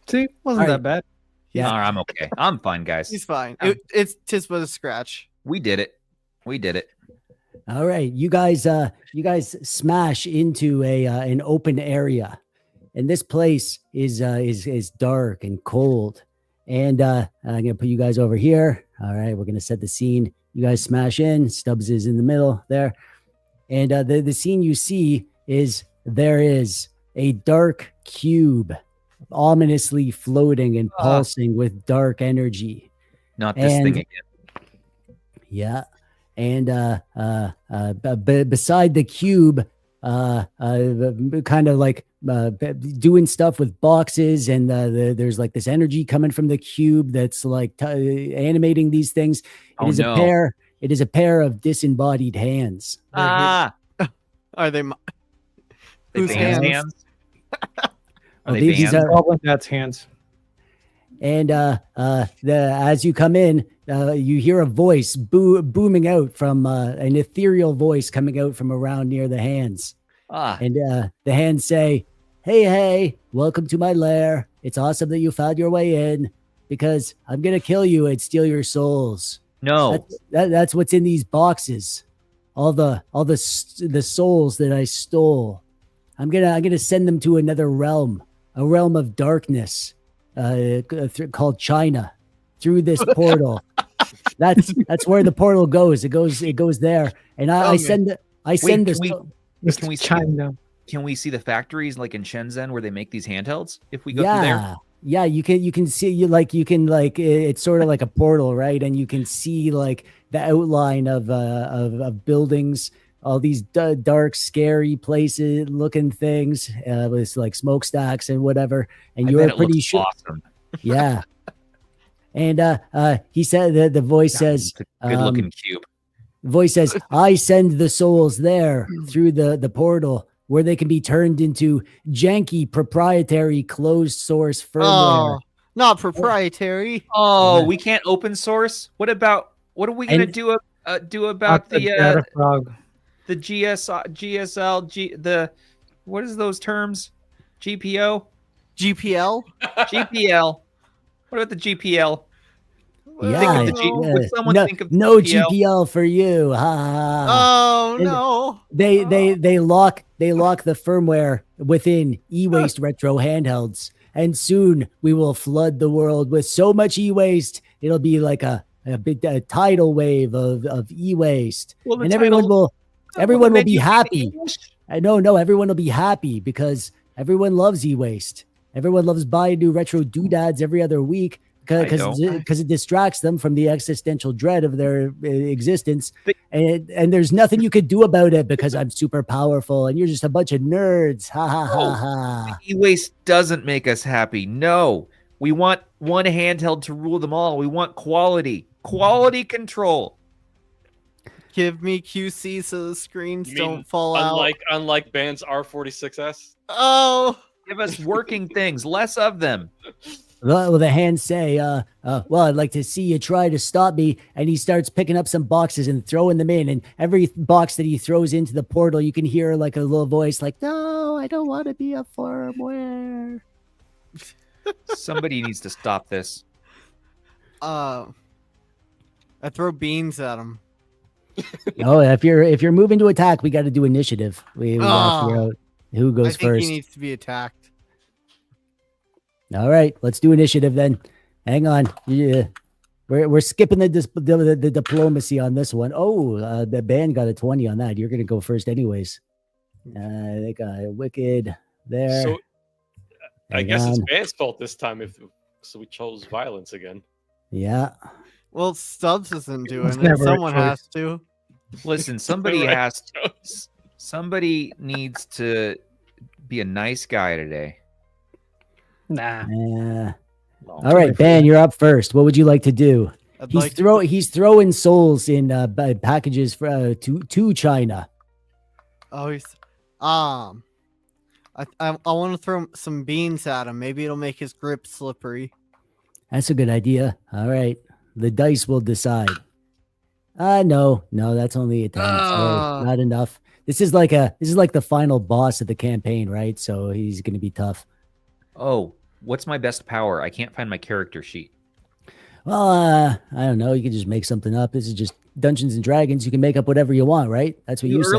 See, wasn't All right. that bad. Yeah. All right, I'm okay. I'm fine, guys. He's fine. Yeah. It's tis but a scratch. We did it. We did it. All right, you guys smash into an open area, and this place is dark and cold. And I'm gonna put you guys over here. All right, we're gonna set the scene. You guys smash in. Stubbs is in the middle there, and the scene you see is there is a dark cube, ominously floating and pulsing with dark energy. Not this And- thing again. Yeah. And beside the cube, kind of like doing stuff with boxes, and there's like this energy coming from the cube that's like animating these things. Oh, no. It is a pair of disembodied hands. Ah, Are they? they Whose Van's hands? Are Oh, they these Van's? are- Goblin Dad's hands. And as you come in, you hear a voice booming out from an ethereal voice coming out from around near the hands. Ah, And the hands say, hey, welcome to my lair. It's awesome that you found your way in because I'm going to kill you and steal your souls. No. That's what's in these boxes. All the souls that I stole. I'm gonna send them to another realm, a realm of darkness, called China, through this portal. That's where the portal goes. It goes there, and I send this. Can we China. Can we see the factories like in Shenzhen where they make these handhelds? If we go through there. Yeah, you can see it's sort of like a portal, right? And you can see like the outline of buildings, all these dark, scary places, looking things with like smokestacks and whatever. And you're pretty sure. Awesome. Yeah. And he said the voice says, good looking cube. Voice says, I send the souls there through the portal, where they can be turned into janky, proprietary, closed source firmware. Oh, not proprietary. Oh, we can't open source. What are we gonna do about the data frog? The GSL, what is those terms? GPO, GPL. GPL. What about the GPL? Yeah, Would someone think of no GPL for you. Ha, ha, ha. Oh no! They lock the firmware within e-waste retro handhelds, and soon we will flood the world with so much e-waste it'll be like a big tidal wave of e-waste, and everyone will be happy. No, everyone will be happy because everyone loves e-waste. Everyone loves buying new retro doodads every other week. Because it distracts them from the existential dread of their existence, and there's nothing you could do about it because I'm super powerful and you're just a bunch of nerds. Ha ha ha ha. E-waste doesn't make us happy. No, we want one handheld to rule them all. We want quality control. Give me QC so the screens don't fall out. Unlike Band's R46S. Oh, give us working things, less of them. Well, the hands say, well, I'd like to see you try to stop me. And he starts picking up some boxes and throwing them in. And every box that he throws into the portal, you can hear like a little voice like, no, I don't want to be a firmware. Somebody needs to stop this. I throw beans at him. Oh, if you're moving to attack, we got to do initiative. We got to figure out who goes I think first. he needs to be attacked. All right, let's do initiative then. Hang on. Yeah. We're skipping the diplomacy on this one. Oh, the band got a 20 on that. You're going to go first anyways. They got Wicked there. So I guess it's Band's fault this time so we chose violence again. Yeah. Well, Stubbs isn't doing it. Someone has to. Listen, somebody needs to be a nice guy today. Nah. All right, Ben, you're up first. What would you like to do? He's throwing souls in packages for to China. Oh, I want to throw some beans at him. Maybe it'll make his grip slippery. That's a good idea. All right, the dice will decide. No, that's only a 10. So not enough. This is like the final boss of the campaign, right? So he's going to be tough. Oh, what's my best power? I can't find my character sheet. Well, I don't know. You can just make something up. This is just Dungeons and Dragons. You can make up whatever you want, right? That's what you said.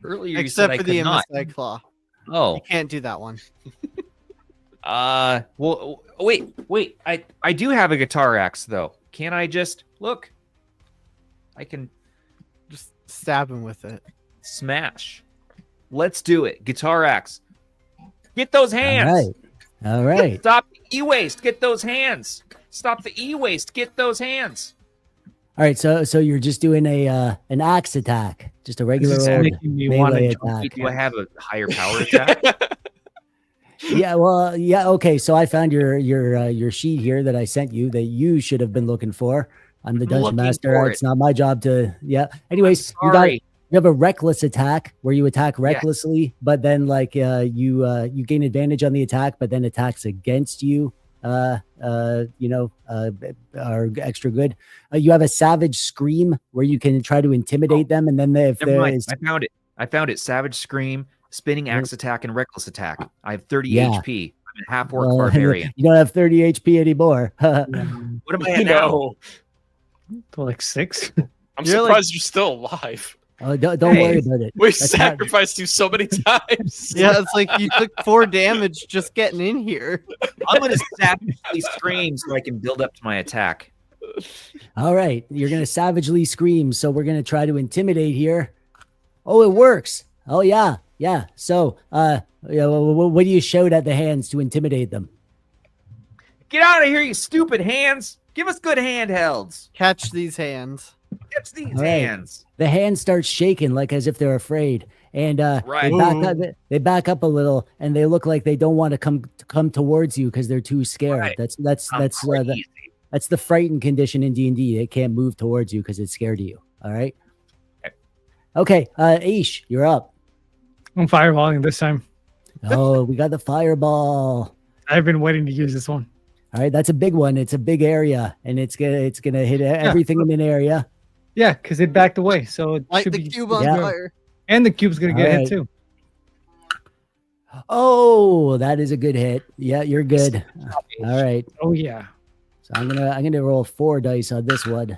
Earlier, except you said for the not. MSI claw. Oh, you can't do that one. Well, wait. I do have a guitar axe though. Can I just look? I can just stab him with it. Smash. Let's do it. Guitar axe. Get those hands. All right. Stop the e-waste. Get those hands. Stop the e-waste. Get those hands. All right. So you're just doing an axe attack, just a regular old melee attack. Do I have a higher power attack? Yeah. Well. Yeah. Okay. So I found your sheet here that I sent you that you should have been looking for. I'm the dungeon master. It's not my job to. Yeah. Anyways, you have a reckless attack where you attack recklessly, but then like you gain advantage on the attack, but then attacks against you are extra good. You have a savage scream where you can try to intimidate them, and then if I found it. Savage scream, spinning axe attack, and reckless attack. I have 30 Yeah. HP. I'm a half-orc barbarian. You don't have 30 HP anymore. What am I at now? No, Like 6. I'm You're surprised you're still alive. Oh, don't Hey. worry about it. We That's not- sacrificed you so many times. Yeah, it's like you took 4 damage just getting in here. I'm going to savagely scream so I can build up to my attack. All right, you're gonna savagely scream, so we're gonna try to intimidate here. Oh, it works. Oh yeah. So, what do you shout at the hands to intimidate them? Get out of here, you stupid hands! Give us good handhelds. Catch these hands. Catch these All right. hands. The hands start shaking like as if they're afraid, and Right. they back up a little, and they look like they don't want to come towards you because they're too scared. Right. That's the frightened condition in D&D. It can't move towards you because it's scared of you. All right. Okay, Aish, you're up. I'm fireballing this time. Oh, we got the fireball. I've been waiting to use this one. All right, that's a big one. It's a big area, and it's gonna hit everything in an area. Yeah, because it backed away. So it Light should the be cube on Yeah. fire. And the cube's gonna get All hit right. too. Oh, that is a good hit. Yeah, you're good. All right, Oh yeah. so I'm gonna roll 4 dice on this one.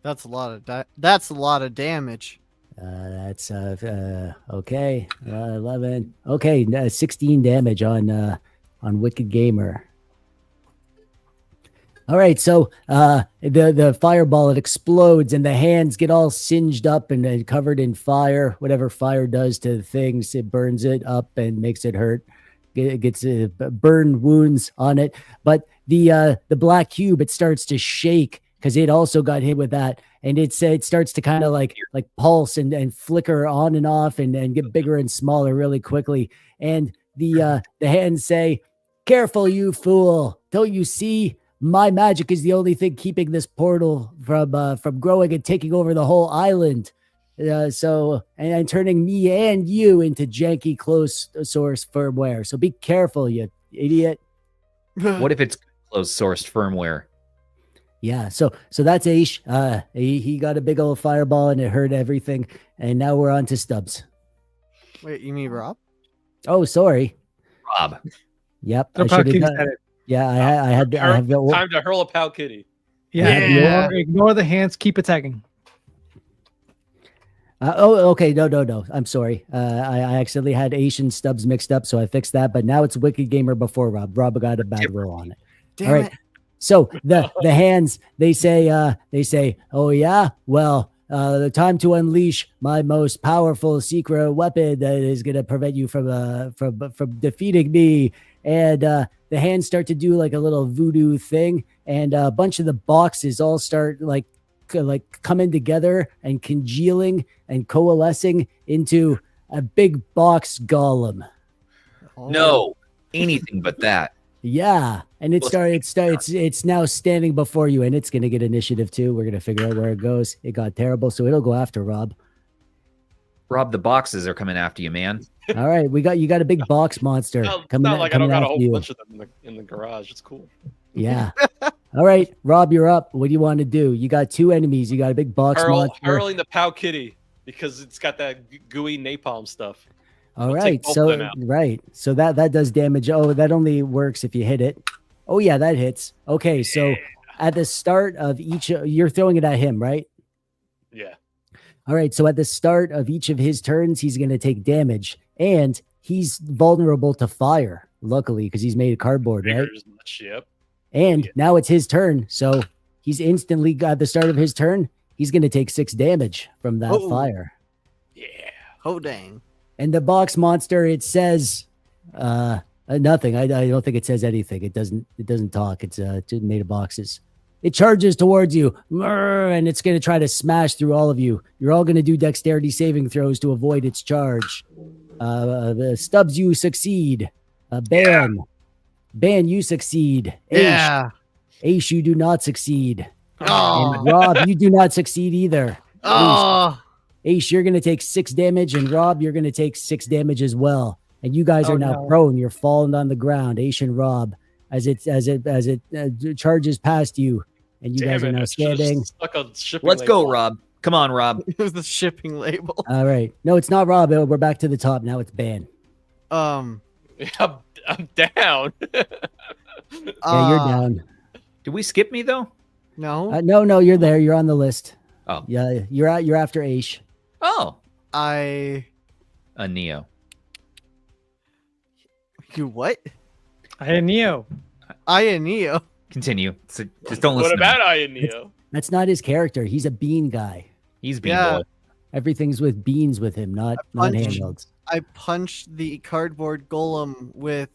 That's a lot of that's a lot of damage. That's okay. 11. Okay, 16 damage on Wicked Gamer. All right, so the fireball, it explodes and the hands get all singed up and covered in fire. Whatever fire does to things, it burns it up and makes it hurt. It gets burn wounds on it. But the black cube, it starts to shake because it also got hit with that, and it starts to kind of like pulse and flicker on and off and get bigger and smaller really quickly. And the hands say, "Careful, you fool! Don't you see? My magic is the only thing keeping this portal from growing and taking over the whole island. And turning me and you into janky closed source firmware. So be careful, you idiot." What if it's closed sourced firmware? Yeah. So that's Aish. He got a big old fireball and it hurt everything. And now we're on to Stubbs. Wait, you mean Rob? Oh, sorry. Rob. Yep. So I Pal should have Kitty done. said it. Yeah, I had the Time to hurl a Pal Kitty. Yeah. Ignore the hands. Keep attacking. Okay. No. I'm sorry. I accidentally had Aish and Stubbs mixed up, so I fixed that. But now it's Wicked Gamer before Rob. Rob got a bad roll on it. Damn All right. it. So the hands, they say, "Oh yeah, well, the time to unleash my most powerful secret weapon that is going to prevent you from defeating me." And the hands start to do like a little voodoo thing, and a bunch of the boxes all start like coming together and congealing and coalescing into a big box golem. No, anything but that. Yeah, and it's now standing before you, and it's gonna get initiative too. We're gonna figure out where it goes. It got terrible, so it'll go after Rob. Rob, the boxes are coming after you, man. All right, you got a big box monster It's coming. not like I don't got a after whole you. bunch of them in the garage. It's cool. Yeah. All right, Rob, you're up. What do you want to do? You got 2 enemies. You got a big box monster. Hurling the Pal Kitty because it's got that gooey napalm stuff. All I'll right, take both of them out. so that does damage. Oh, that only works if you hit it. Oh yeah, that hits. Okay, so at the start of each, you're throwing it at him, right? Yeah. All right, so at the start of each of his turns, he's going to take damage, and he's vulnerable to fire. Luckily, because he's made of cardboard, right? Figures much, yep. And now it's his turn, so he's instantly at the start of his turn. He's going to take 6 damage from that fire. Yeah. Oh dang. And the box monster, it says nothing. I don't think it says anything. It doesn't talk. It's made of boxes. It charges towards you, and it's going to try to smash through all of you. You're all going to do dexterity saving throws to avoid its charge. Stubbs, you succeed. Ban, you succeed. Yeah. Aish, you do not succeed. Oh. And Rob, you do not succeed either. Oh. Aish, you're going to take 6 damage, and Rob, you're going to take 6 damage as well. And you guys are now prone. You're falling on the ground, Aish and Rob, as it charges past you, and you guys are now standing. Stuck on shipping Let's lane go, wall. Rob. Come on, Rob. It was the shipping label. All right. No, it's not Rob. We're back to the top. Now it's ban. Um, I'm down. Yeah, you're down. Did we skip me though? No, No, you're there. You're on the list. Oh. Yeah, you're after Aish. Oh, I. a Neo. You what? Neo. AYANEO. Continue. So just don't listen. What to about me. AYANEO? That's not his character. He's a bean guy. He's being Yeah. boy. Everything's with beans with him, not punch. handhelds. I punched the cardboard golem with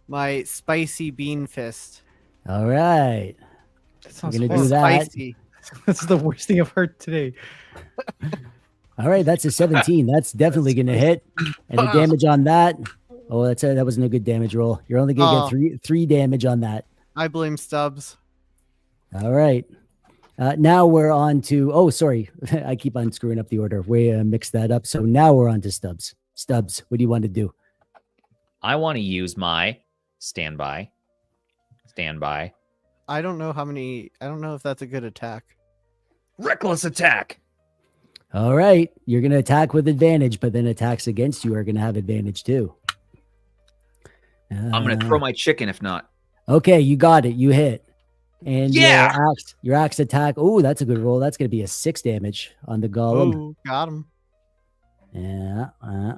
my spicy bean fist. All right. That We're sounds gonna do horrible. that. Spicy. That's the worst thing I've heard today. All right, that's a 17. That's definitely gonna hit. And the damage on that. Oh, that wasn't a good damage roll. You're only gonna get three damage on that. I blame Stubbs. All right. Now we're on to. Oh, sorry, I keep on screwing up the order. We mixed that up. So now we're on to Stubbs. Stubbs, what do you want to do? I want to use my standby. I don't know how many. I don't know if that's a good attack. Reckless attack. All right, you're gonna attack with advantage, but then attacks against you are gonna have advantage too. I'm gonna throw my chicken if not. Okay, you got it. You hit. And Yeah! your axe attack. Oh, that's a good roll. That's gonna be a 6 damage on the golem. Oh, got him. Yeah,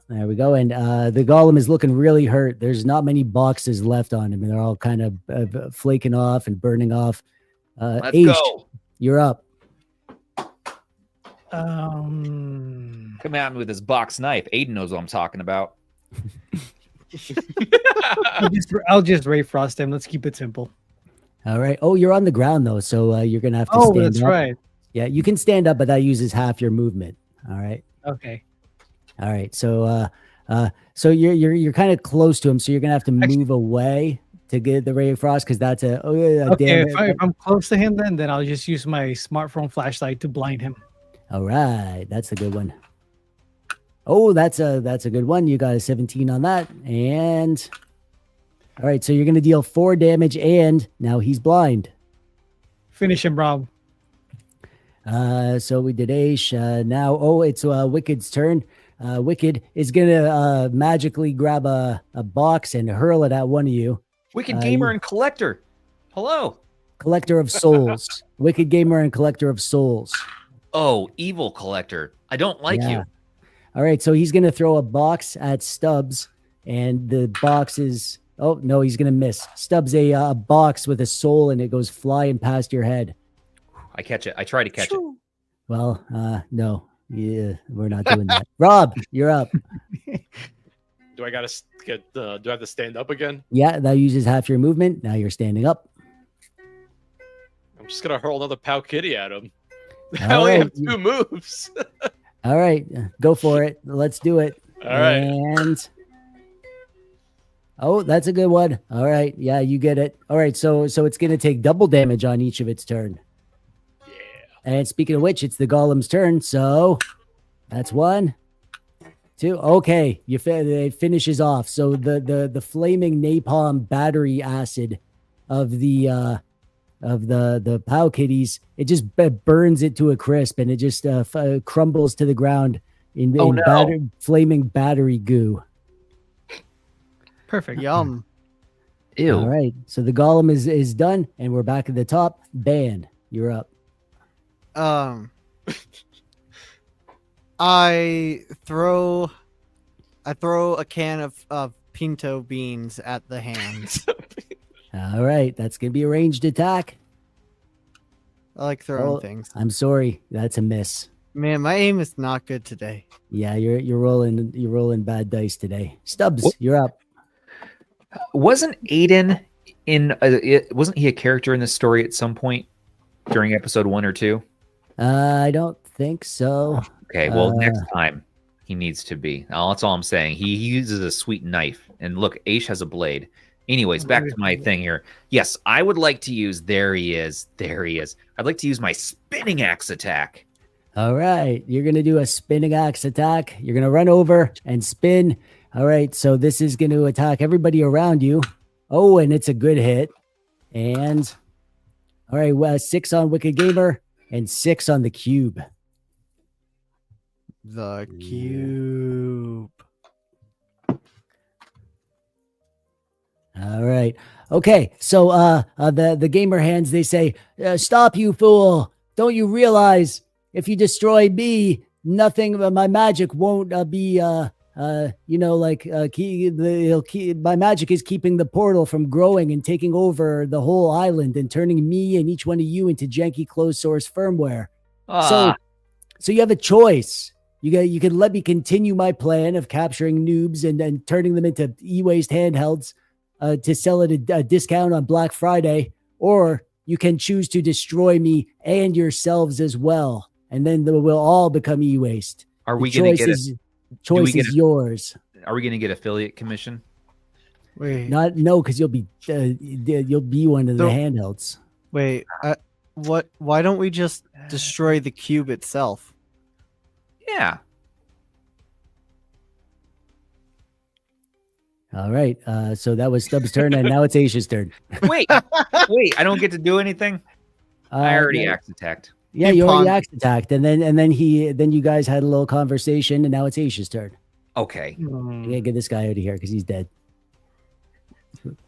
there we go. And the golem is looking really hurt. There's not many boxes left on him, and they're all kind of flaking off and burning off. Let's Aish, go. you're up. Um, Come at me with this box knife. Aiden knows what I'm talking about. I'll just Ray Frost him. Let's keep it simple. All right. Oh, you're on the ground though, so you're gonna have to Oh, stand that's up. right. Yeah, you can stand up, but that uses half your movement. All right. Okay. All right. So you're kind of close to him, so you're gonna have to move away to get the ray of frost because that's a Okay. damn. If I'm close to him, then I'll just use my smartphone flashlight to blind him. All right, that's a good one. Oh, that's a good one. You got a 17 on that, and all right. So you're gonna deal 4 damage, and now he's blind. Finish him, Rob. So we did Aish. Now, it's Wicked's turn. Wicked is gonna magically grab a box and hurl it at one of you. Wicked gamer and collector. Hello. Collector of souls. Wicked gamer and collector of souls. Oh, evil collector. I don't like Yeah. you. All right, so he's gonna throw a box at Stubbs, and the box is. Oh no, he's gonna miss. Stubbs a box with a soul, and it goes flying past your head. I catch it. I try to catch it. Well, no, yeah, we're not doing that. Rob, you're up. Do I gotta get? Do I have to stand up again? Yeah, that uses half your movement. Now you're standing up. I'm just gonna hurl another Pow Kitty at him. I All only right. have 2 moves. All right, go for it. Let's do it. All right. And oh, that's a good one. All right, yeah, you get it. All right, so it's gonna take double damage on each of its turn. Yeah. And speaking of which, it's the golem's turn. So that's 1, 2. Okay, it finishes off. So the flaming napalm battery acid of the Pow Kitties, it just burns it to a crisp, and it just crumbles to the ground in flaming battery goo. Perfect. Yum. Ew. All right, so the golem is done, and we're back at the top. Ban, you're up. I throw a can of pinto beans at the hands. All right, that's gonna be a ranged attack. I like throwing Oh, things. I'm sorry, that's a miss. Man, my aim is not good today. Yeah, you're rolling bad dice today. Stubbs, you're up. Wasn't Aiden wasn't he a character in this story at some point during episode 1 or 2? I don't think so. Okay, well, next time he needs to be. Oh, that's all I'm saying. He uses a sweet knife. And look, Aish has a blade. Anyways, back to my thing here. Yes, I would like to use, there he is. I'd like to use my spinning axe attack. All right, you're gonna do a spinning axe attack. You're gonna run over and spin. All right, so this is gonna attack everybody around you. Oh, and it's a good hit. And all right, 6 on Wicked Gamer and 6 on the cube. The cube. All right. Okay. So the gamer hands, they say, stop, you fool. Don't you realize if you destroy me, nothing my magic won't be my magic is keeping the portal from growing and taking over the whole island and turning me and each one of you into janky closed source firmware. So you have a choice. You can let me continue my plan of capturing noobs and turning them into e-waste handhelds to sell at a discount on Black Friday, or you can choose to destroy me and yourselves as well, and then we'll all become e-waste. Are we going to get choice is yours? Are we going to get affiliate commission? Wait, No, because you'll be one of the handhelds. wait. What? Why don't we just destroy the cube itself? Yeah. All right. So that was Stubbs' turn, and now it's Aish's turn. Wait, I don't get to do anything. I already no. axe attacked. Yeah, you already axe attacked, and then you guys had a little conversation, and now it's Aish's turn. Okay. I gotta get this guy out of here because he's dead.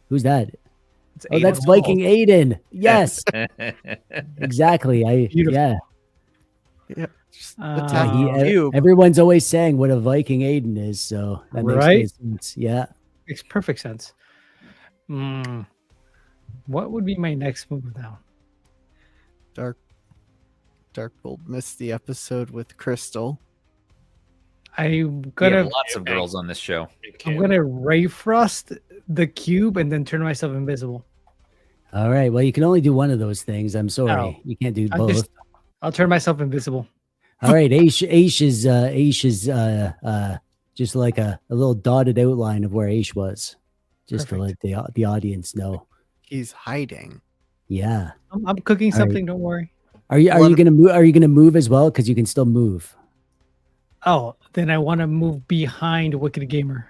Who's that? It's Oh, that's Viking Aiden. Yes, exactly. Yeah. Just Uh, attack the cube. Everyone's always saying what a Viking Aiden is, so that makes Right? sense. Yeah. Makes perfect sense. What would be my next move now? Darkbolt missed the episode with Crystal. I'm We have gonna lots of girls on this show. I'm gonna Ray Frost the cube and then turn myself invisible. All right. Well, you can only do one of those things. I'm sorry. No. You can't do I'll both. I'll turn myself invisible. All right. Aish is just like a little dotted outline of where Aish was, just Perfect. to let the audience know. He's hiding. Yeah. I'm cooking All right. something. Don't worry. Are you gonna move? Are you gonna move as well? Because you can still move. Oh, then I want to move behind Wicked Gamer.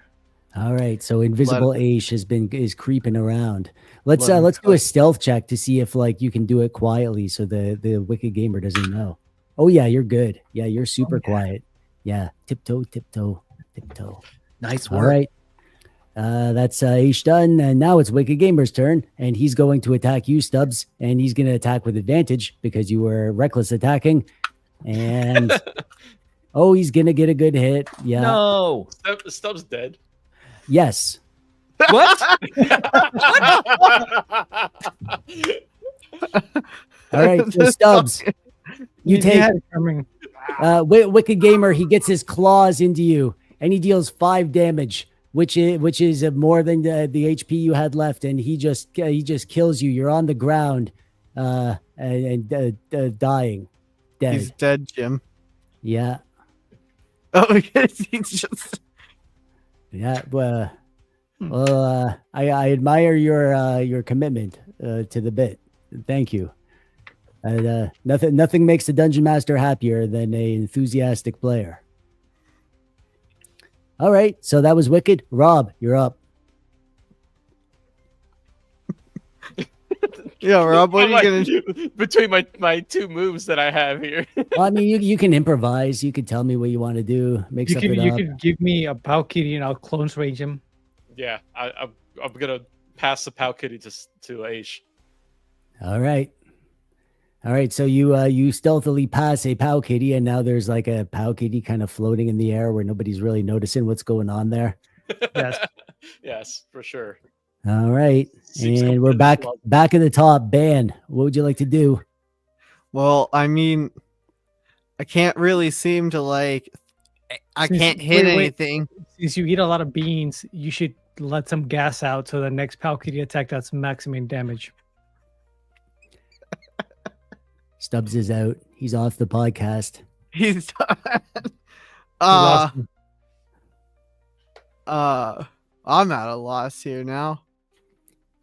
All right. So invisible Aish is creeping around. Let's Let him do a stealth check to see if like you can do it quietly so the wicked gamer doesn't know. Oh yeah, you're good. Yeah, you're super quiet. Yeah, tiptoe. Nice All work. right. That's Aish done, and now it's Wicked Gamer's turn, and he's going to attack you, Stubbs, and he's going to attack with advantage because you were reckless attacking, and oh, he's going to get a good hit. Yeah. No. Stubbs dead. Yes. What? All right, so Stubbs, you take had it coming. Wicked Gamer. He gets his claws into you, and he deals 5 damage, which is more than the HP you had left, and he just kills you. You're on the ground, and dying, dead. He's dead, Jim. Yeah, Oh, he's just. yeah. Well, I admire your commitment to the bit. Thank you. Nothing makes the dungeon master happier than an enthusiastic player. All right, so that was Wicked. Rob, you're up. Yeah, Rob, what are you gonna do between my two moves that I have here? Well, I mean, you can improvise. You can tell me what you want to do. Make You something can you up. can give me a Pow Kitty and I'll clones rage him. Yeah, I'm gonna pass the Pow Kitty to Aish. All right. So you stealthily pass a Pow Kitty, and now there's like a Pow Kitty kind of floating in the air where nobody's really noticing what's going on there. Yes. Yes, for sure. All right, Seems and like we're this back at the top. Ben, what would you like to do? Well, I mean, I can't really seem to like. I Since- can't hit wait. anything. Since you eat a lot of beans, you should let some gas out so the next Pow Kitty attack does maximum damage. Stubbs is out. He's off the podcast. He's done. lost him. I'm at a loss here now.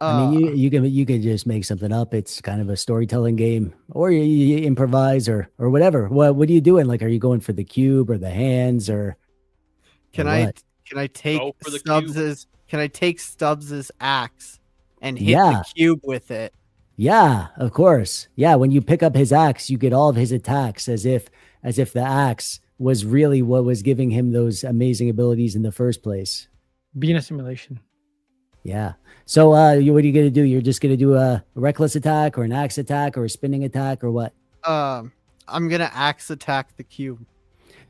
I mean, you can just make something up. It's kind of a storytelling game, or you improvise or whatever. What are you doing? Like, are you going for the cube or the hands or? Can or I what? take Go for the Stubbs's axe and hit Yeah. the cube with it? Yeah, of course. Yeah, when you pick up his axe, you get all of his attacks as if the axe was really what was giving him those amazing abilities in the first place. Being a simulation. Yeah. So what are you going to do? You're just going to do a reckless attack or an axe attack or a spinning attack or what? I'm gonna axe attack the cube.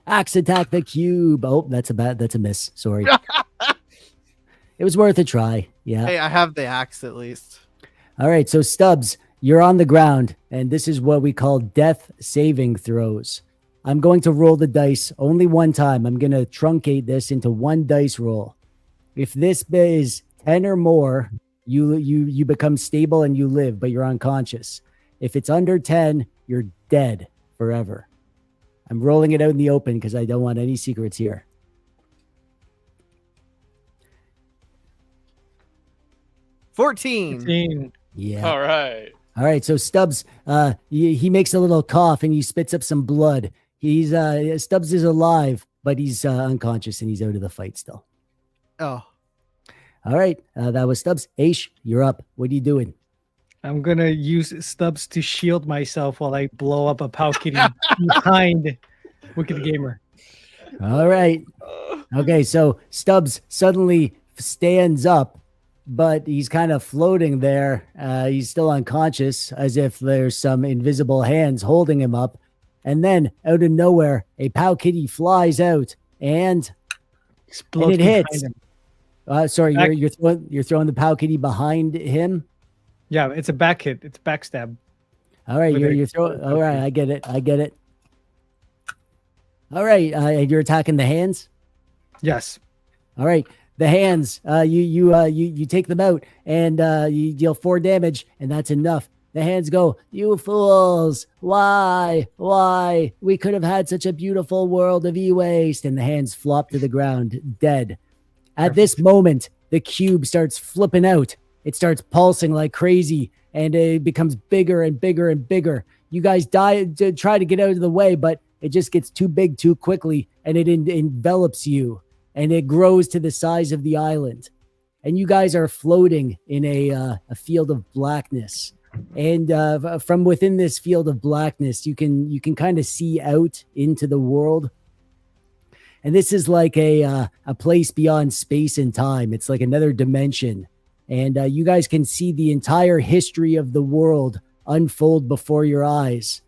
Axe attack the cube. Oh, that's a miss. Sorry. It was worth a try. Yeah. Hey, I have the axe at least. All right. So Stubbs, you're on the ground, and this is what we call death saving throws. I'm going to roll the dice only one time. I'm going to truncate this into one dice roll. If this is 10 or more, you become stable and you live, but you're unconscious. If it's under 10, you're dead forever. I'm rolling it out in the open because I don't want any secrets here. 14. Yeah. All right. All right. So Stubbs, he makes a little cough and he spits up some blood. He's Stubbs is alive, but he's unconscious and he's out of the fight still. Oh. All right. That was Stubbs. Aish, you're up. What are you doing? I'm gonna use Stubbs to shield myself while I blow up a Pow Kitty behind Wicked Gamer. All right. Okay, so Stubbs suddenly stands up, but he's kind of floating there. He's still unconscious, as if there's some invisible hands holding him up. And then, out of nowhere, a Pow Kitty flies out and Explodes it hits. behind him. Sorry, Back- you're throwing the Pow Kitty behind him. Yeah, it's a back hit. It's backstab. All right, With you're a- throwing. All right, I get it. All right, you're attacking the hands. Yes. All right, the hands. You take them out and you deal 4 damage, and that's enough. The hands go, "You fools! Why? We could have had such a beautiful world of e-waste." And the hands flop to the ground, dead. At this moment, the cube starts flipping out. It starts pulsing like crazy, and it becomes bigger and bigger and bigger. You guys try to get out of the way, but it just gets too big too quickly, and it envelops you, and it grows to the size of the island. And you guys are floating in a field of blackness. And from within this field of blackness, you can kind of see out into the world. And this is like a place beyond space and time. It's like another dimension. And you guys can see the entire history of the world unfold before your eyes.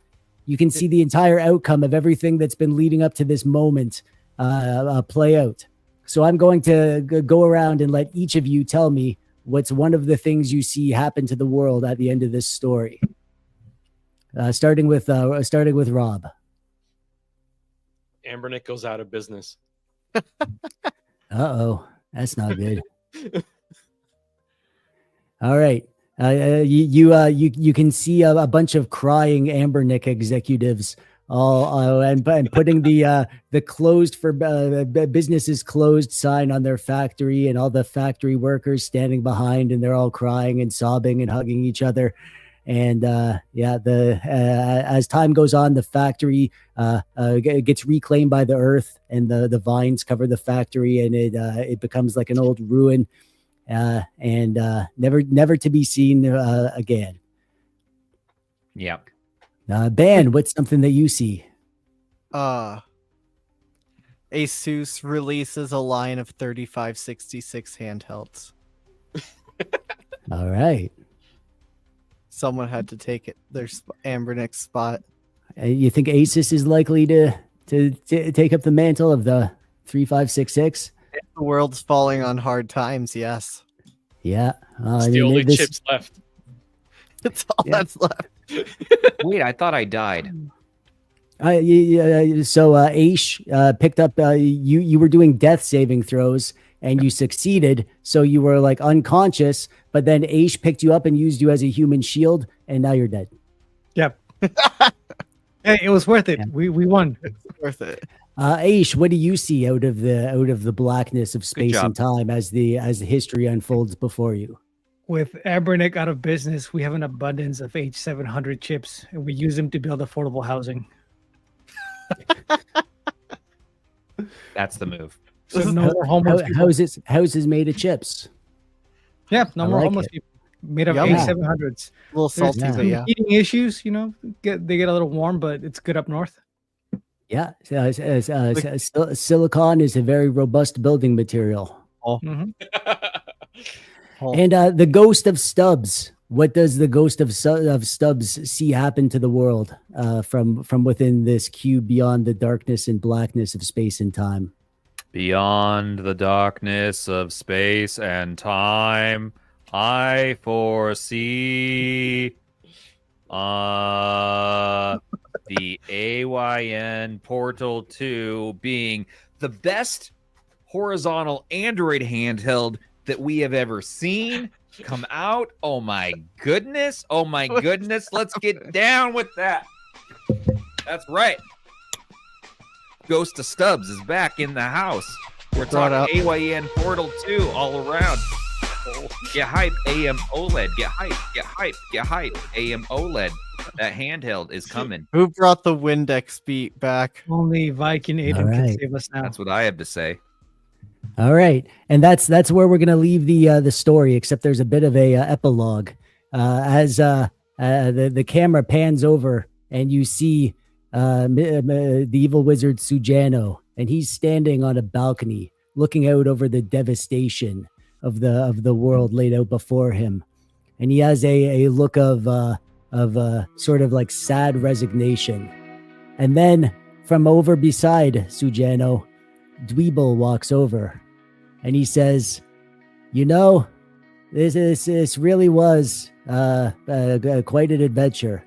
You can see the entire outcome of everything that's been leading up to this moment play out. So I'm going to go around and let each of you tell me what's one of the things you see happen to the world at the end of this story. Starting with Rob. Anbernic goes out of business. Uh-oh, that's not good. All right. You can see a bunch of crying Anbernic executives all and putting the closed for businesses closed sign on their factory, and all the factory workers standing behind, and they're all crying and sobbing and hugging each other. And as time goes on, the factory gets reclaimed by the earth, and the vines cover the factory, and it becomes like an old ruin. And never to be seen again. Yeah. Ben, what's something that you see? Asus releases a line of 3566 handhelds. All right. Someone had to take it. Their Anbernic's spot. You think Asus is likely to take up the mantle of the 3566? If the world's falling on hard times, yes. Yeah. It's the only chips left. That's all that's left. Wait, I thought I died. So Aish picked up. You were doing death saving throws, and you succeeded. So you were like unconscious, but then Aish picked you up and used you as a human shield, and now you're dead. Yep. Hey, it was worth it. Yeah. We won. It's worth it. Aish, what do you see out of the blackness of space job. and time as the history unfolds before you? With Anbernic out of business, we have an abundance of H700 chips, and we use them to build affordable housing. That's the move. So no more homeless people. Houses made of chips. Yeah, no I more like homeless it. people. Made of Yummy. A700s. A little There's salty, yeah. but yeah. heating issues, they get a little warm, but it's good up north. Yeah, silicon is a very robust building material. Mhm. And the ghost of Stubbs. What does the ghost of Stubbs see happen to the world from within this cube beyond the darkness and blackness of space and time? Beyond the darkness of space and time, I foresee the AYN Portal 2 being the best horizontal Android handheld that we have ever seen come out. Oh my goodness. Oh my goodness. Let's get down with that. That's right. Ghost of Stubbs is back in the house. We're talking AYN Portal 2 all around. Get hype, AM OLED. Get hype, get hype, get hype. AM OLED. That handheld is coming. Who brought the Windex beat back? Only Viking Aiden can save us now. That's what I have to say. All right, and that's where we're gonna leave the story. Except there's a bit of a epilogue as the camera pans over and you see the evil wizard Sujano, and he's standing on a balcony looking out over the devastation of the world laid out before him, and he has a look of sort of like sad resignation. And then from over beside Sujano, Dweeb walks over and he says, "You know, this really was quite an adventure."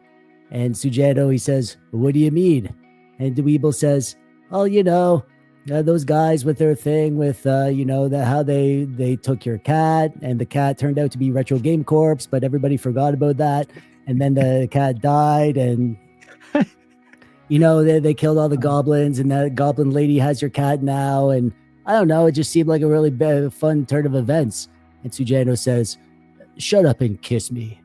And Sujano, he says, "What do you mean?" And Dweeb says, "Oh, you know, those guys with their thing with how they took your cat, and the cat turned out to be Retro Game Corps, but everybody forgot about that, and then the cat died, and they killed all the goblins, and that goblin lady has your cat now, and I don't know, it just seemed like a really fun turn of events." And Sujano says, "Shut up and kiss me."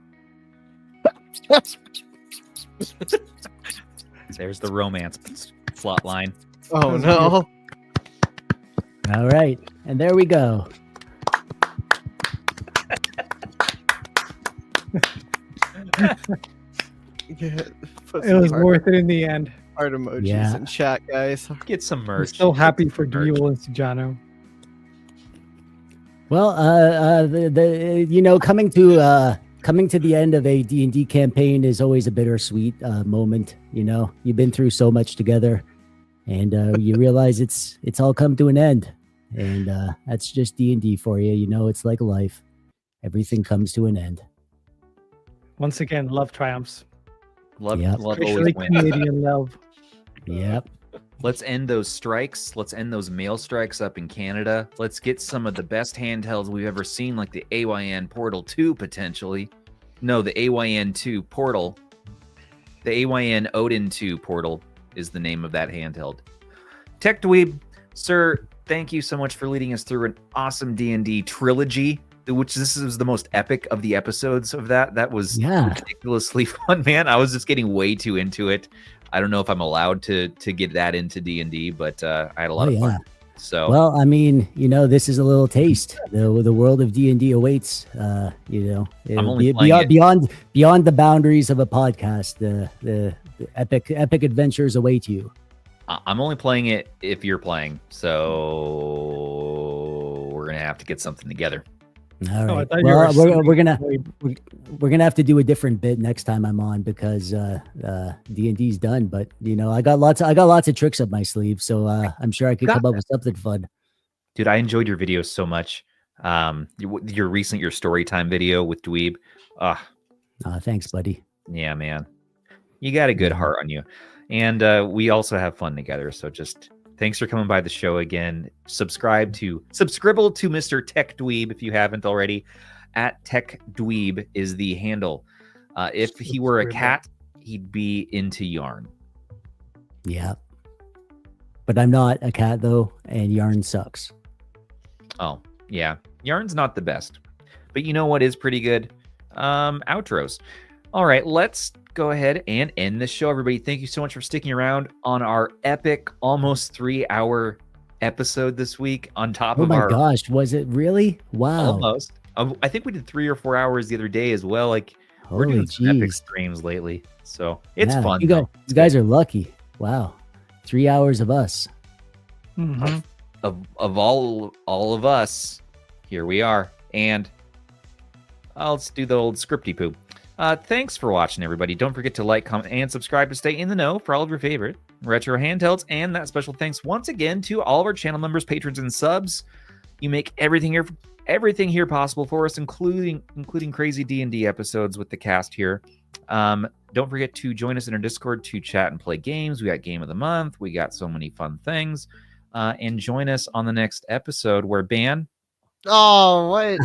There's the romance plot line. Oh no. All right, and there we go. It was worth it in the end. Heart emojis in chat, guys. Get some merch. I'm so happy for Dweeb and Sujano. Well, coming to the end of a D&D campaign is always a bittersweet moment. You've been through so much together, and you realize it's all come to an end, and that's just D&D for you. It's like life. Everything comes to an end. Once again, love triumphs. Love always Especially wins. Canadian love. Yep. Let's end those strikes. Let's end those mail strikes up in Canada. Let's get some of the best handhelds we've ever seen, like the AYN Portal 2 potentially. No, the AYN 2 Portal. The AYN Odin 2 Portal is the name of that handheld. TechDweeb, sir, thank you so much for leading us through an awesome D&D trilogy, which this is the most epic of the episodes of that. That was ridiculously fun, man. I was just getting way too into it. I don't know if I'm allowed to get that into D&D, but I had a lot of fun. So, well, I mean, this is a little taste. The world of D&D awaits. I'm only beyond the boundaries of a podcast. The epic adventures await you. I'm only playing it if you're playing, so we're gonna have to get something together. All right. Well, we're gonna have to do a different bit next time I'm on, because D&D's done. But I got lots of tricks up my sleeve, so I'm sure I could come up with something fun. Dude, I enjoyed your videos so much. Your story time video with Dweeb. Thanks, buddy. Yeah, man, you got a good heart on you, and we also have fun together. So just. Thanks for coming by the show again. Subscribe to Mr. TechDweeb if you haven't already. At TechDweeb is the handle. If he were a cat, he'd be into yarn. Yeah. But I'm not a cat, though, and yarn sucks. Oh, yeah. Yarn's not the best. But you know what is pretty good? Outros. All right, let's go ahead and end the show, everybody. Thank you so much for sticking around on our epic, almost 3-hour episode this week. On top of our... Oh my gosh, was it really? Wow. Almost. I think we did 3 or 4 hours the other day as well. Like, we're doing some epic streams lately, so it's fun. You guys are lucky. Wow. 3 hours of us. Mhm. Of all of us, here we are. And let's do the old scripty poo. Thanks for watching, everybody. Don't forget to like, comment, and subscribe to stay in the know for all of your favorite retro handhelds. And that special thanks once again to all of our channel members, patrons, and subs. You make everything here possible for us, including crazy D&D episodes with the cast here. Don't forget to join us in our Discord to chat and play games. We got Game of the Month. We got so many fun things. And join us on the next episode where Ban. Oh, what?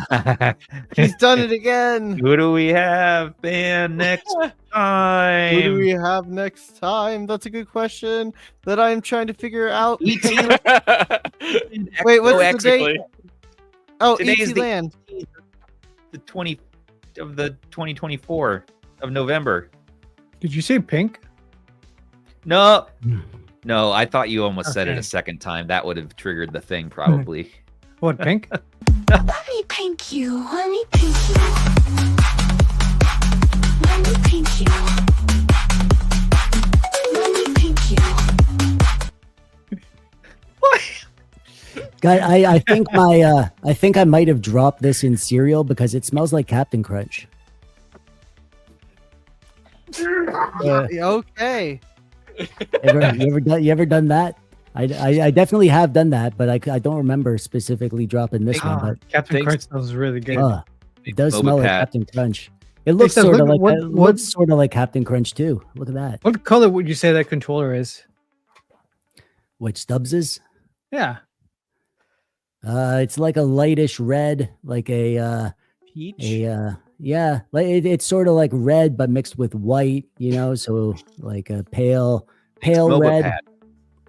He's done it again. Who do we have, Ban, next time? Who do we have next time? That's a good question that I'm trying to figure out. Wait, what's the date? Oh, Today is ET Land. the 20 of the 2024 of November. Did you say pink? No, I thought you almost said it Okay. a second time. That would have triggered the thing, probably. What, pink? Let me pink you. Let me pink you. Let me pink you. Let me pink you. God, I think I think I might have dropped this in cereal because it smells like Captain Crunch. Okay. You ever done that? I definitely have done that, but I don't remember specifically dropping this one. But Captain Thanks. Crunch smells really good. it does MOBA smell like pad. Captain Crunch. It looks Seb, sort of look- like what- what- looks sort of like Captain Crunch too. Look at that. What color would you say that controller is? Which Stubbs is? Yeah. It's like a lightish red, like Peach. yeah, like it's sort of like red but mixed with white, you know, so like a pale MOBA red. pad.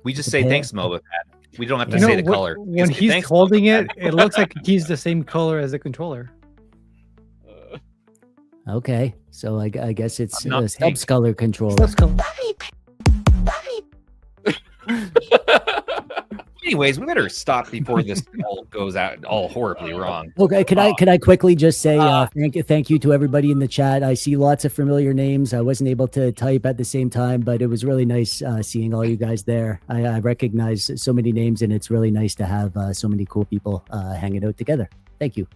We just The say pad. thanks, MOBA pad. We don't have to You know, say the when- color. When Just say, he's "Thanks, holding MOBA it, pad." it looks like he's the same color as the controller. Okay, so I guess it's I'm not a Stubbs pink. color controller. Stubbs color. Anyways, we better stop before this all goes out all horribly wrong. Okay, can I quickly just say thank you to everybody in the chat. I see lots of familiar names. I wasn't able to type at the same time, but it was really nice seeing all you guys there. I recognize so many names, and it's really nice to have so many cool people hanging out together. Thank you.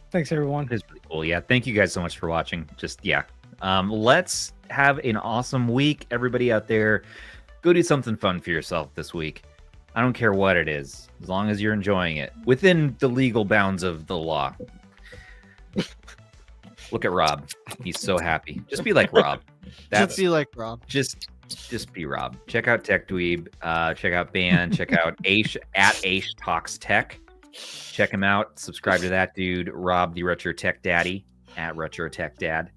Thanks, everyone. It is pretty cool. Yeah. Thank you guys so much for watching. Just, yeah. Let's have an awesome week. Everybody out there, go do something fun for yourself this week. I don't care what it is, as long as you're enjoying it within the legal bounds of the law. Look at Rob. He's so happy. Just be like Rob. Just be like Rob. Just be Rob. Check out TechDweeb. Check out Ban. Check out AishTalksTech. Check him out. Subscribe to that dude, Rob, the Retro Tech Daddy, at Retro Tech Dad.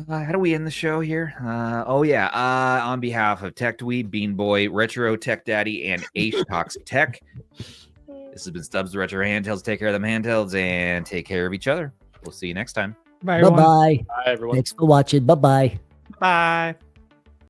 How do we end the show here? On behalf of TechDweeb, Bean Boy, Retro Tech Daddy, and AishTalksTech, this has been Stubbs, the Retro Handhelds. Take care of them handhelds and take care of each other. We'll see you next time. Bye, Bye everyone. bye. Bye, everyone. Thanks for watching. Bye bye. Bye.